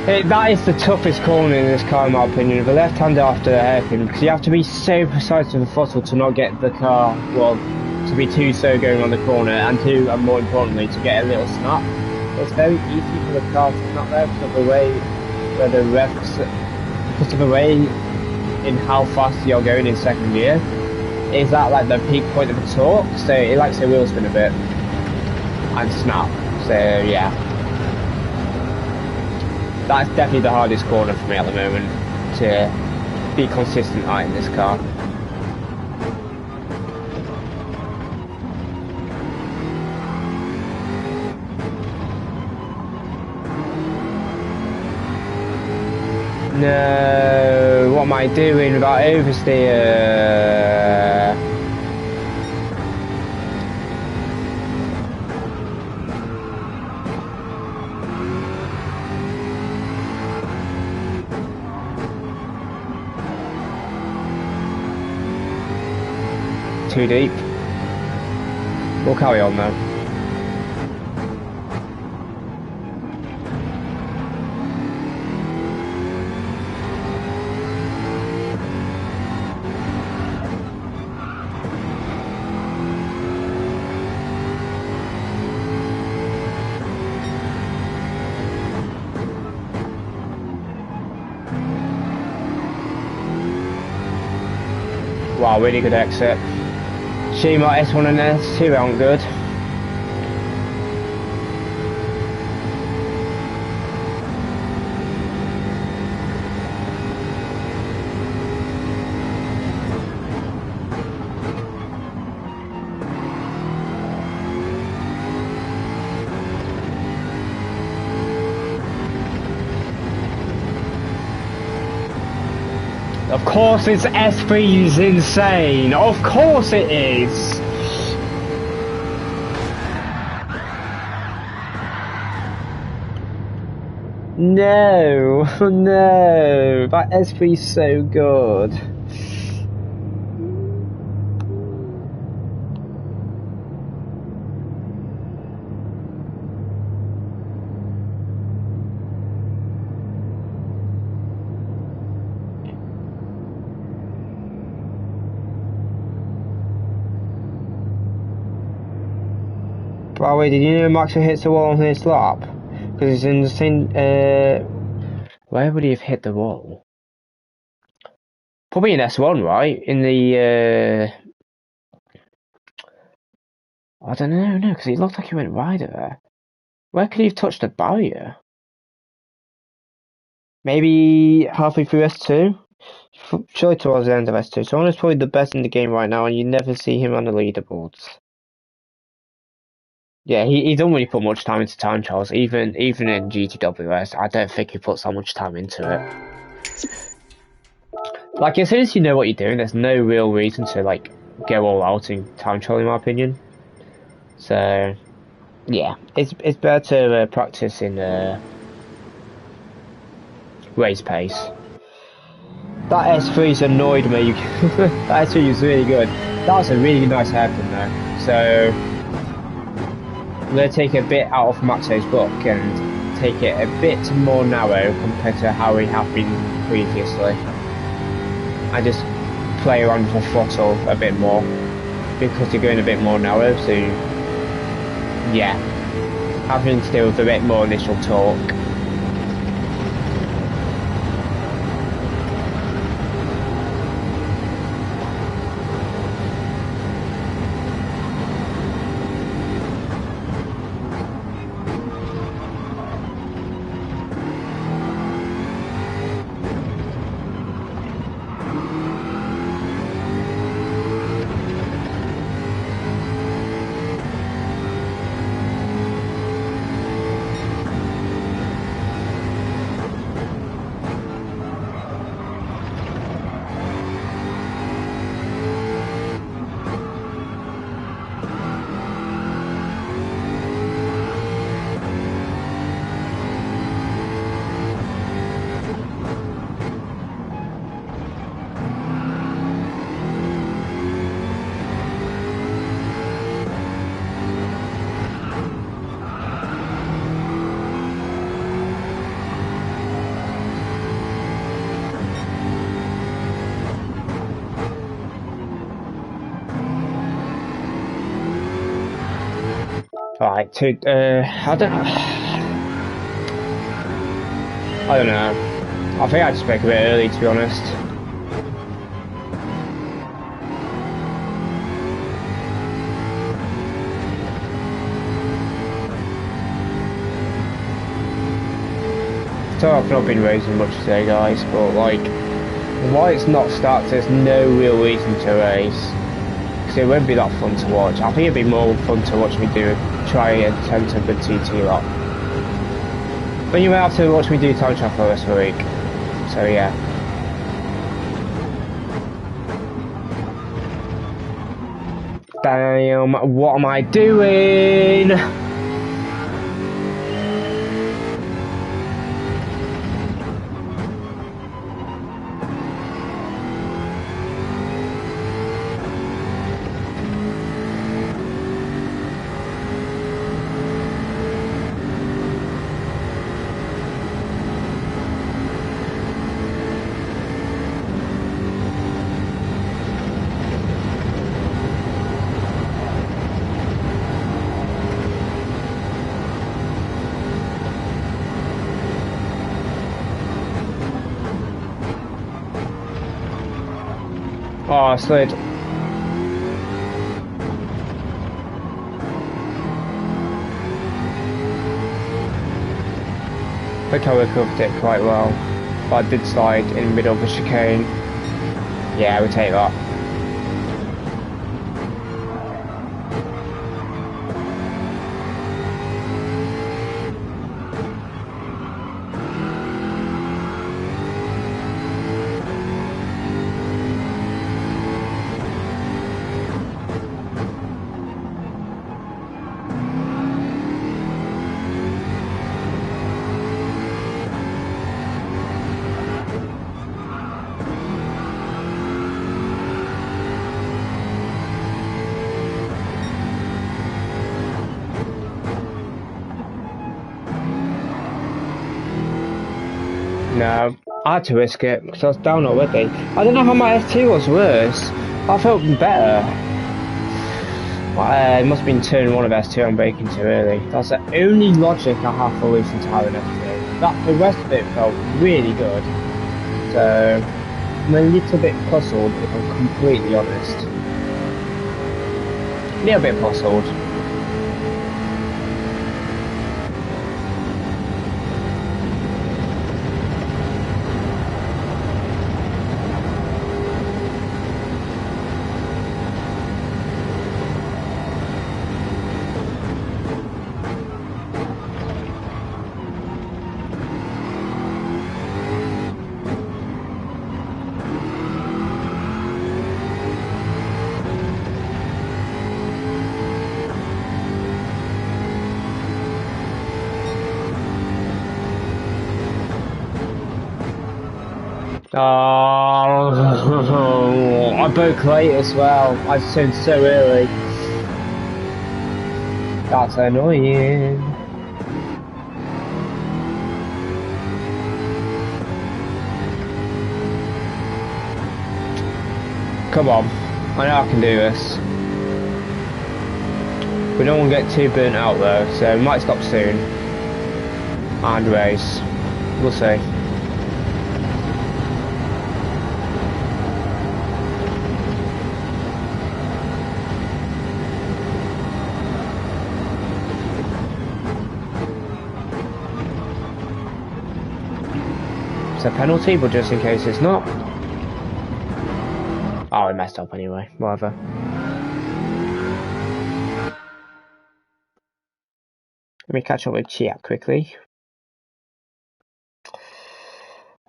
Speaker 1: That is the toughest corner in this car, in my opinion. The left-hander after the hairpin, because you have to be so precise with the throttle to not get the car, well, to be too slow going on the corner, and more importantly, to get a little snap. It's very easy for the car to snap there because of the way where the revs, because of the way in how fast you're going in second gear. Is that like the peak point of the torque? So it likes to wheel spin a bit and snap. So yeah, that's definitely the hardest corner for me at the moment to be consistent at in this car. No, what am I doing about oversteer? Too deep. We'll carry on though. Wow, really good exit. Shima S1 and S2 aren't good. Of course it's S3 is insane. Of course it is. No, no, that S3 is so good. By the way, did you know Max hits the wall on his lap? Because he's in the same. Where would he have hit the wall? Probably in S1, right? In the. I don't know, no, because he looked like he went wider there. Where could he have touched the barrier? Maybe halfway through S2? Surely towards the end of S2. So is probably the best in the game right now, and you never see him on the leaderboards. Yeah, he don't really put much time into time trials. Even in GTWS, I don't think he puts that much time into it. Like, as soon as you know what you're doing, there's no real reason to, like, go all out in time trial, in my opinion. So, yeah, it's better to practice in race pace. That S3's annoyed me. That S3 is really good. That was a really nice hairpin though. So, I'm going to take a bit out of Maxo's book and take it a bit more narrow compared to how we have been previously. I just play around with the throttle a bit more because you're going a bit more narrow, so yeah, having to deal with a bit more initial torque. Right, I don't know. I think I just spoke a bit early, to be honest. So I've not been racing much today, guys, but like, why it's not started, there's no real reason to race. Because it won't be that fun to watch. I think it'd be more fun to watch me try and attempt a good TT lap. But you may have to watch me do time trial for the rest of the week. So yeah. Damn, what am I doing? Oh, I slid. I think I recovered it quite well, but I did slide in the middle of the chicane. Yeah, I would take that. No, I had to risk it because I was down already. I don't know how my F2 was worse. I felt better. It must have been turn 1 of S2 and braking too early. That's the only logic I have for losing tyre in S2. The rest of it felt really good. So, I'm a little bit puzzled if I'm completely honest. A little bit puzzled. Oh, I broke late as well. I turned so early. That's annoying. Come on. I know I can do this. We don't want to get too burnt out though, so we might stop soon. And race. We'll see. It's a penalty, but just in case it's not. Oh, I messed up anyway. Whatever. Let me catch up with chat quickly.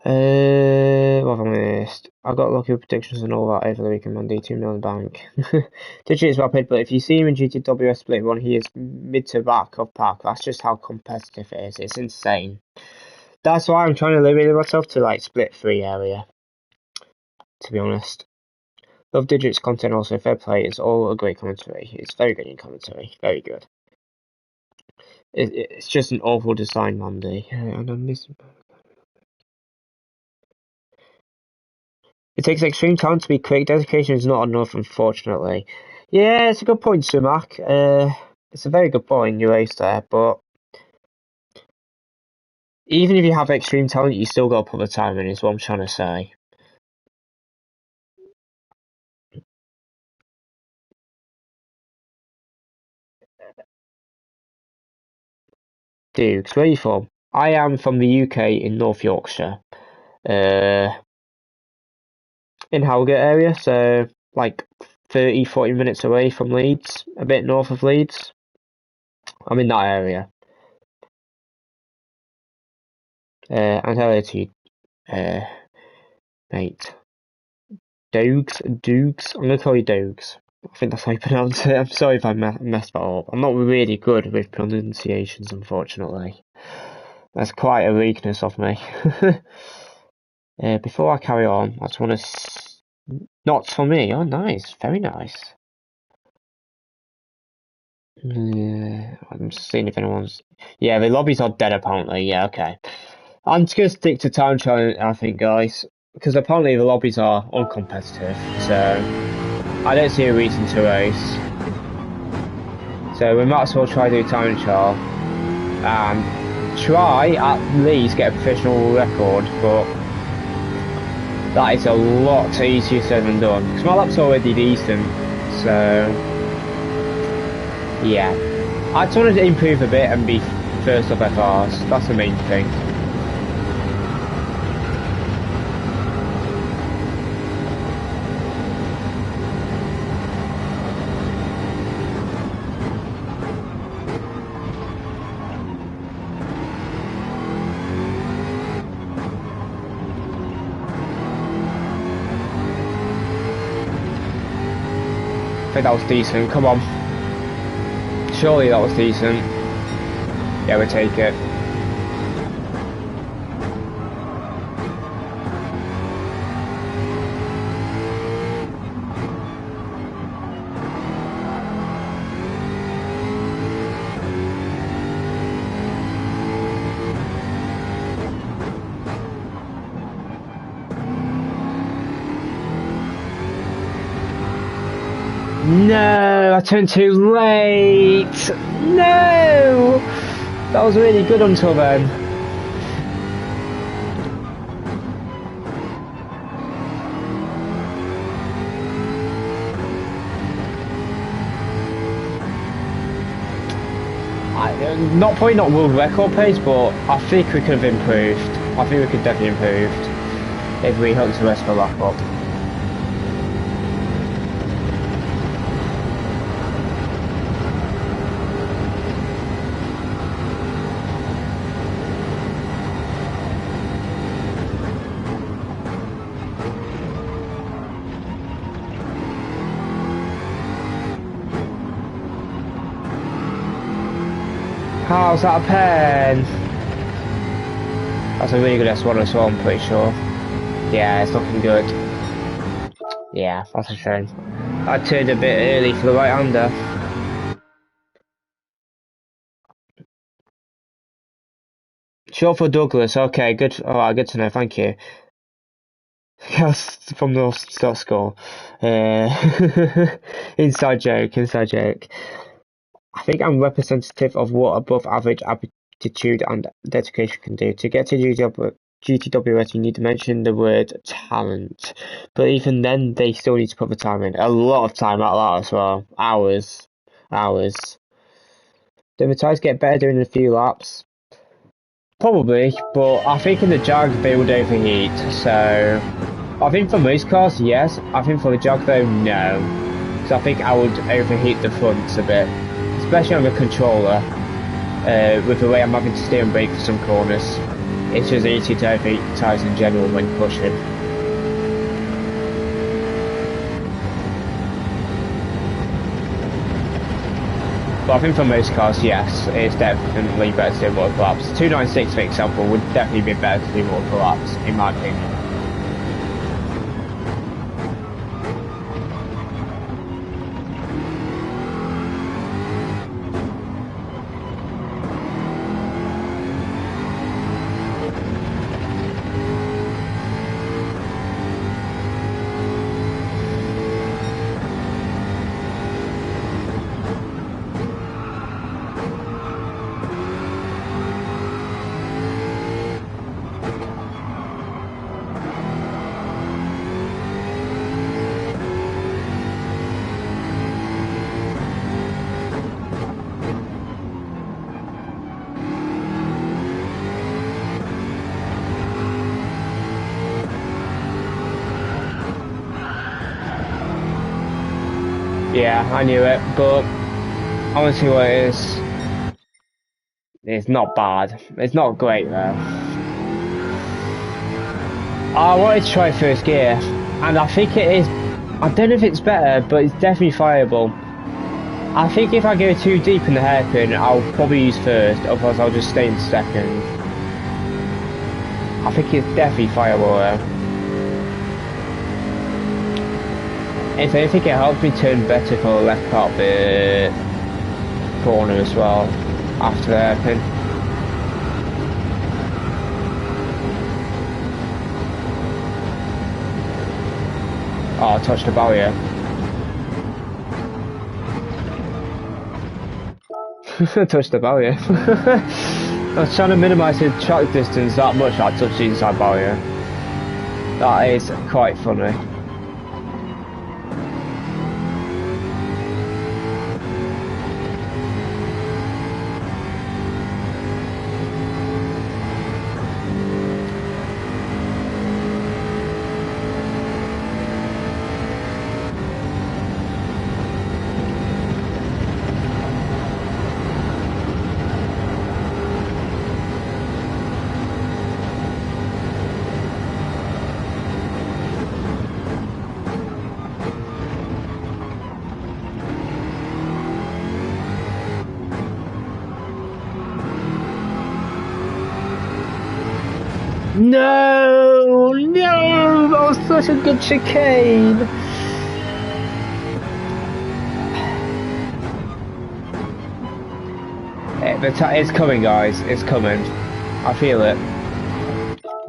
Speaker 1: What have I missed? I got lucky with predictions and all that over the weekend on D2 million bank. Digit is rapid, but if you see him in GTWS Split 1, he is mid to back of pack. That's just how competitive it is. It's insane. That's why I'm trying to limit myself to like Split 3 area. To be honest. Love Digit's content also, fair play. It's all a great commentary. It's very good in commentary. Very good. It's just an awful design Monday. And I'm missing. It takes extreme talent to be quick. Dedication is not enough, unfortunately. Yeah, it's a good point, Sumac. It's a very good point you raised there, but even if you have extreme talent, you still got to put the time in, is what I'm trying to say. Dukes, where are you from? I am from the UK in North Yorkshire. In Howgate area, so like 30-40 minutes away from Leeds, a bit north of Leeds. I'm in that area. And hello to you, mate. Dukes? I'm gonna call you Dogs. I think that's how you pronounce it. I'm sorry if I messed that up. I'm not really good with pronunciations, unfortunately. That's quite a weakness of me. Before I carry on, I just want to... Not for me. Oh, nice. Very nice. I'm just seeing if anyone's... Yeah, the lobbies are dead, apparently. Yeah, okay. I'm just going to stick to time trial, I think, guys. Because apparently the lobbies are uncompetitive, so... I don't see a reason to race. So we might as well try to do time trial. And try, at least, get a professional record, but... That is a lot easier said than done. Because my lap's already decent, so... Yeah. I just wanted to improve a bit and be first up FRs. That's the main thing. I think that was decent. Come on. Surely that was decent. Yeah, we'll take it. No, I turned too late! No! That was really good until then. Not probably not world record pace, but I think we could have improved. I think we could definitely improve if we hooked the rest of the lap up. How's that a pen? That's a really good S1 as well, I'm pretty sure. Yeah, it's looking good. Yeah, that's a shame. I turned a bit early for the right-hander. Short for Douglas, okay, good. Alright, good to know, thank you. Yes, from the start score. Inside joke, inside joke. I think I'm representative of what above average aptitude and dedication can do. To get to GTWS, you need to mention the word talent. But even then, they still need to put the time in. A lot of time out of that as well. Hours. Do the tyres get better during a few laps? Probably, but I think in the Jag they would overheat. So I think for most cars, yes. I think for the Jag though, no. So I think I would overheat the fronts a bit. Especially on the controller, with the way I'm having to steer and brake for some corners. It's just easy to overheat tyres in general when pushing. But I think for most cars, yes, it's definitely better to do multiple laps. 296, for example, would definitely be better to do multiple laps, in my opinion. Yeah, I knew it, but honestly what it is, it's not bad. It's not great though. I wanted to try first gear, and I think it is, I don't know if it's better, but it's definitely fireable. I think if I go too deep in the hairpin, I'll probably use first, otherwise I'll just stay in second. I think it's definitely fireable though. If anything, it helps me turn better for the left part of the corner as well, after the hairpin. Oh, I touched the barrier. Touched the barrier. I was trying to minimise the track distance that much I touched the inside barrier. That is quite funny. No, that was such a good chicane. It's coming, guys. It's coming. I feel it.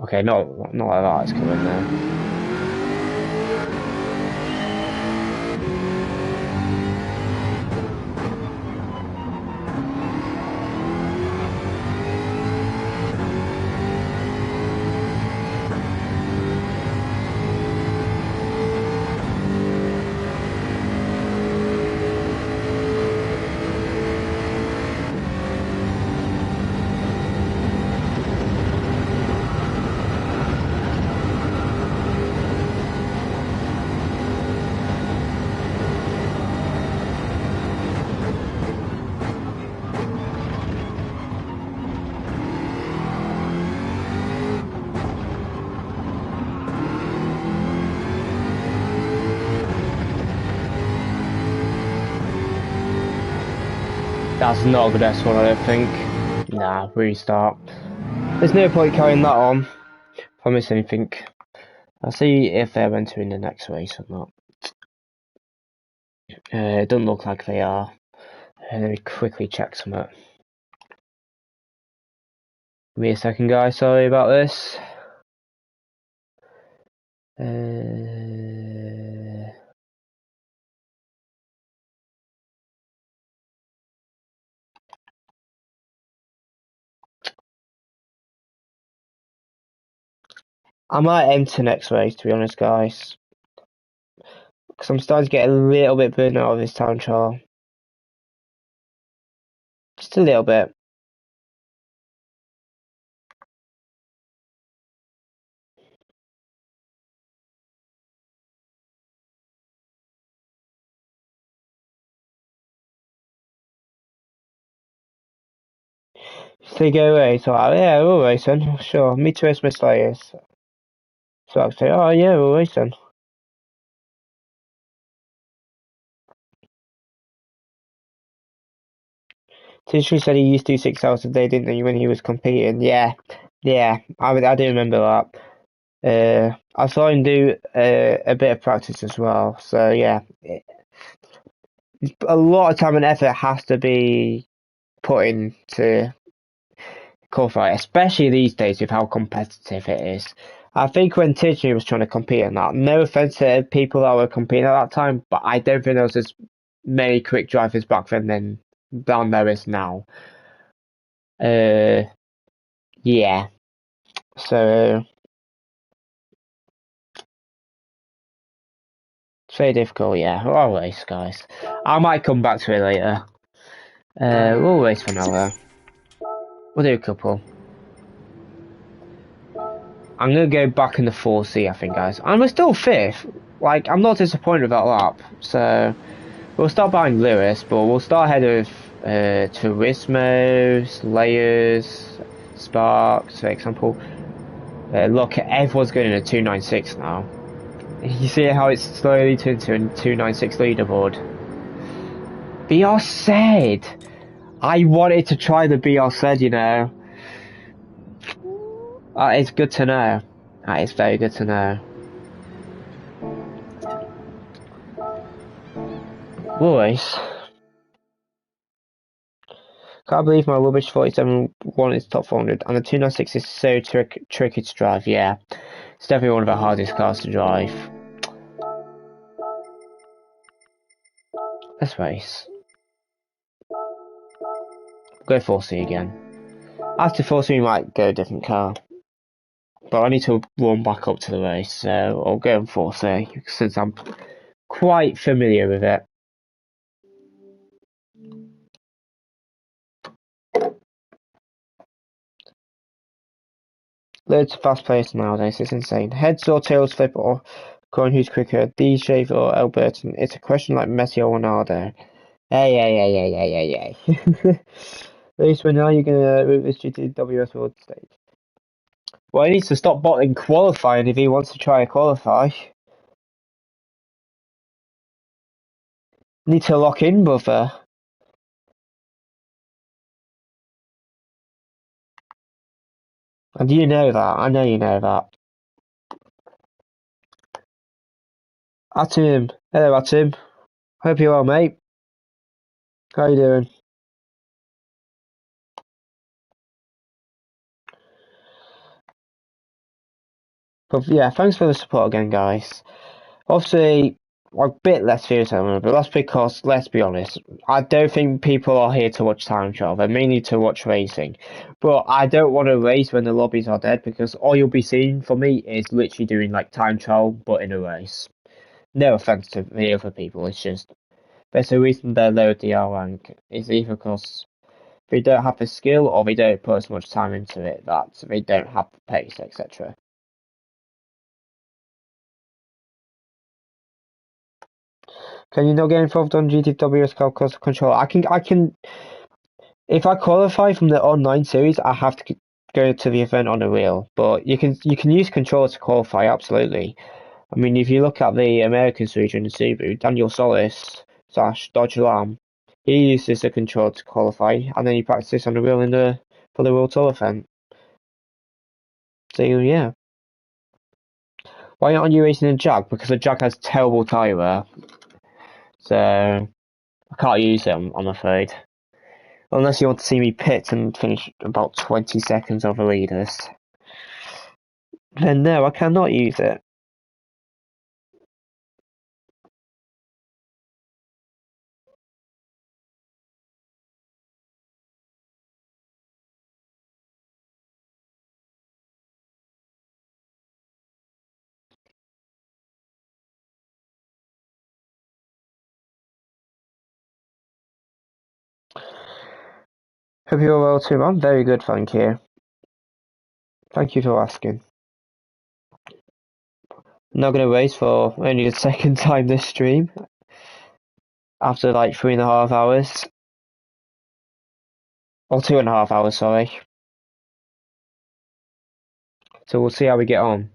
Speaker 1: Okay, not like that. It's coming now. That's not a good S1, I don't think. Nah, restart. There's no point carrying that on. If I miss anything. I'll see if they're entering the next race or not. It doesn't look like they are. Let me quickly check something. Give me a second, guys. Sorry about this. I might enter next race, to be honest, guys. Because I'm starting to get a little bit burned out of this time trial. Just a little bit. So you go race, alright, yeah, we'll race then, sure. Me too, Miss Slayers. So I'll say, oh yeah, we'll race then. Tishree said he used to do 6 hours a day, didn't he, when he was competing? Yeah, I do remember that. I saw him do a bit of practice as well, so yeah. A lot of time and effort has to be put into qualify, especially these days with how competitive it is. I think when Tishree was trying to compete in that, no offense to people that were competing at that time, but I don't think there was as many quick drivers back then than there is now. Yeah. So it's very difficult, yeah. We'll race, guys. I might come back to it later. We'll race for now, though. We'll do a couple. I'm gonna go back in the 4C, I think, guys. And we're still 5th. Like, I'm not disappointed with that lap. So, we'll start behind Lewis, but we'll start ahead of Turismo, Slayers, Sparks, for example. Look, everyone's going in a 296 now. You see how it's slowly turned to a 296 leaderboard. BR said! I wanted to try the BR said, you know. It's good to know. That is very good to know. Boys. Can't believe my rubbish 47 won its top 400, and the 296 is so tricky to drive, yeah. It's definitely one of the hardest cars to drive. Let's race. Go 4C again. After 4C we might go a different car. But I need to warm back up to the race, so I'll go in 4C, since I'm quite familiar with it. Loads of fast paced nowadays, it's insane. Heads or tails flip or coin who's quicker, D Shave or Alberton. It's a question like Messi or Ronaldo. Hey. Race, when are you gonna route this GTWS World Stage? Well, he needs to stop bottling qualifying if he wants to try a qualify. Need to lock in, brother. And you know that. I know you know that. Atim. Hello, Atim. Hope you're well, mate. How you doing? But yeah, thanks for the support again, guys. Obviously, a bit less views than I remember, but that's because, let's be honest, I don't think people are here to watch time trial. They're mainly to watch racing. But I don't want to race when the lobbies are dead, because all you'll be seeing from me is literally doing like time trial, but in a race. No offense to the other people, it's just there's a reason they're low DR rank. It's either because they don't have the skill or they don't put as much time into it that they don't have the pace, etc. Can you not get involved on GTWS cost control? I can. If I qualify from the online series, I have to go to the event on a reel. But you can use control to qualify. Absolutely. I mean, if you look at the American series in the Subaru, Daniel Solis / Dodge Lamb, He uses the control to qualify, and then he practices on the wheel for the World Tour event. So yeah. Why aren't you racing a Jag? Because the Jag has terrible tyre wear. So I can't use it, I'm afraid. Unless you want to see me pit and finish about 20 seconds over leaders. Then no, I cannot use it. Hope you're well too. I'm very good, thank you. Thank you for asking. Not gonna race for only the second time this stream. After like 3.5 hours. Or 2.5 hours, sorry. So we'll see how we get on.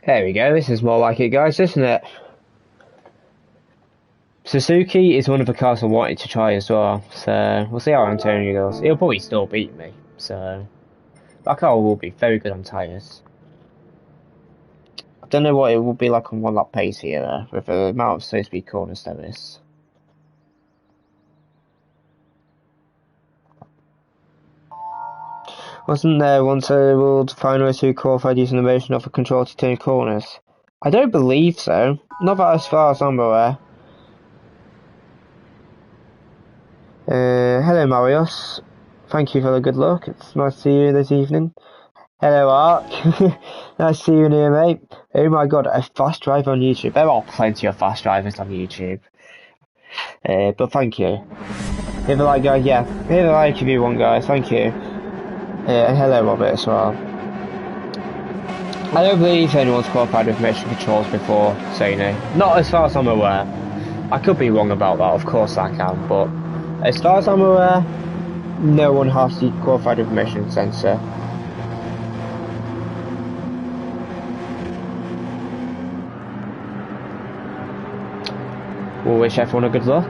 Speaker 1: There we go, this is more like it, guys, isn't it? Suzuki is one of the cars I wanted to try as well, so we'll see how Antonio goes. He'll probably still beat me, so that car will be very good on tyres. I don't know what it will be like on one lap pace here, with the amount of slow speed corners there is. Wasn't there once a world finalist who qualified using the motion of a control to turn corners? I don't believe so. Not that as far as I'm aware. Hello Marius. Thank you for the good luck. It's nice to see you this evening. Hello Ark. Nice to see you here, mate. Oh my god, a fast driver on YouTube. There are plenty of fast drivers on YouTube. But thank you. Hit the like, guys. Yeah, hit the like if you want, guys. Thank you. And hello Robert as well. I don't believe anyone's qualified with motion controls before, so you know. Not as far as I'm aware. I could be wrong about that, of course I can, but as far as I'm aware, no one has to qualified with motion sensor. We'll wish everyone a good luck.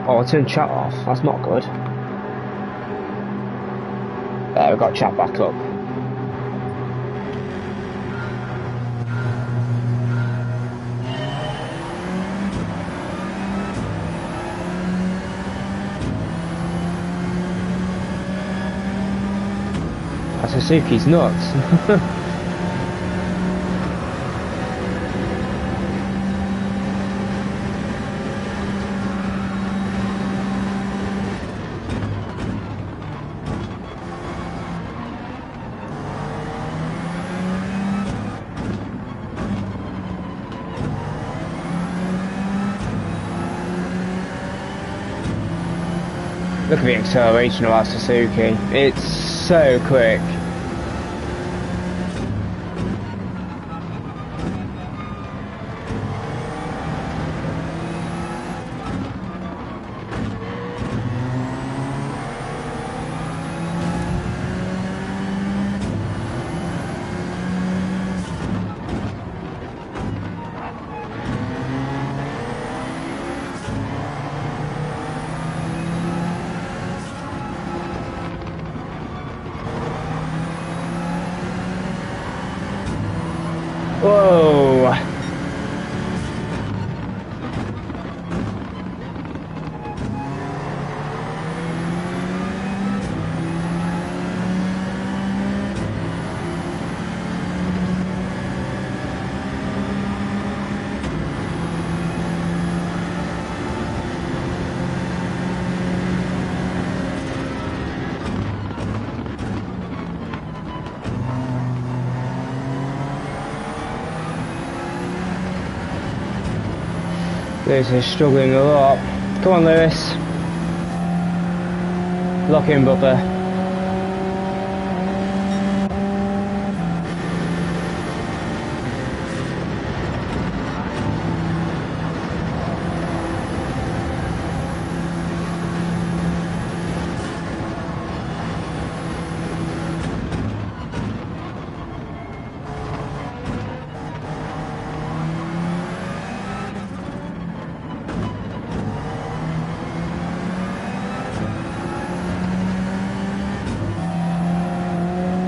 Speaker 1: Oh, I turned chat off, that's not good. There, we've got chat back up. Suzuki's nuts. Look at the acceleration of that Suzuki. It's so quick. Whoa! Lewis is struggling a lot. Come on, Lewis. Lock in, brother.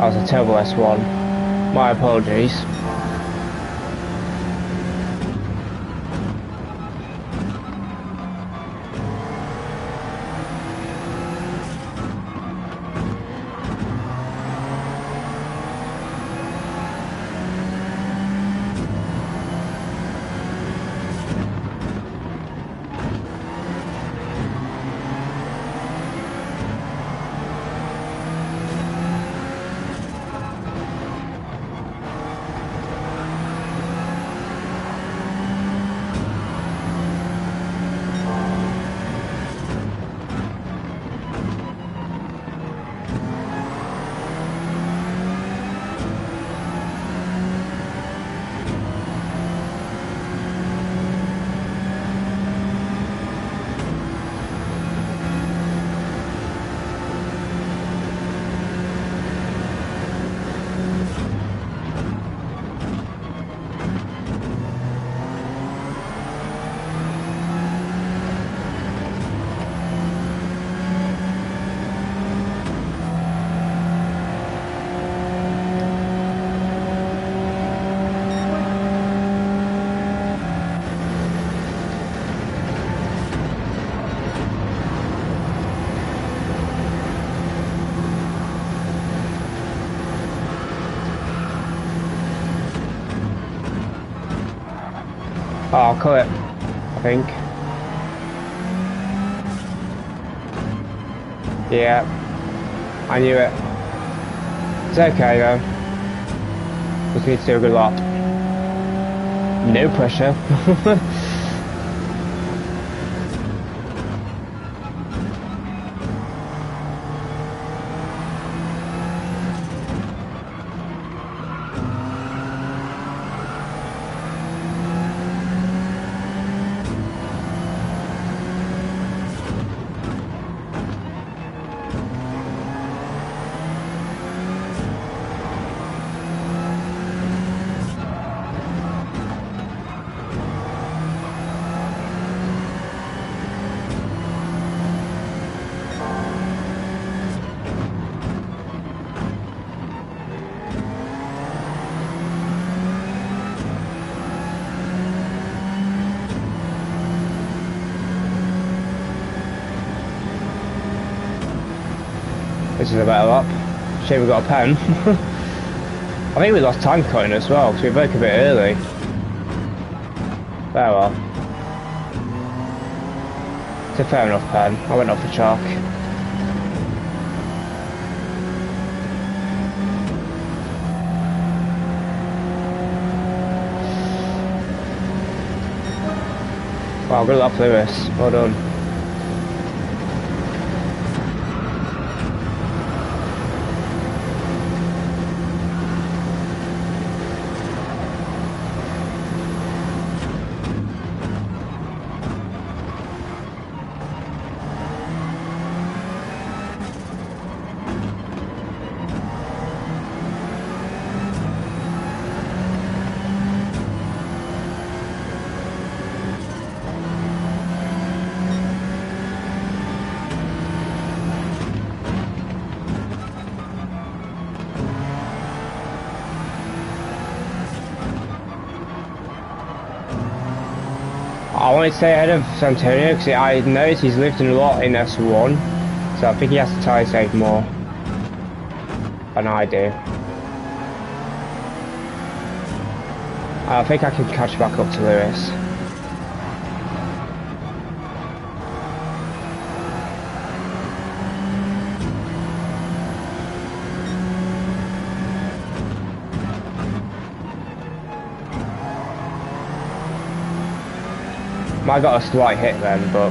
Speaker 1: That was a terrible S1. My apologies. Oh, I'll cut it, I think. Yeah, I knew it. It's okay though. Just need to do a good lap. No pressure. This is a better lap. Shame we got a pen. I think we lost time cutting as well, because we broke a bit early. Very well. It's a fair enough pen. I went off the chalk. Wow, good lap, Lewis. Well done. I want to stay ahead of Santonio because I noticed he's lifting a lot in S1, so I think he has to try to save more than I do. I think I can catch back up to Lewis. I got a slight hit then, but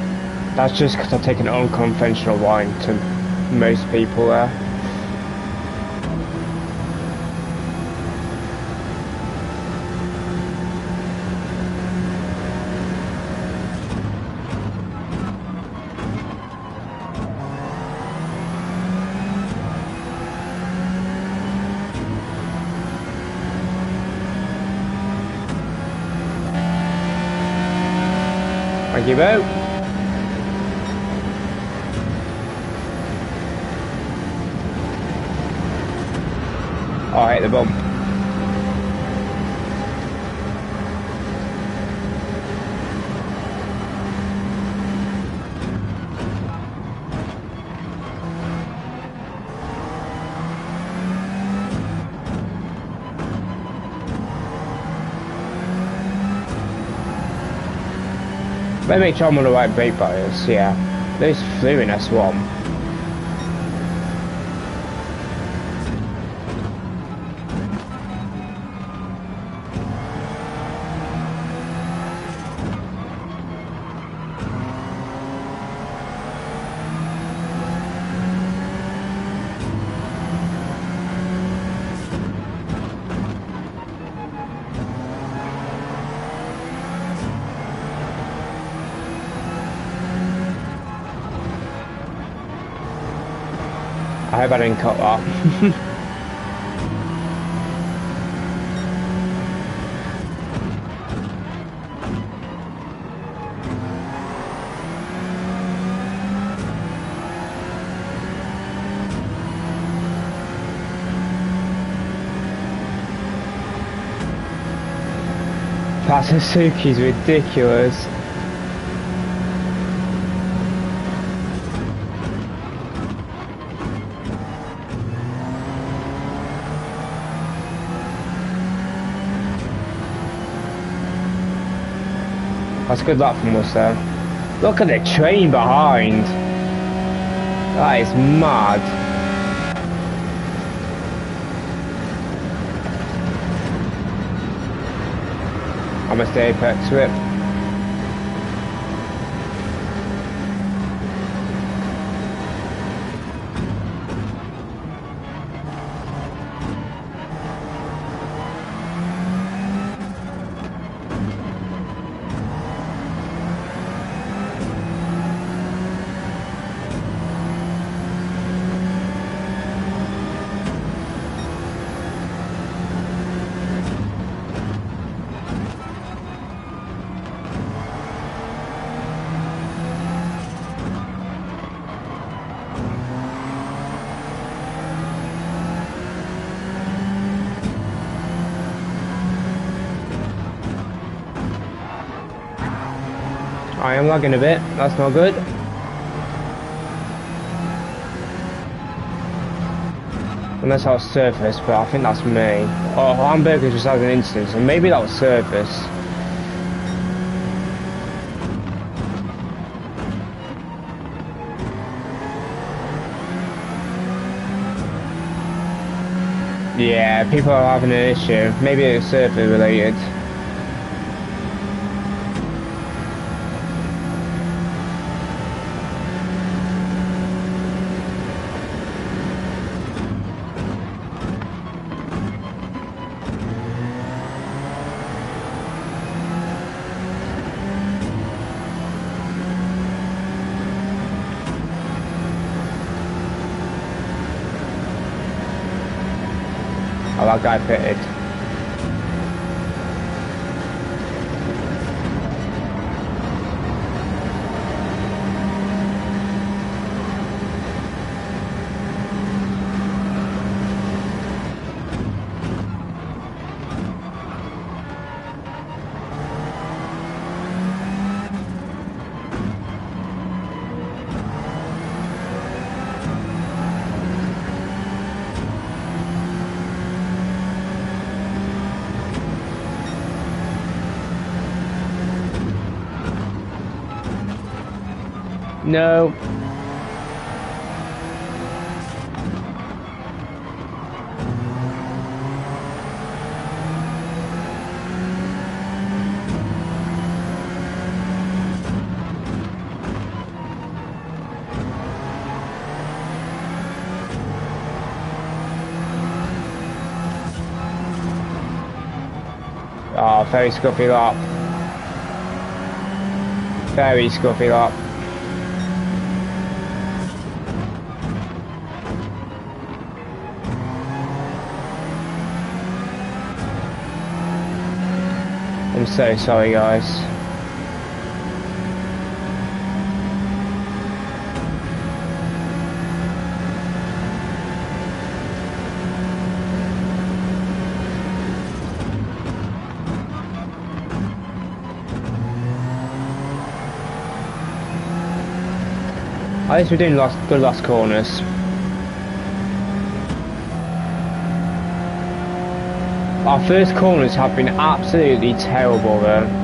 Speaker 1: that's just because I've taken an unconventional line to most people there. Thank you, Bo. Oh, I hit the bump. Let me make sure I'm on the right brake buttons, yeah. There's flew in S1. I hope I didn't cut that. That Suzuki's ridiculous. That's good luck from us there. Look at the train behind. That is mad. I must apex whip. I am lagging a bit, that's not good. Unless I was surface, but I think that's me. Oh, Hamburger just had an instance, so maybe that was surface. Yeah, people are having an issue. Maybe it's surface related. Oh, that guy pitted. No. Oh, very scuffy lap. Very scuffy lap. I'm so sorry, guys. At least we're doing good last corners. Our first corners have been absolutely terrible though.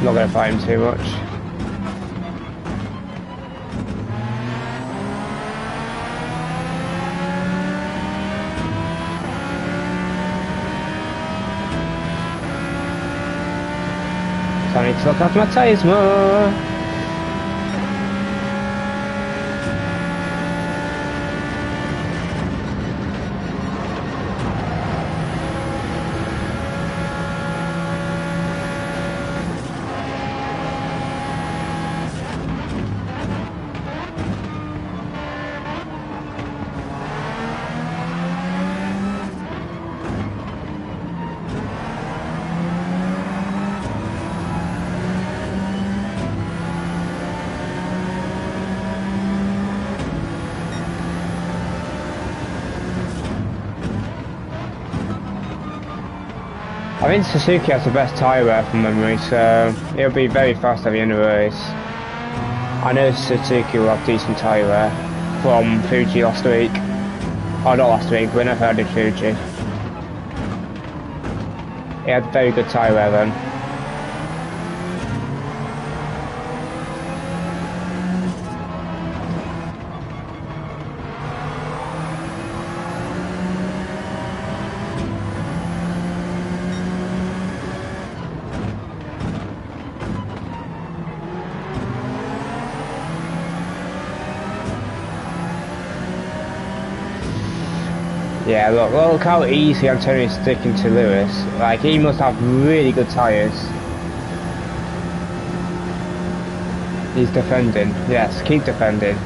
Speaker 1: Not going to fight him too much. So I need to look after my tyres more. I think Suzuki has the best tyre wear from memory, so it'll be very fast at the end of the race. I know Suzuki will have decent tyre wear from Fuji last week. Oh, not last week, whenever I did Fuji. He had very good tyre wear then. Yeah, look how easy Antonio's sticking to Lewis. Like, he must have really good tyres. He's defending. Yes, keep defending.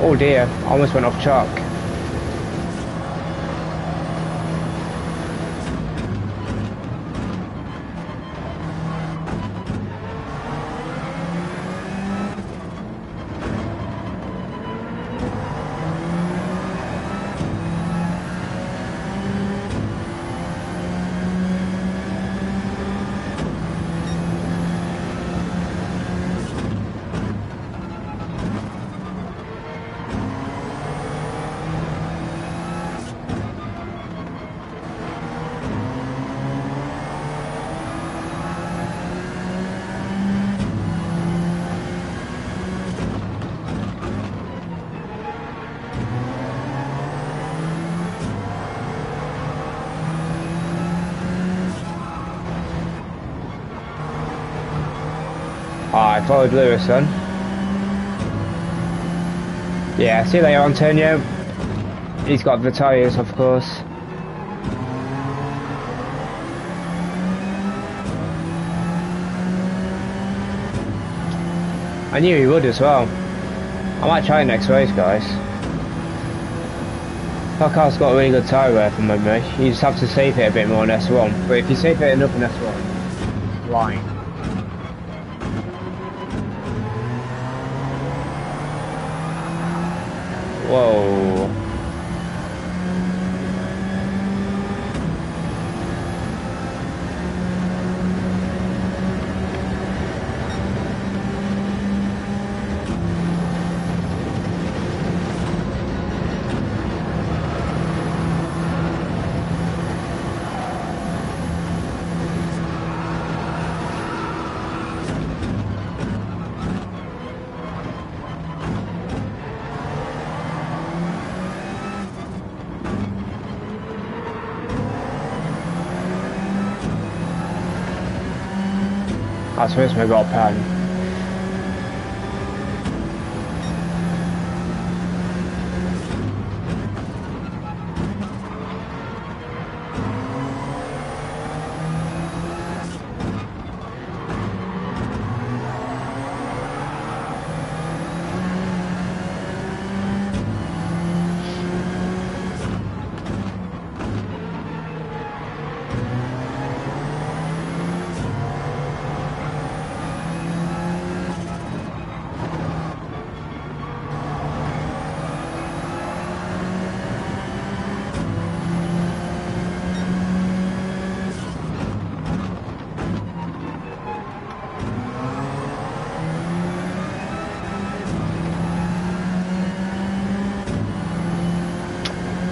Speaker 1: Oh dear, almost went off track. I followed Lewis then. Yeah, see you later, Antonio. He's got the tyres, of course. I knew he would as well. I might try next race, guys. That car's got a really good tyre wear from memory. You just have to save it a bit more in S1. But if you save it enough in S1, it's flying. Whoa. I suppose we got a pen.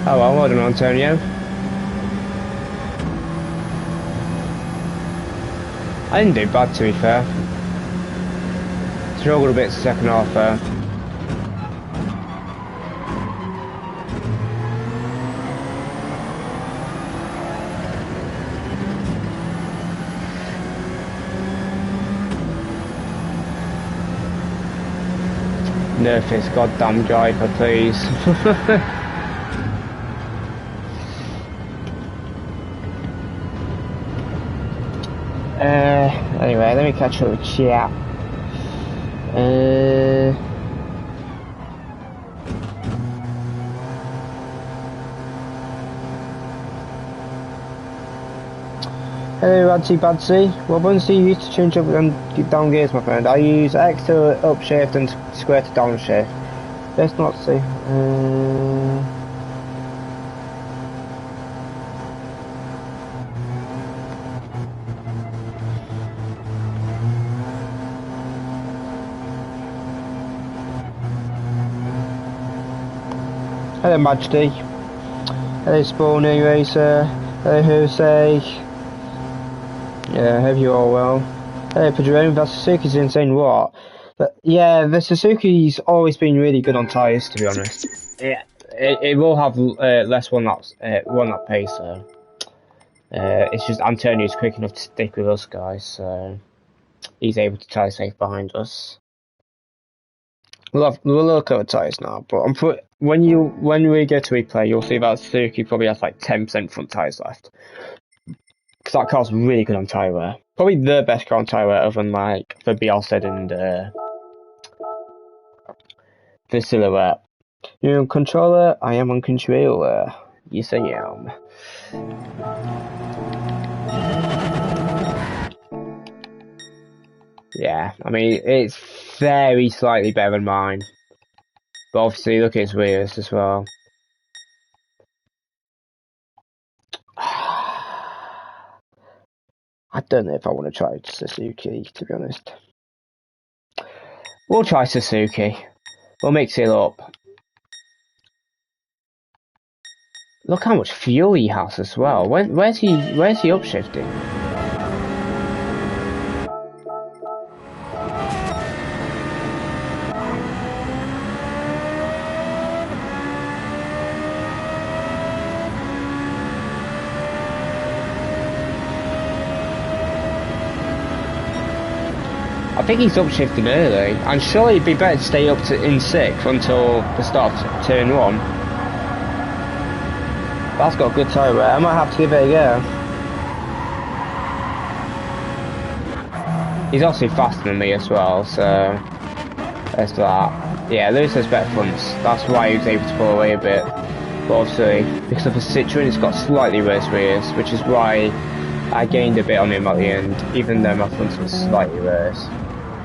Speaker 1: Oh well, well done, Antonio. I didn't do bad, to be fair. Struggled a bit second half there. Nerf this goddamn driver, please. Anyway, let me catch up with chat. Hello, Radsy Badsy. What buttons do you use to change up and down gears, my friend? I use X to upshift and square to downshift. Best not see. Hello Majesty. Hello Spawny Racer. Hello Jose. Yeah, I hope you're all well. Hello Padrone, that Suzuki's insane what? But yeah, the Suzuki's always been really good on tyres, to be honest. It will have less one lap pace though. It's just Antonio's quick enough to stick with us guys, so he's able to tyre safe behind us. We'll look at the tyres now, but when we go to replay, you'll see that Suzuki probably has like 10% front tyres left. Because that car's really good on tyre wear. Probably the best car on tyre wear, other than like the Bielstead and the Silhouette. You're on controller? I am on controller. Yes, I am. Yeah, I mean, it's very slightly better than mine. But obviously, look at its rears as well. I don't know if I want to try Suzuki, to be honest. We'll try Suzuki. We'll mix it up. Look how much fuel he has as well. Where's he upshifting? I think he's upshifting early, and surely it'd be better to stay up in 6th until the start of turn 1. That's got good tyre wear. I might have to give it a go. He's obviously faster than me as well, so there's that. Yeah, Lewis has better fronts. That's why he was able to pull away a bit. But obviously, because of the Citroen, it's got slightly worse rears, which is why I gained a bit on him at the end, even though my fronts was slightly worse.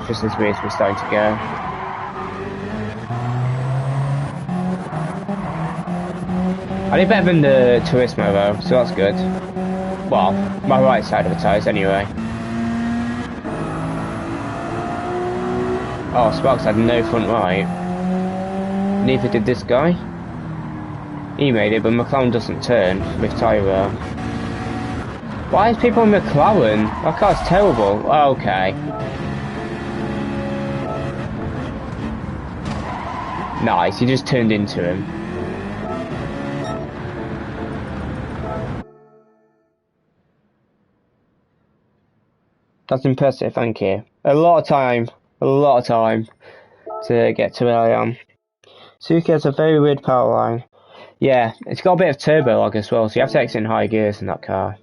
Speaker 1: Just his rears were starting to go. I did better than the Turismo though, so that's good. Well, my right side of the tyres anyway. Oh, Sparks had no front right. Neither did this guy. He made it, but McLaren doesn't turn with tyre wear. Why is people on McLaren? That car's terrible. Okay. Nice, he just turned into him. That's impressive, thank you. A lot of time to get to where I am. Suzuki has a very weird power line. Yeah, it's got a bit of turbo lag as well, so you have to exit in high gears in that car.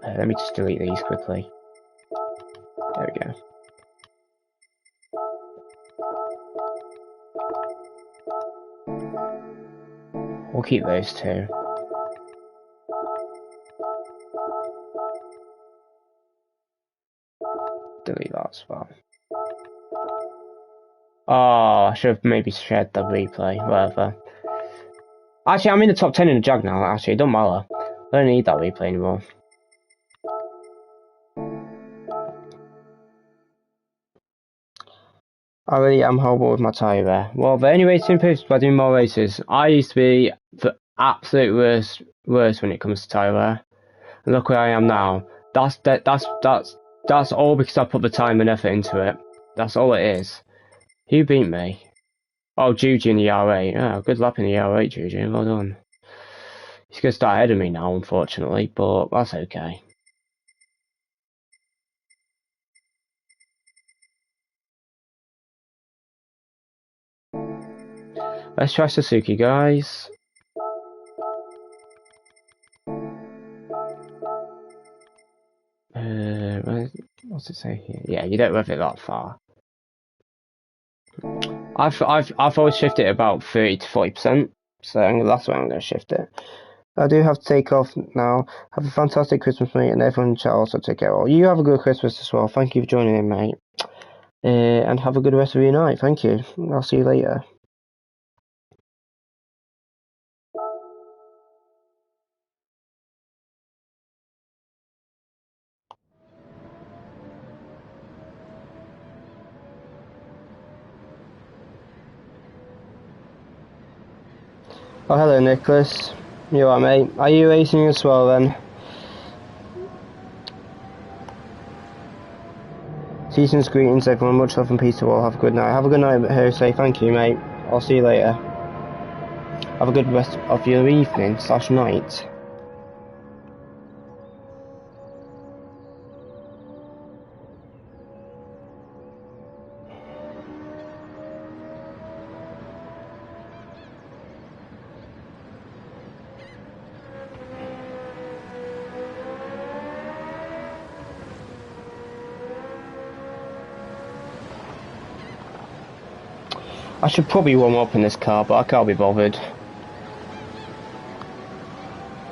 Speaker 1: Let me just delete these quickly. There we go. We'll keep those two. Delete that as well. Oh, I should have maybe shared the replay, whatever. Actually, I'm in the top 10 in the Jag now, actually, it don't matter. I don't need that replay anymore. I really am horrible with my tyre wear. Well, the only way to improve is by doing more races. I used to be the absolute worst when it comes to tyre wear. And look where I am now. That's all because I put the time and effort into it. That's all it is. Who beat me? Oh, Juji in the R8. Oh, good lap in the R8, Juji. Well done. He's going to start ahead of me now, unfortunately, but that's okay. Let's try Suzuki, guys. What's it say here? Yeah, you don't rev it that far. I've always shifted it about 30 to 40%, so that's where I'm going to shift it. I do have to take off now. Have a fantastic Christmas, mate, and everyone shall also take care. Well, you have a good Christmas as well. Thank you for joining in, mate. And have a good rest of your night. Thank you. I'll see you later. Oh, hello, Nicholas. You alright, mate? Are you racing as well, then? Season's greetings, everyone. Much love and peace to all. Have a good night. Have a good night, Jose. Thank you, mate. I'll see you later. Have a good rest of your evening / night. I should probably warm up in this car, but I can't be bothered.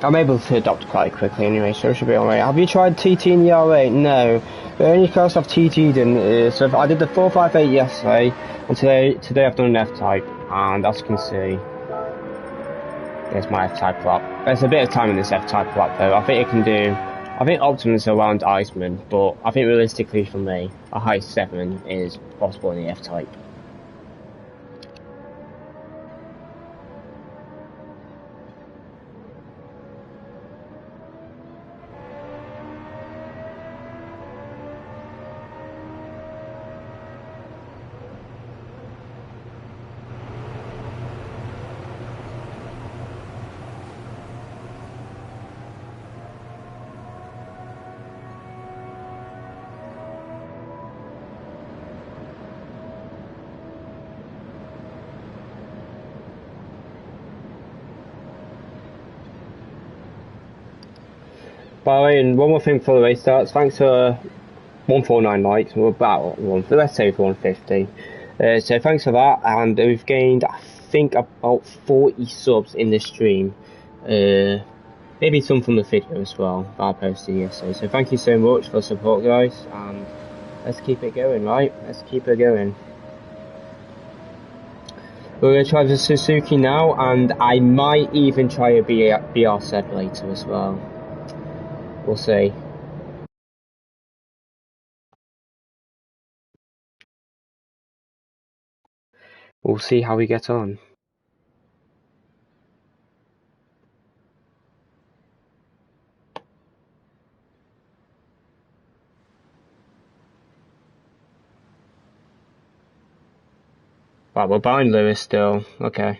Speaker 1: I'm able to adopt quite quickly anyway, so it should be alright. Have you tried TT in the R8? No. The only cars I've TT'd in is, so I did the 458 yesterday, and today I've done an F-Type, and as you can see, there's my F-Type lap. There's a bit of time in this F-Type lap though. I think it can do, I think Optimus around Iceman, but I think realistically for me, a high 7 is possible in the F-Type. By the way, and one more thing before the race starts, thanks for 149 likes, we're about let's say for 150. So thanks for that, and we've gained, I think, about 40 subs in this stream. Maybe some from the video as well that I posted yesterday. So thank you so much for the support, guys, and let's keep it going, right? Let's keep it going. We're going to try the Suzuki now, and I might even try a BR set later as well. We'll see. We'll see how we get on. Right, we're behind Lewis still. Okay.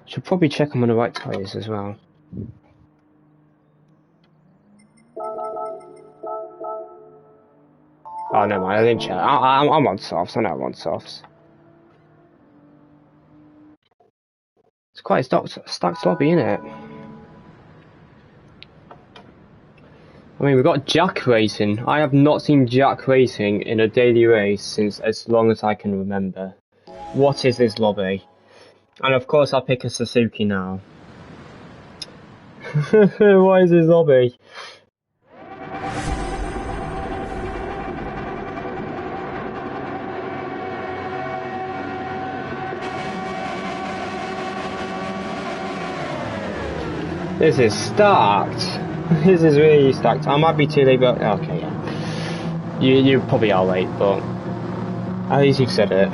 Speaker 1: Should probably check I'm on the right tyres as well. Oh, no mind, I didn't check. I'm on softs, I know I'm on softs. It's quite a stacked lobby, isn't it? I mean, we've got Jack Racing. I have not seen Jack Racing in a daily race since as long as I can remember. What is this lobby? And of course I'll pick a Suzuki now. What is this lobby? This is stacked. This is really stacked. I might be too late, but okay, yeah. You probably are late, but at least you've said it.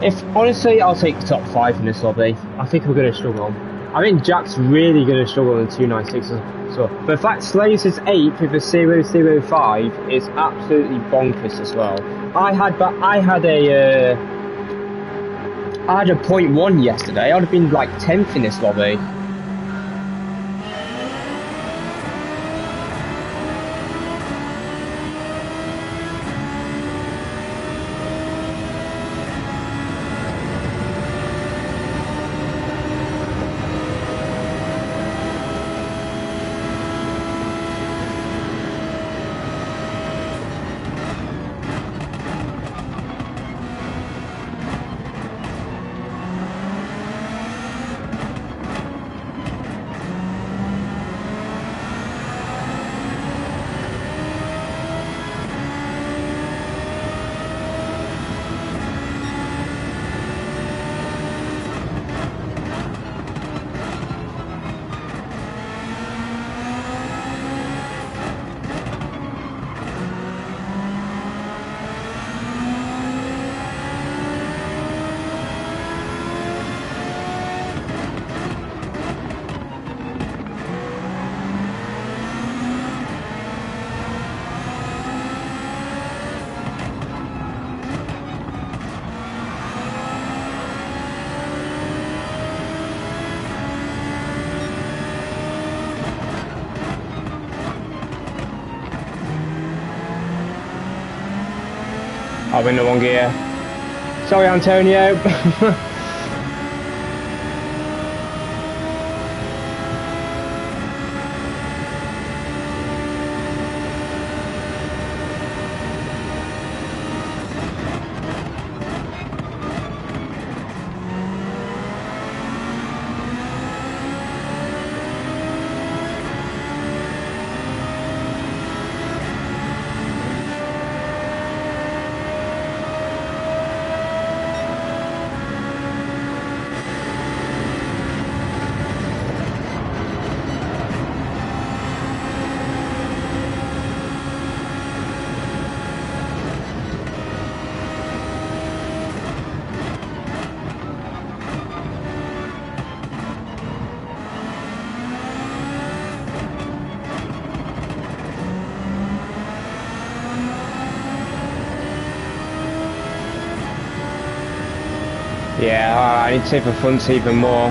Speaker 1: If honestly, I'll take the top 5 in this lobby. I think we're going to struggle. I think Jack's really going to struggle in 296. So the fact Slaves is 8th with a 005 is absolutely bonkers as well. I had a 0.1 yesterday. I'd have been like 10th in this lobby. I'm in the wrong gear. Sorry, Antonio. Yeah, I need to save the front even more.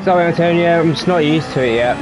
Speaker 1: Sorry, Antonio, I'm just not used to it yet.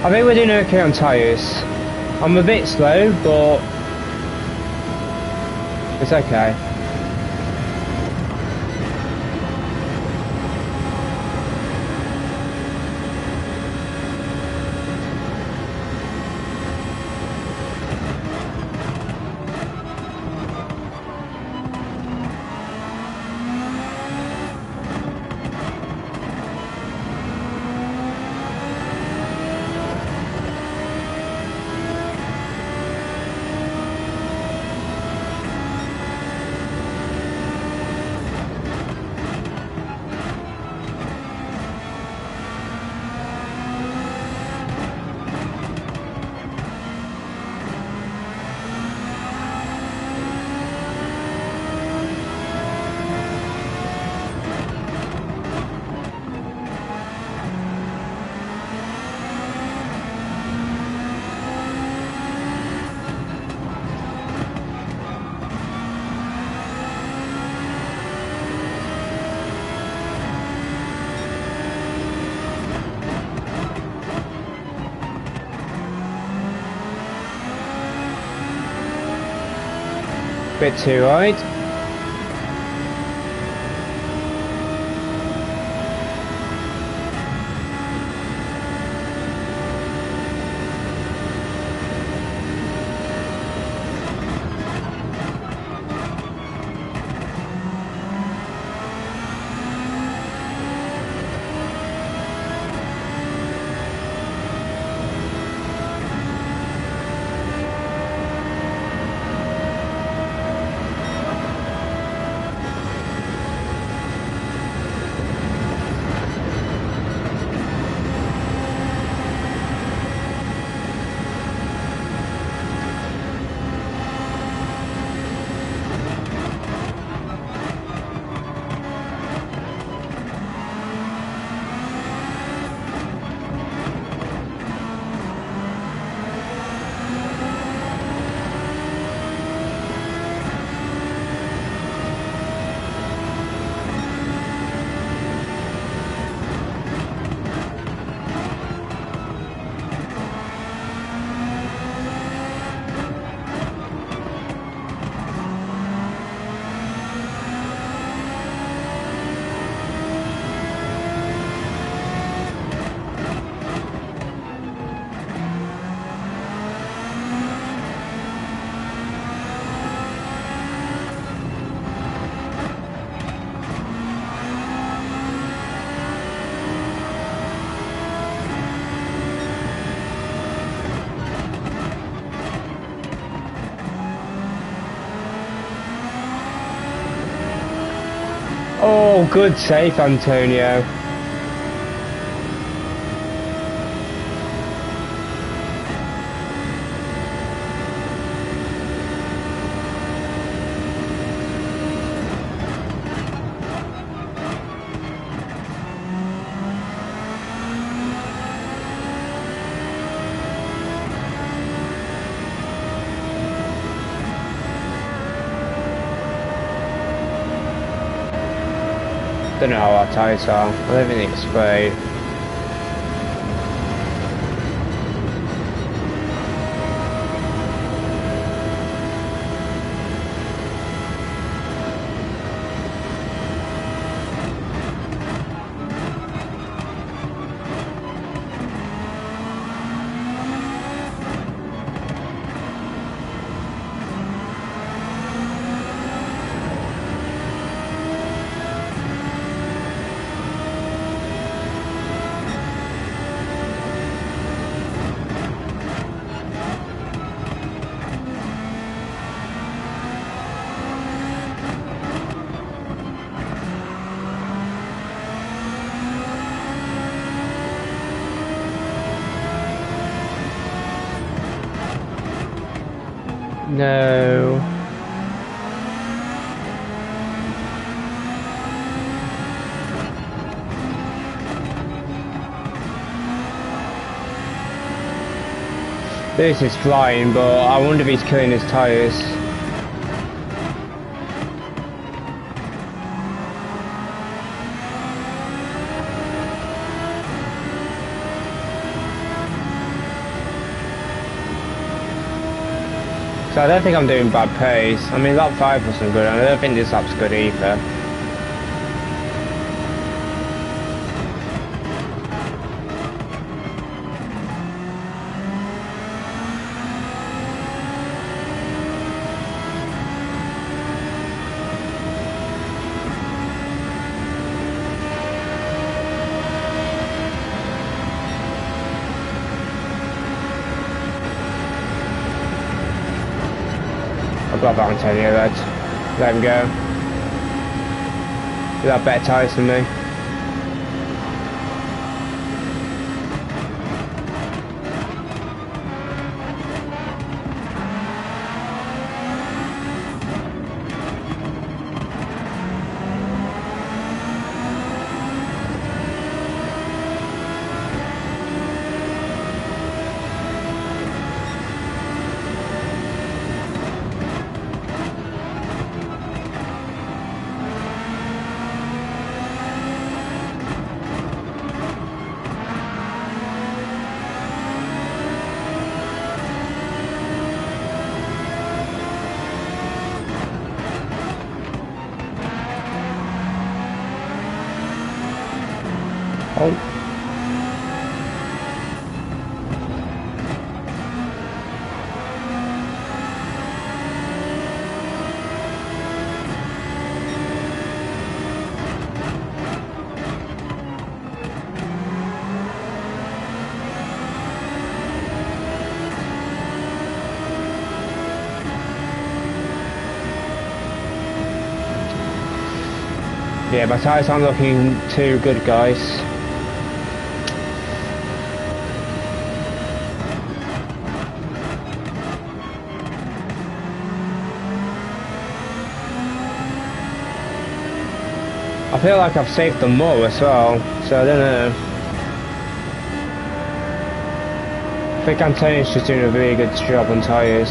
Speaker 1: I think we're doing okay on tyres. I'm a bit slow, but it's okay. Bit too wide. Oh, good save, Antonio. Don't know how our tyres are. I don't think it's sprayed. No. This is flying, but I wonder if he's killing his tyres. So I don't think I'm doing bad pace. I mean, lap 5 wasn't good, and I don't think this lap's good either. I've got that Antonio there. Let him go. He'll have better tyres than me. Oh. Yeah, my tyres aren't looking too good, guys. I feel like I've saved them more as well, so I don't know. I think Antonio's just doing a really good job on tyres.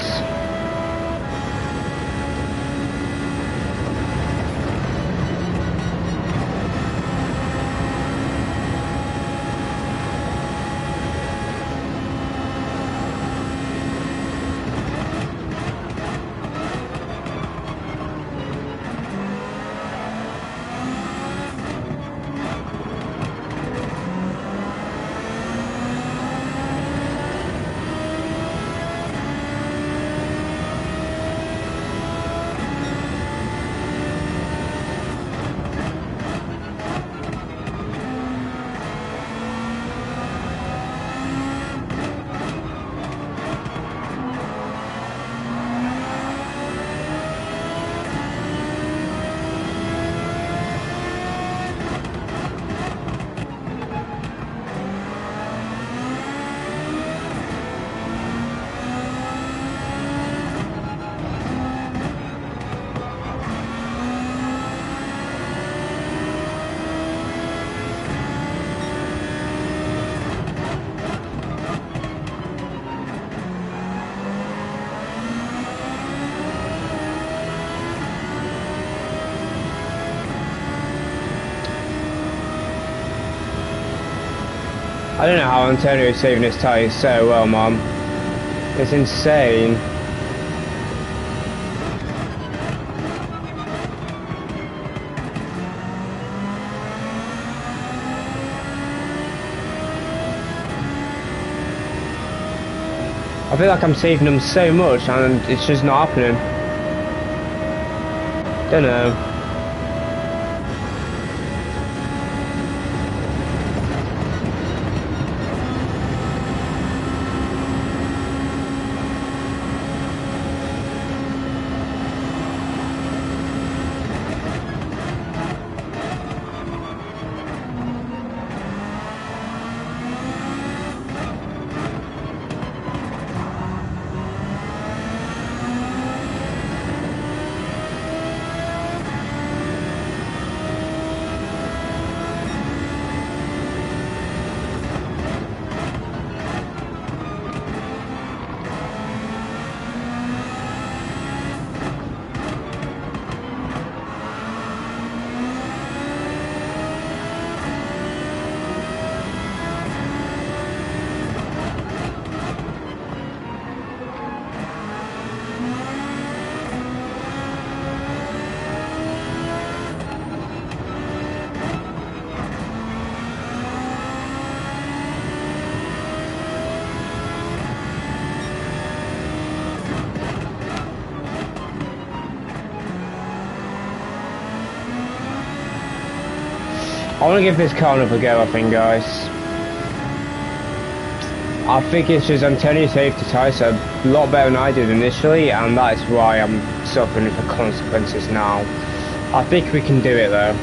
Speaker 1: I don't know how Antonio is saving his tyres so well, man. It's insane. I feel like I'm saving them so much and it's just not happening. Don't know. I want to give this car another go, I think, guys. I think it's just Antonio saved the tyres a lot better than I did initially, and that is why I'm suffering the consequences now. I think we can do it, though.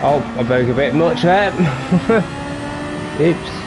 Speaker 1: Oh, I broke a bit much there. Oops.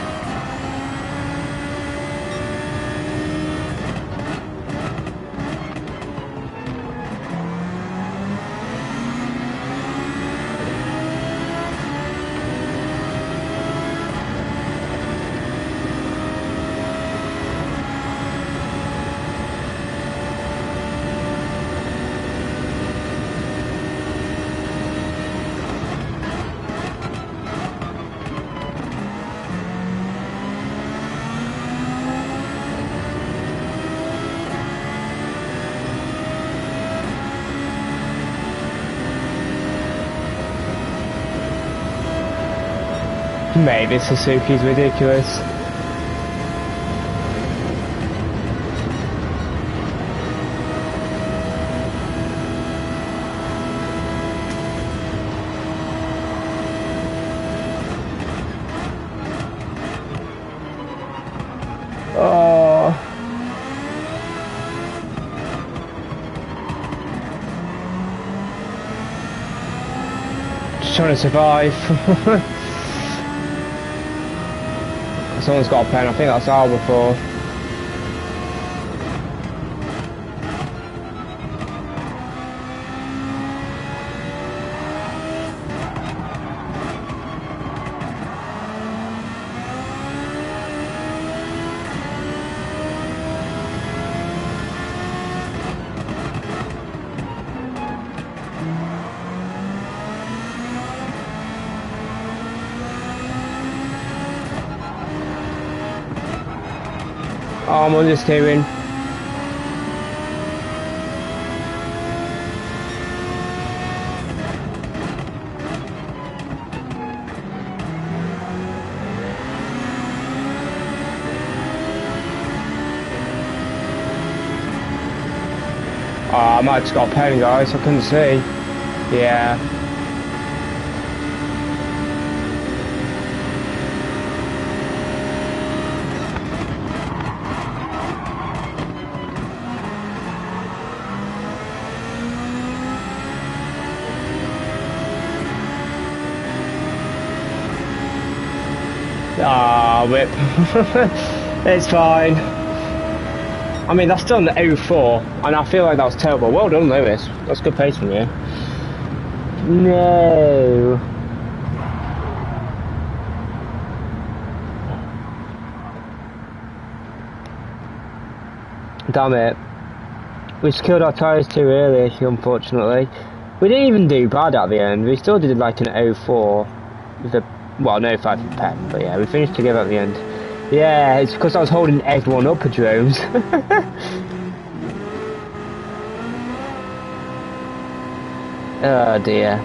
Speaker 1: Mate, this Suzuki's ridiculous. Oh. Just trying to survive. Someone's got a pen, I think that's our before. Oh, I'm understeering. Oh, I might have just got a pen, guys. I couldn't see. Yeah. Ah, whip. It's fine. I mean, that's still an 04, and I feel like that was terrible. Well done, Lewis. That's good pace from you. No. Damn it. We just killed our tyres too early, unfortunately. We didn't even do bad at the end. We still did like an 04 with a, well, no 5 and 10, but yeah, we finished together at the end. Yeah, it's because I was holding everyone up for drones. Oh dear.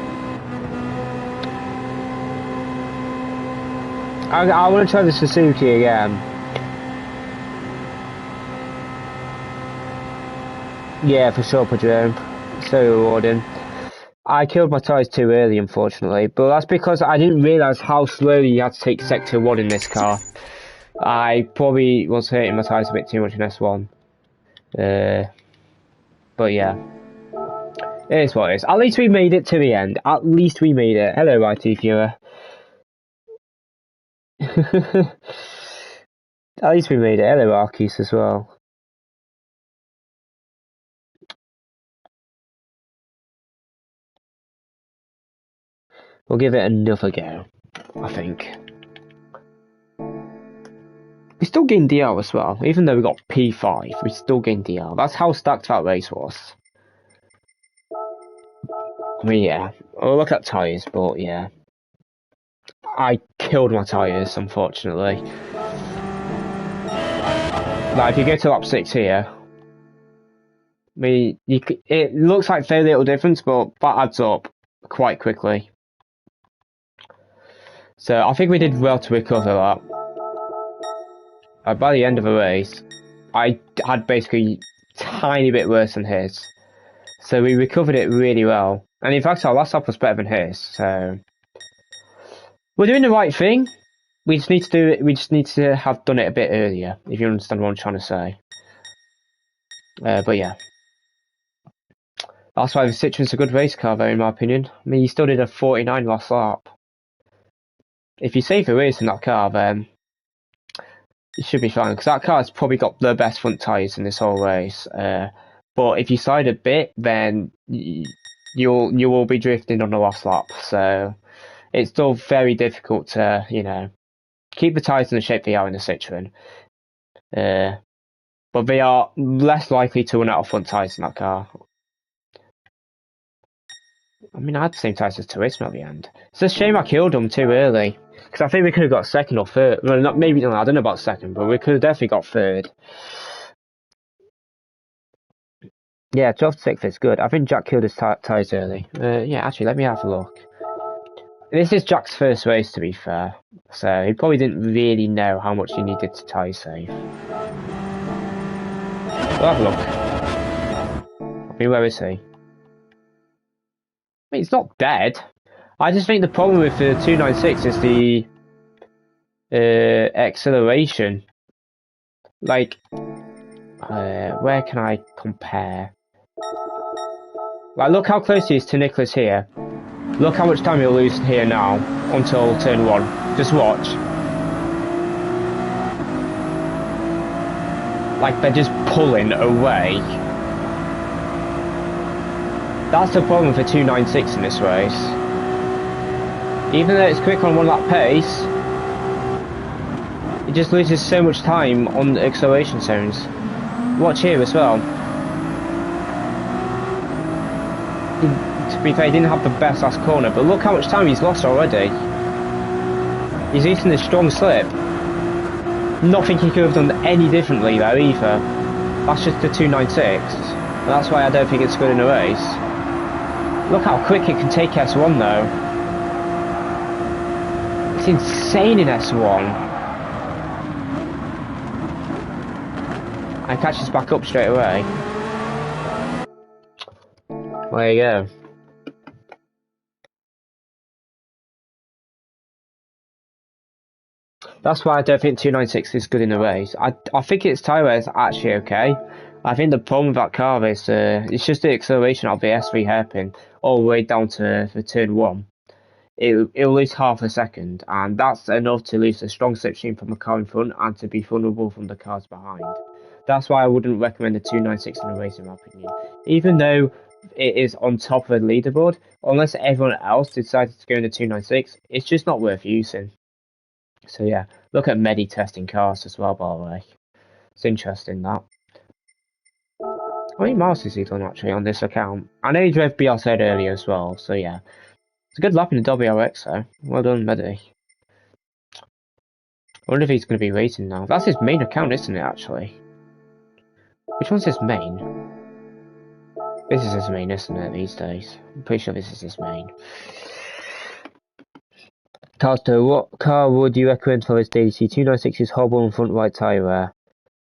Speaker 1: I want to try the Suzuki again. Yeah, for sure, Padrone. So rewarding. I killed my tyres too early, unfortunately, but that's because I didn't realise how slowly you had to take Sector 1 in this car. I probably was hurting my tyres a bit too much in S1. But yeah. It is what it is. At least we made it to the end. At least we made it. Hello, IT viewer. At least we made it. Hello, Arceus as well. We'll give it another go, I think. We still gained DL as well. Even though we got P5, we still gained DL. That's how stacked that race was. I mean, yeah. I'll look at tyres, but yeah. I killed my tyres, unfortunately. Like, if you go to lap 6 here, I mean, it looks like very little difference, but that adds up quite quickly. So I think we did well to recover that. By the end of the race, I had basically a tiny bit worse than his. So we recovered it really well. And in fact, our last lap was better than his, so we're doing the right thing. We just need to do it. We just need to have done it a bit earlier, if you understand what I'm trying to say. But yeah, that's why the Citroen's a good race car, though, in my opinion. I mean, you still did a 49 last lap. If you save the race in that car, then it should be fine, because that car's probably got the best front tyres in this whole race. But if you side a bit, then you will be drifting on the last lap. So it's still very difficult to, you know, keep the tyres in the shape they are in the Citroen. But they are less likely to run out of front tyres in that car. I mean, I had the same tyres as Turismo at the end. It's a shame I killed them too early. Because I think we could have got second or third. Well, not maybe, no, I don't know about second, but we could have definitely got third. Yeah, 12th, 6th is good. I think Jack killed his tyres early. Yeah, actually, let me have a look. This is Jack's first race, to be fair. So he probably didn't really know how much he needed to tyre save. We'll have a look. I mean, where is he? I mean, he's not dead. I just think the problem with the 296 is the acceleration. Like, where can I compare? Like, look how close he is to Nicholas here. Look how much time he'll lose here now until turn 1. Just watch. Like, they're just pulling away. That's the problem for 296 in this race. Even though it's quick on 1 lap pace, it just loses so much time on the acceleration zones. Watch here as well. To be fair, he didn't have the best last corner, but look how much time he's lost already. He's using this strong slip. Nothing he could have done any differently though either. That's just the 296. And that's why I don't think it's good in a race. Look how quick it can take S1 though. It's insane in S1. And it catches back up straight away. Well, there you go. That's why I don't think 296 is good in a race. I think its tyre wear is actually okay. I think the problem with that car is it's just the acceleration of the S3 hairpin all the way down to the turn 1. It'll lose half a second, and that's enough to lose a strong slipstream from the car in front and to be vulnerable from the cars behind. That's why I wouldn't recommend the 296 in a race, in my opinion. Even though it is on top of the leaderboard, unless everyone else decided to go in the 296, it's just not worth using. So yeah, look at Medi testing cars as well, by the way. It's interesting that. How many miles has he done actually on this account? I know he drove BRZ earlier as well, so yeah. It's a good lap in the WRX though. Well done, Medi. I wonder if he's going to be racing now. That's his main account, isn't it, actually? Which one's his main? This is his main, isn't it, these days? I'm pretty sure this is his main. Carsto, what car would you recommend for this DDC? 296's hobble and front right tyre wear.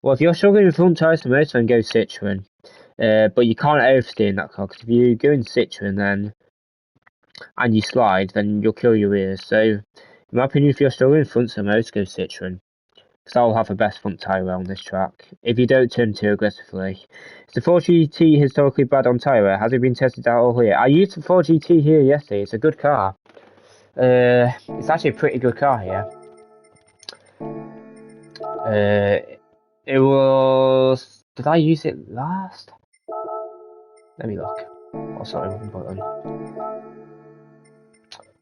Speaker 1: Well, if you're struggling with front tyres the most, then go Citroen. But you can't oversteer in that car, because if you go in Citroen then and you slide, then you'll kill your rears. So, in my opinion, if you're struggling front to most, go Citroen. Because I'll have the best front tyre wear on this track. If you don't turn too aggressively. Is the 4GT historically bad on tyre wear? Has it been tested out all here? I used the 4GT here yesterday. It's a good car. It's actually a pretty good car here. It was... Did I use it last? Let me look. Oh, sorry, wrong button.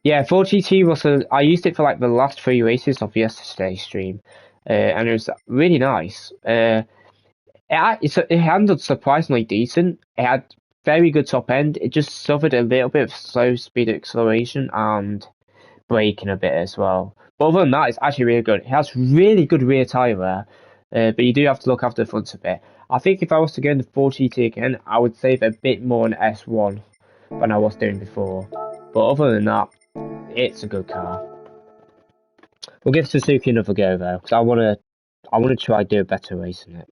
Speaker 1: Yeah, 4GT was I used it for like the last 3 races of yesterday's stream. And it was really nice. It handled surprisingly decent. It had very good top end. It just suffered a little bit of slow speed acceleration and braking a bit as well. But other than that, it's actually really good. It has really good rear tyre wear, but you do have to look after the front a bit. I think if I was to go into 4GT again, I would save a bit more on S1 than I was doing before. But other than that, it's a good car. We'll give Suzuki another go though, because I want to try do a better race in it.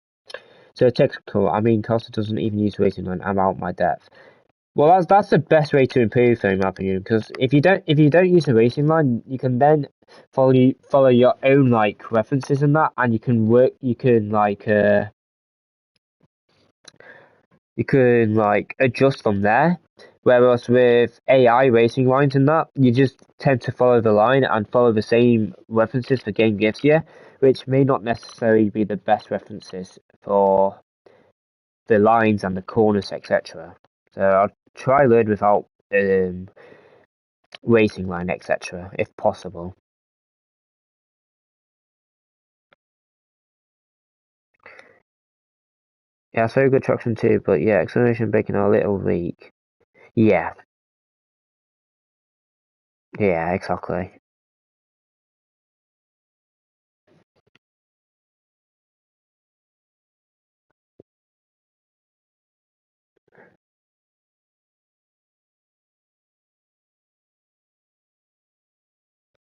Speaker 1: So technical, I mean, Costa doesn't even use racing line. I'm out my depth. Well, that's the best way to improve, though, in my opinion. Because if you don't use a racing line, you can then follow your own like references in that, and you can adjust from there. Whereas with AI racing lines and that, you just tend to follow the line and follow the same references the game gives you, which may not necessarily be the best references for the lines and the corners, etc. So I'll try learn without racing line, etc. if possible. Yeah, it's very good traction too, but yeah, acceleration and braking are a little weak. Yeah. Yeah, exactly.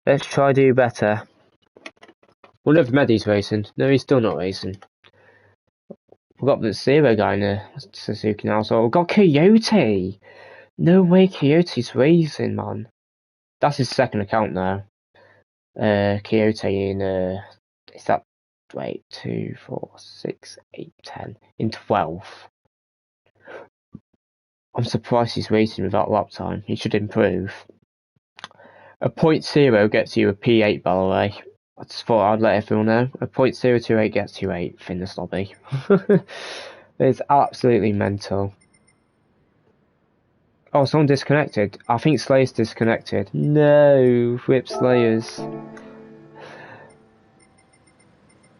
Speaker 1: Let's try do better. Wonder if Medi's racing. No, he's still not racing. We've got the Zero guy in the Suzuki now, so we've got Coyote! No way Coyote's racing, man. That's his second account now. Coyote in, is that, wait, 2, 4, 6, 8, 10, in 12. I'm surprised he's racing without lap time. He should improve. A 0.0 gets you a P8, by the way. I just thought I'd let everyone know. A 0.028 gets you 8th in this lobby. It's absolutely mental. Oh, someone disconnected. I think Slayer's disconnected. No, rip Slayers.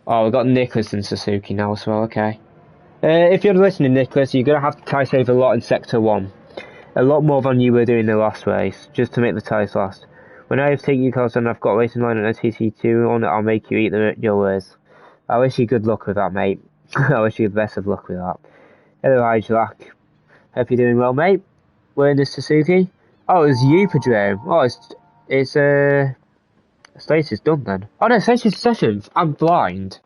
Speaker 1: Oh, we've got Nicholas and Suzuki now as well, okay. If you're listening, Nicholas, you're going to have to tyre save a lot in Sector 1. A lot more than you were doing the last race, just to make the tyres last. When I have taken you cars and I've got racing line and a TC2 on it, I'll make you eat your words. I wish you good luck with that, mate. I wish you the best of luck with that. Hello, Hydrak. Hope you're doing well, mate. We're in this Suzuki. Oh, it's you, Pedro. Oh, it's status done then. Oh no, status sessions. I'm blind.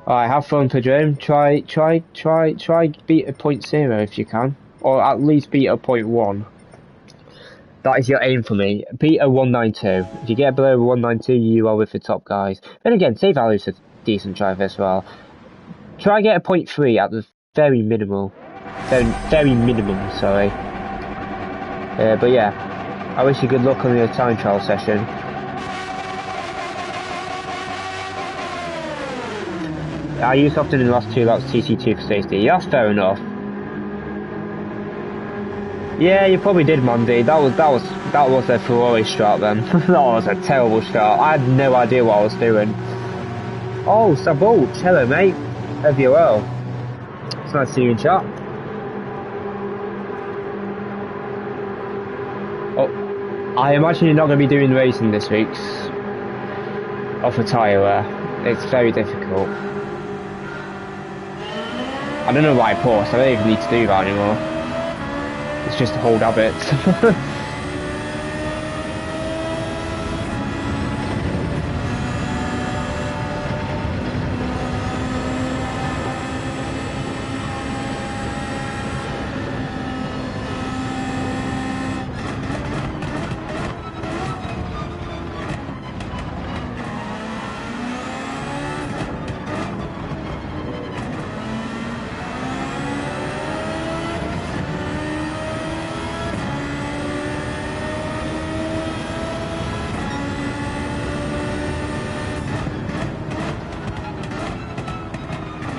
Speaker 1: Alright, have fun, Pedro. Try beat a 0.0 if you can, or at least beat a 0.1. That is your aim for me. Beat a 192. If you get below 192, you are with the top guys. Then again, Save Value's a decent driver as well. Try get a 0.3 at the very minimal. Very minimum, sorry. But yeah, I wish you good luck on your time trial session. I used often in the last 2 laps TC2 for safety. Yeah, that's fair enough. Yeah, you probably did, Mandy. That was a Ferrari start then. That was a terrible start. I had no idea what I was doing. Oh, Sabolt, hello mate. Hope you're well. It's nice to see you in chat. Oh, I imagine you're not going to be doing racing this week's off a tyre wear. It's very difficult. I don't know why I paused. I don't even need to do that anymore. It's just a old habit.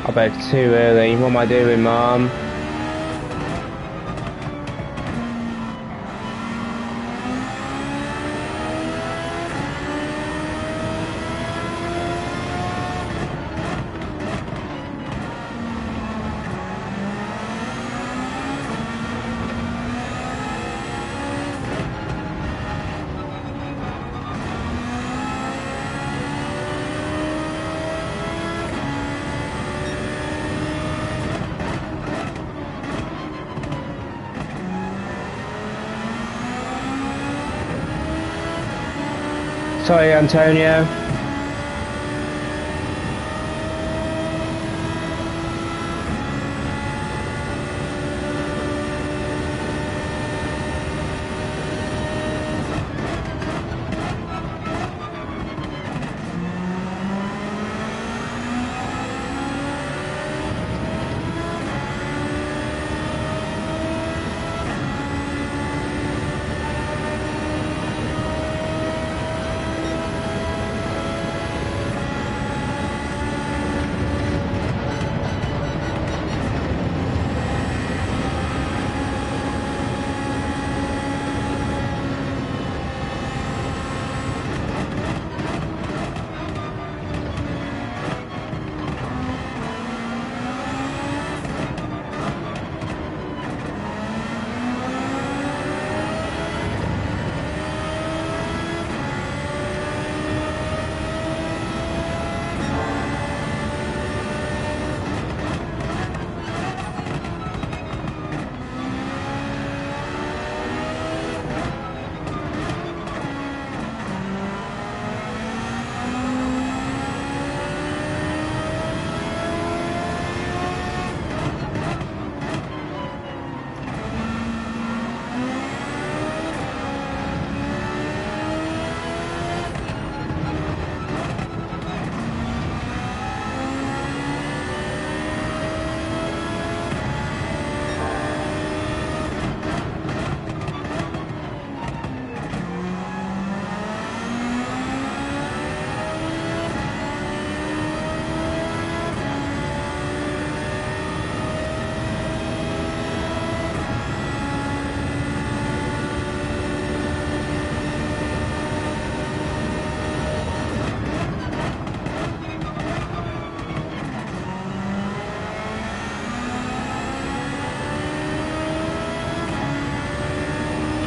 Speaker 1: I bet too early. What am I doing, Mom? Sorry, Antonio.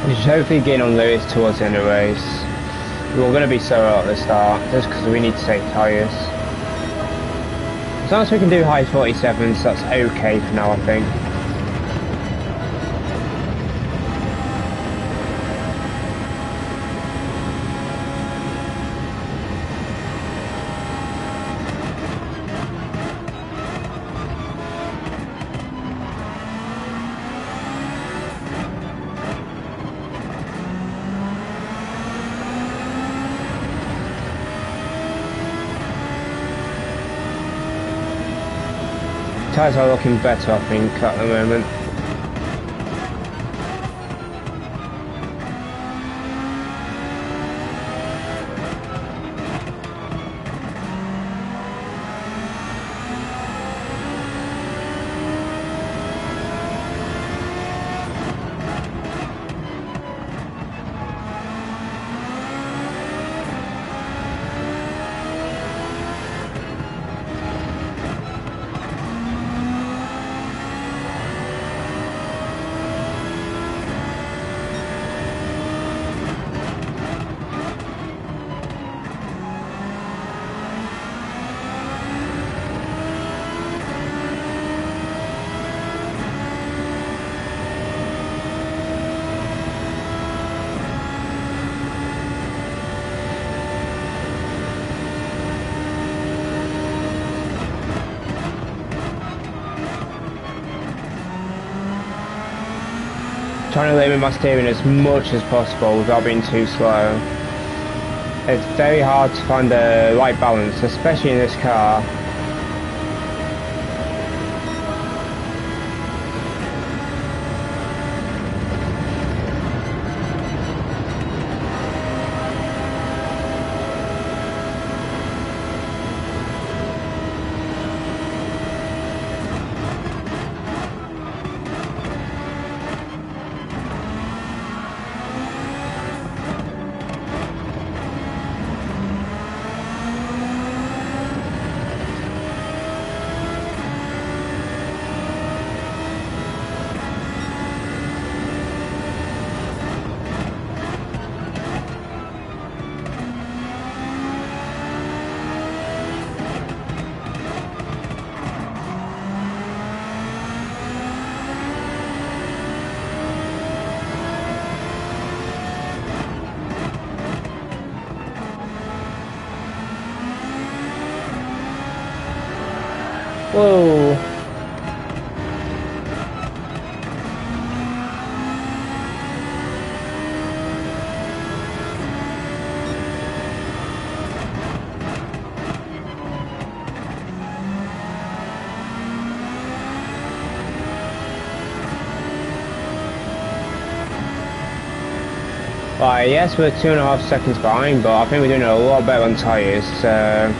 Speaker 1: We should hopefully gain on Lewis towards the end of the race. We're going to be so out at the start, just because we need to save tyres. As long as we can do high 47s, that's okay for now, I think. Tyres are looking better, I think, at the moment. Trying to limit my steering as much as possible without being too slow. It's very hard to find the right balance, especially in this car. Whoa. Right, yes, we're 2.5 seconds behind, but I think we're doing a lot better on tyres, so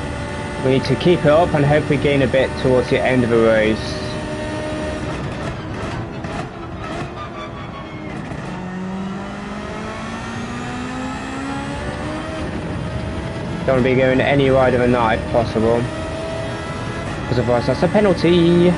Speaker 1: we need to keep it up and hope we gain a bit towards the end of the race. Don't want to be going any wider than that if possible, because otherwise that's a penalty.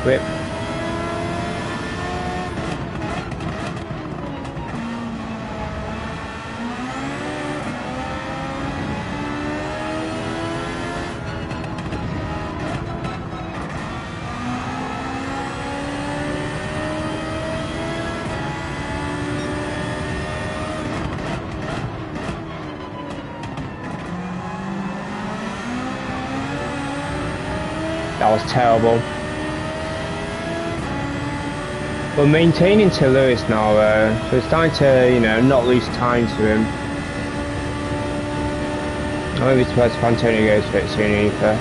Speaker 1: Whip. That was terrible. We're maintaining to Lewis now, so it's starting to, you know, not lose time to him. I won't be surprised if Antonio goes for it soon either.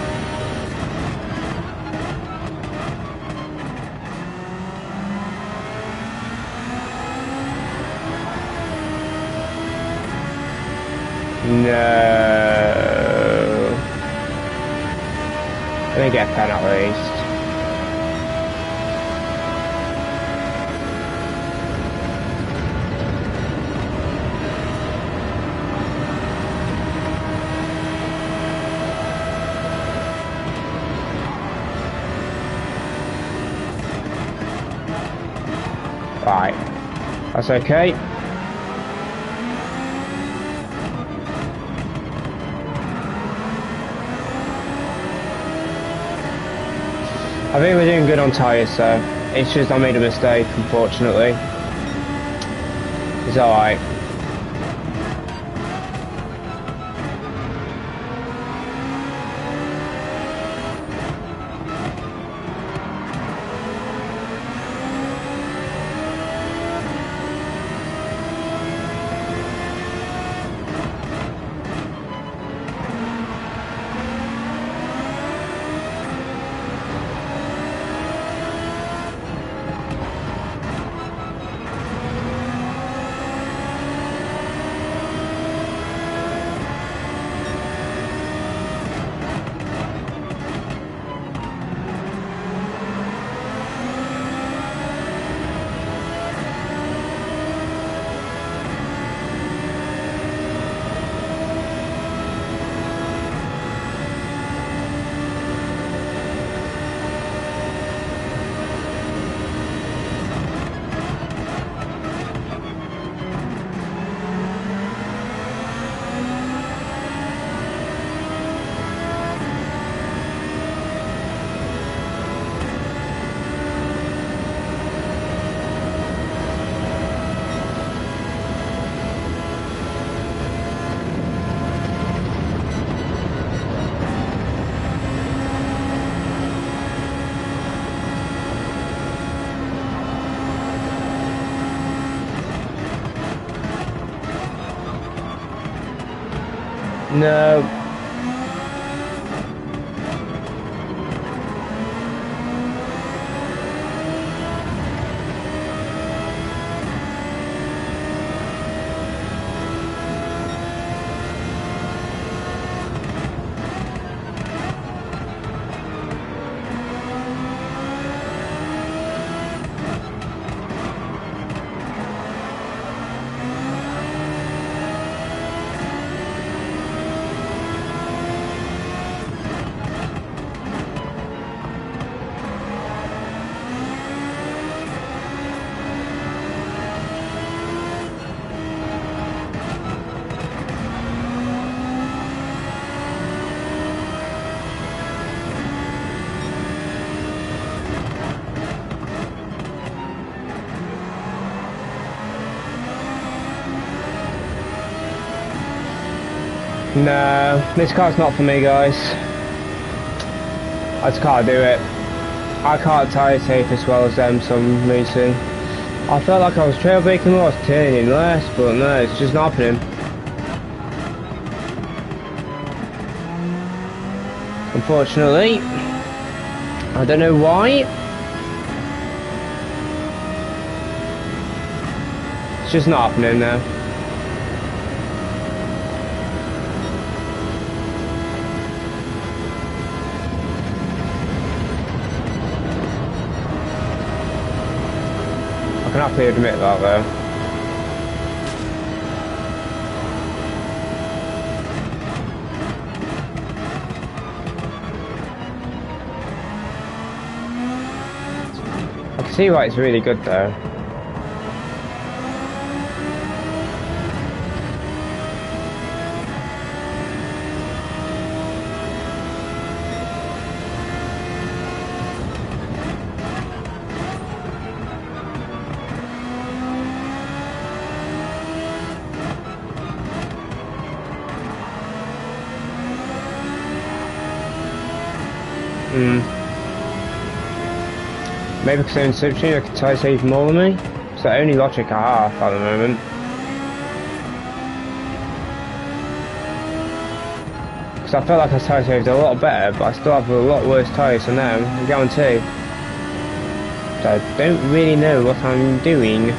Speaker 1: No. Let me get a pen at least. Right, that's okay. I think we're doing good on tyres, so it's just I made a mistake, unfortunately. It's alright. No. No, this car's not for me, guys. I just can't do it. I can't tyre safe as well as them for some reason. I felt like I was trail braking more, I was turning less, but no, it's just not happening. Unfortunately, I don't know why. It's just not happening now. I can happily admit that though. I can see why it's really good though. Maybe because they're in substitute, I could try to save more than me. It's the only logic I have at the moment. Because I felt like I tire saved a lot better, but I still have a lot worse tyres than them, I guarantee. So I don't really know what I'm doing.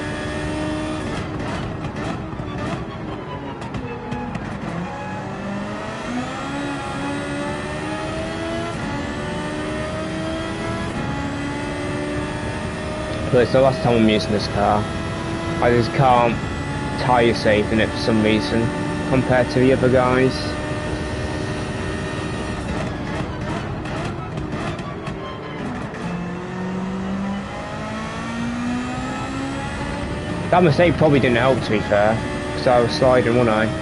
Speaker 1: But it's the last time I'm using this car. I just can't tyre save in it for some reason, compared to the other guys. That mistake probably didn't help, to be fair, because I was sliding, wasn't I?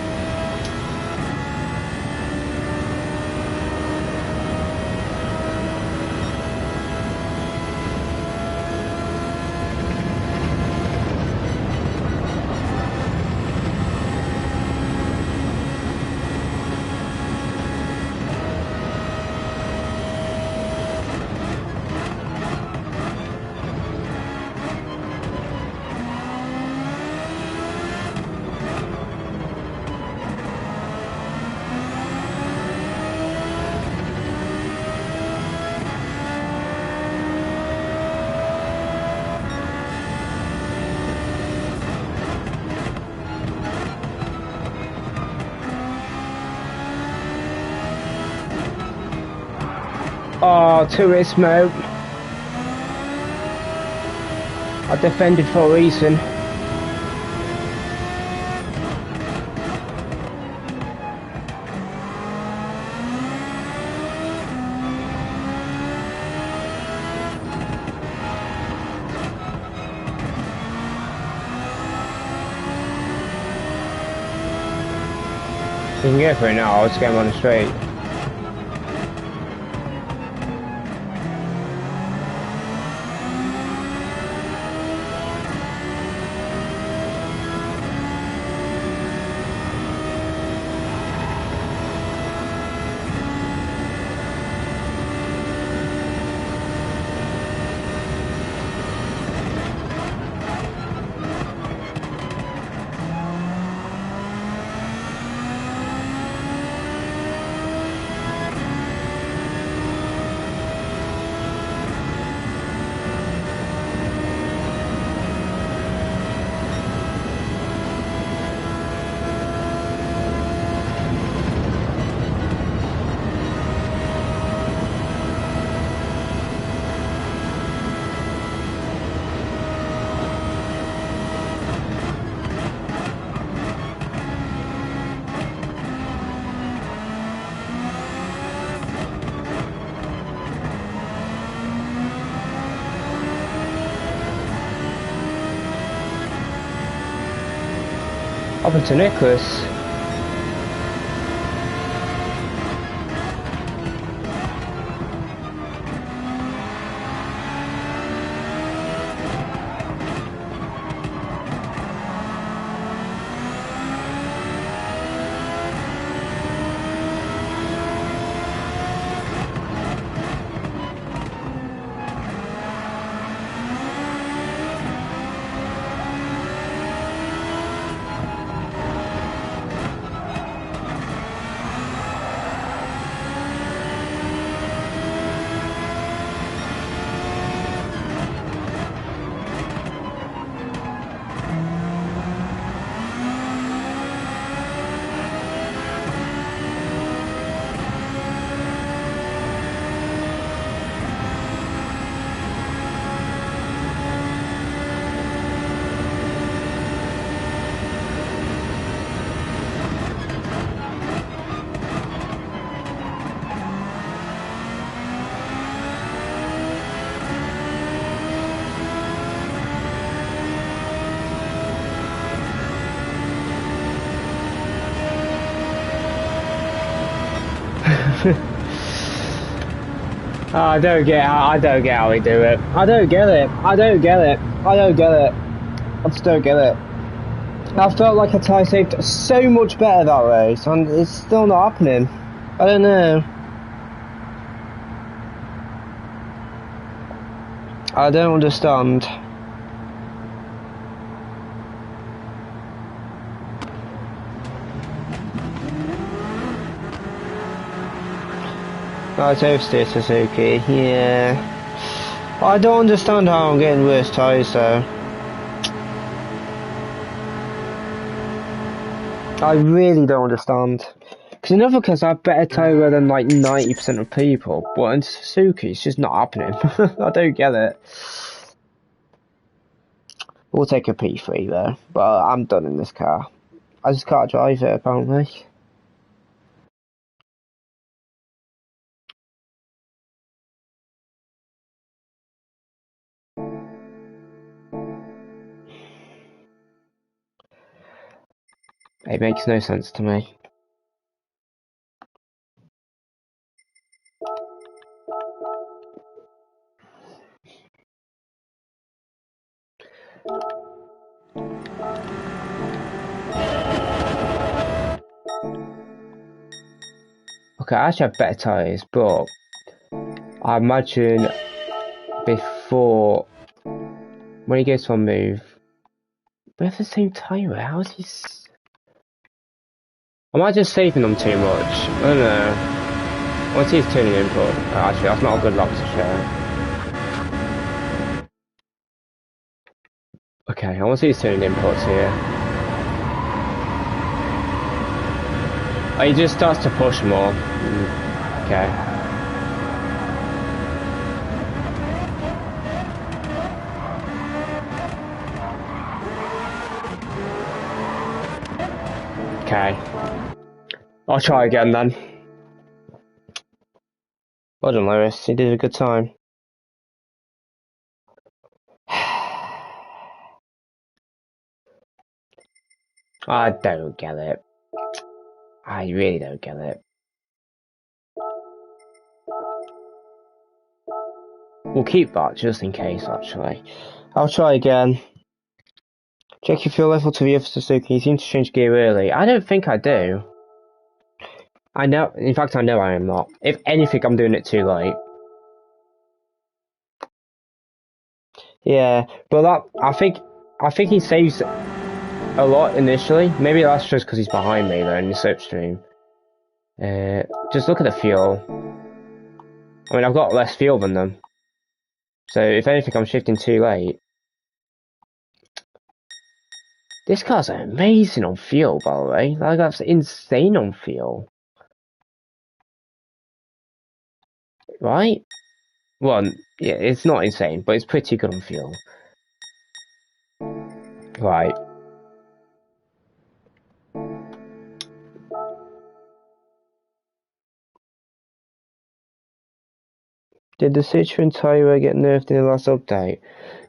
Speaker 1: Oh, Turismo. I defended for a reason. You can go for it now, I'll just get him on the straight. Over to Nicholas. I don't get how we do it. I don't get it. I just don't get it. I felt like a tie saved so much better that race, and it's still not happening. I don't know. I don't understand. Right, oversteer Suzuki, yeah. I don't understand how I'm getting worse tyres though. I really don't understand. Because in other cars I have better tyre wear than like 90% of people, but in Suzuki it's just not happening. I don't get it. We'll take a P3 though, but I'm done in this car. I just can't drive it apparently. It makes no sense to me. Okay, I actually have better tyres, but I imagine before, when he goes to a move, we have the same tyre. How is he? Am I just saving them too much? I don't know. Once he's turning input, actually, that's not a good lock to show. Okay, I want to see he's turning inputs here. Oh, he just starts to push more. Okay. Okay. I'll try again then. Well done, Lewis. You did a good time. I don't get it. I really don't get it. We'll keep that just in case, actually. I'll try again. Check your fuel level to the other Suzuki. You seem to change gear early. I don't think I do. I know. In fact, I know I am not. If anything, I'm doing it too late. Yeah, but that I think he saves a lot initially. Maybe that's just because he's behind me though in the slipstream. Just look at the fuel. I mean, I've got less fuel than them. So if anything, I'm shifting too late. This car's amazing on fuel, by the way. Like, that's insane on fuel. Right? Well, yeah, it's not insane, but it's pretty good on fuel. Right. Did the Citroen tyre get nerfed in the last update?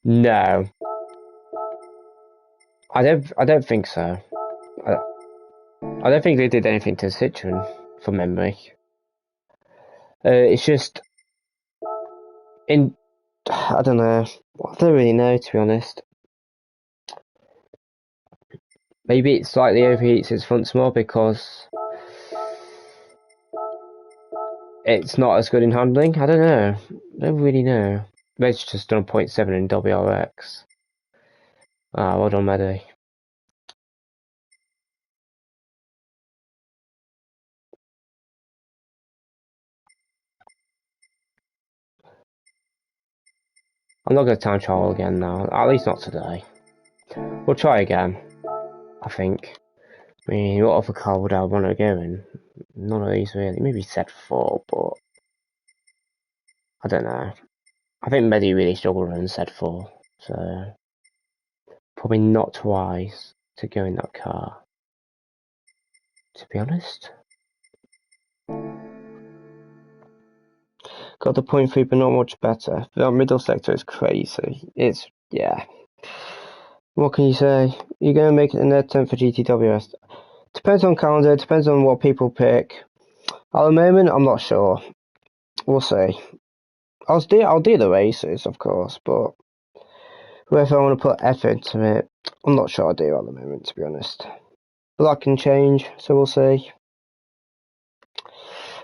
Speaker 1: No. I don't think so. I don't think they did anything to Citroen, from memory. It's just I don't know. I don't really know, to be honest. Maybe it slightly overheats its fronts more because it's not as good in handling. I don't know. I don't really know. Maybe it's just done 0.7 in WRX. Ah, well done, Medi. I'm not going to time trial again now. At least not today. We'll try again. I think. I mean, what other car would I want to go in? None of these really. Maybe Z4, but I don't know. I think Medi really struggled in Z4, so probably not wise to go in that car. To be honest. Got the 0.3, but not much better. That middle sector is crazy. It's, yeah. What can you say? You're going to make it an attempt for GTWS. Depends on calendar, depends on what people pick. At the moment, I'm not sure. We'll see. I'll do the races, of course, but whether I want to put effort into it, I'm not sure I do at the moment, to be honest. But that can change, so we'll see.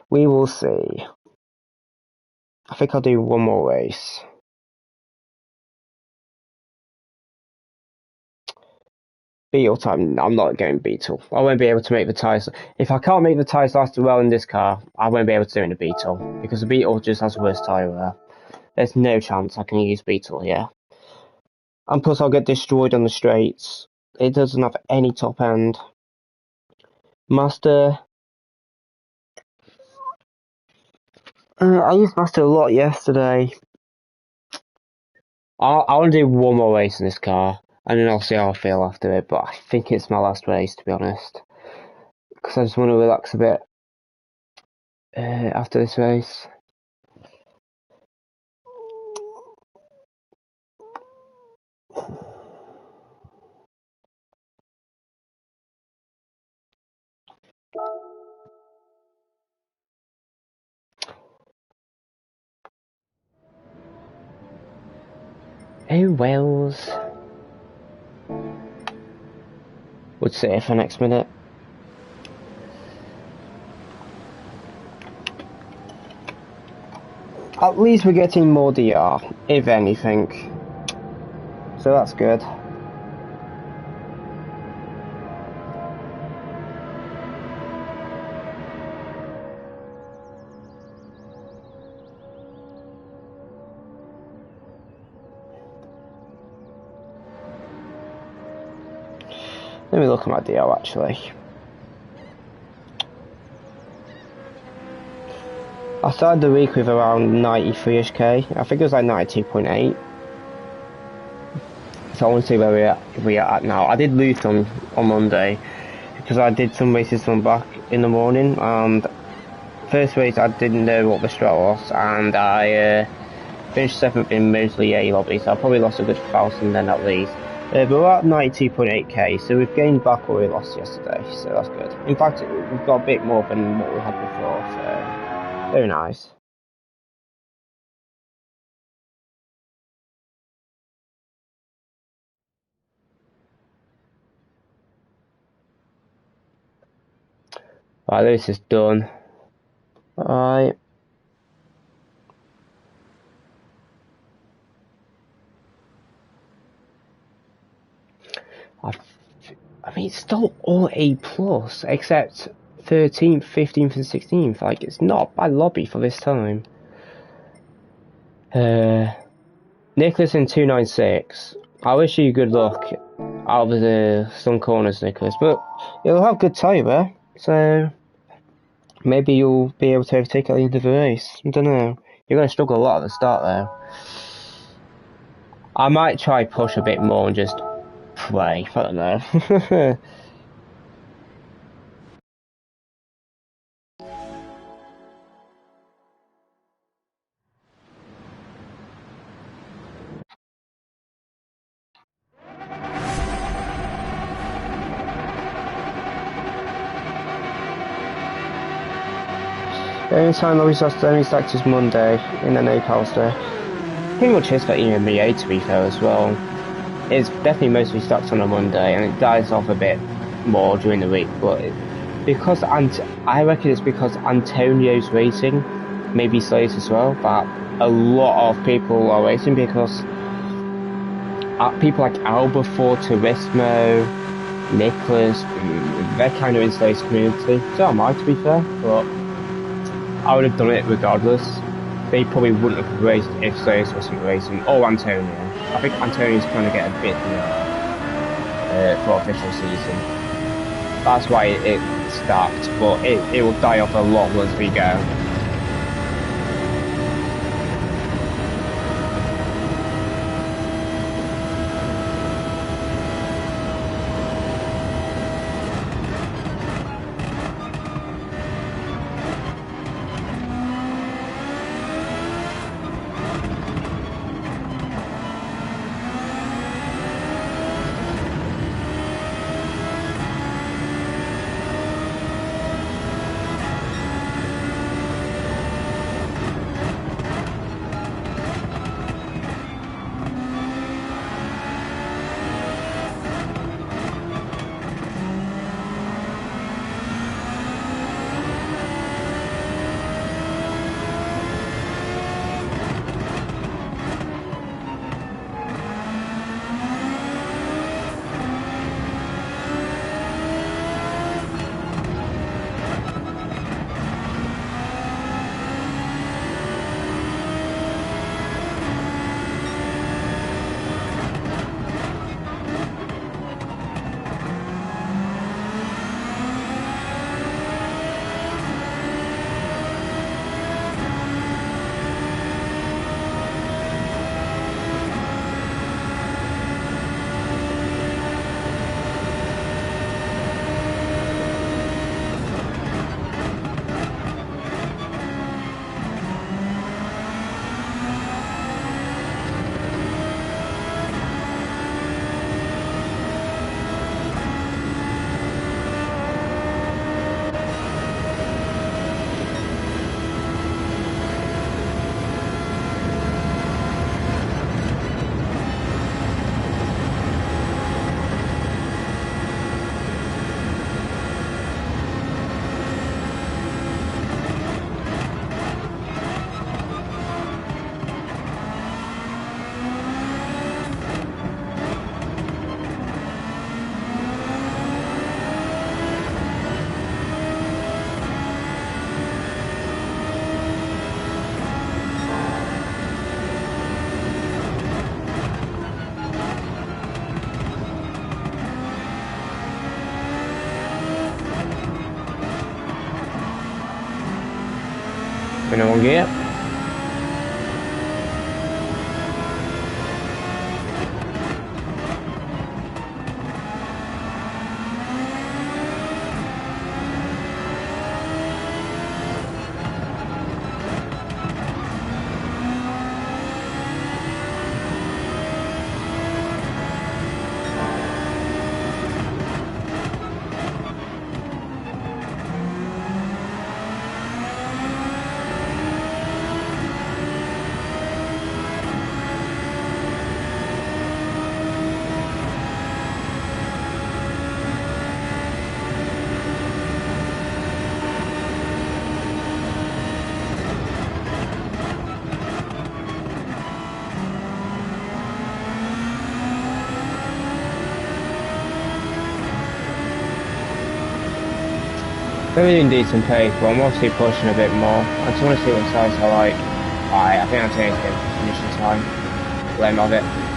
Speaker 1: We will see. I think I'll do one more race. Beetle time. I'm not going Beetle. I won't be able to make the tyres. If I can't make the tyres last well in this car, I won't be able to do it in a Beetle. Because the Beetle just has worse tyre wear. There's no chance I can use Beetle here. And plus I'll get destroyed on the straights. It doesn't have any top end. Master. I used Master a lot yesterday. I want to do one more race in this car. And then I'll see how I feel after it. But I think it's my last race, to be honest. Because I just want to relax a bit after this race. Oh Wells. Would sit here for next minute. At least we're getting more DR, if anything. So that's good. Let me look at my DR actually. I started the week with around 93ish K. I think it was like 92.8. So I want to see where we are at now. I did lose on Monday because I did some races from back in the morning, and first race I didn't know what the strat was, and I finished 7th in mostly A lobby, so I probably lost a good 1,000 then at least. But we're at 92.8k, so we've gained back what we lost yesterday, so that's good. In fact, we've got a bit more than what we had before, so very nice. Right, this is done. Alright. I mean, it's still all A plus, except 13th, 15th, and 16th. Like, it's not a bad lobby for this time. Nicholas in 296. I wish you good luck out of some corners, Nicholas, but you'll have good tyre, so maybe you'll be able to overtake at the end of the race. I don't know. You're going to struggle a lot at the start, though. I might try push a bit more and just pray. I don't know. The only time Lobby's lost only stacked is Monday in the no Palster. Pretty much his for EMBA to be fair as well. It's definitely mostly stacked on a Monday and it dies off a bit more during the week, but because I reckon it's because Antonio's racing, maybe Slays as well, but a lot of people are racing because people like Alba for Turismo, Nicholas, they're kind of in Slays community. So am I, to be fair, but I would have done it regardless. They probably wouldn't have raced if Slays wasn't racing, or Antonio. I think Antonio's trying to get a bit for official season. That's why it's stacked, but it will die off a lot as we go. in one gear. They're doing decent pace, but I'm obviously pushing a bit more. I just want to see what size I like. Alright, I think I'm taking it for finishing time. Let him have it.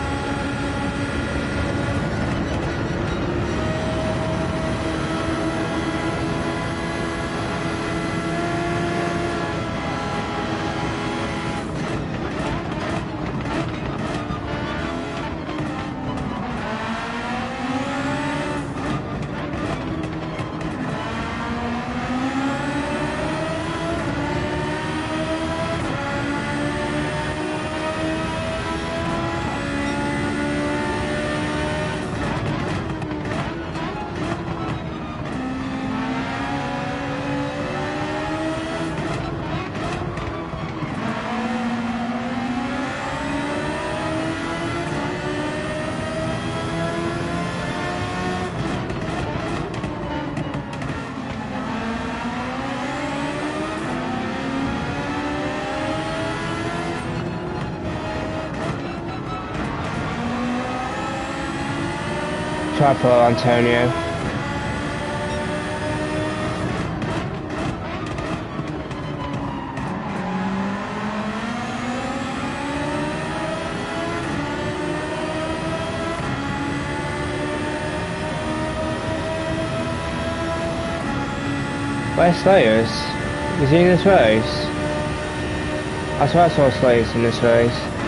Speaker 1: Try for Antonio. Where's Slayers? Is he in this race? I swear I saw Slayers in this race.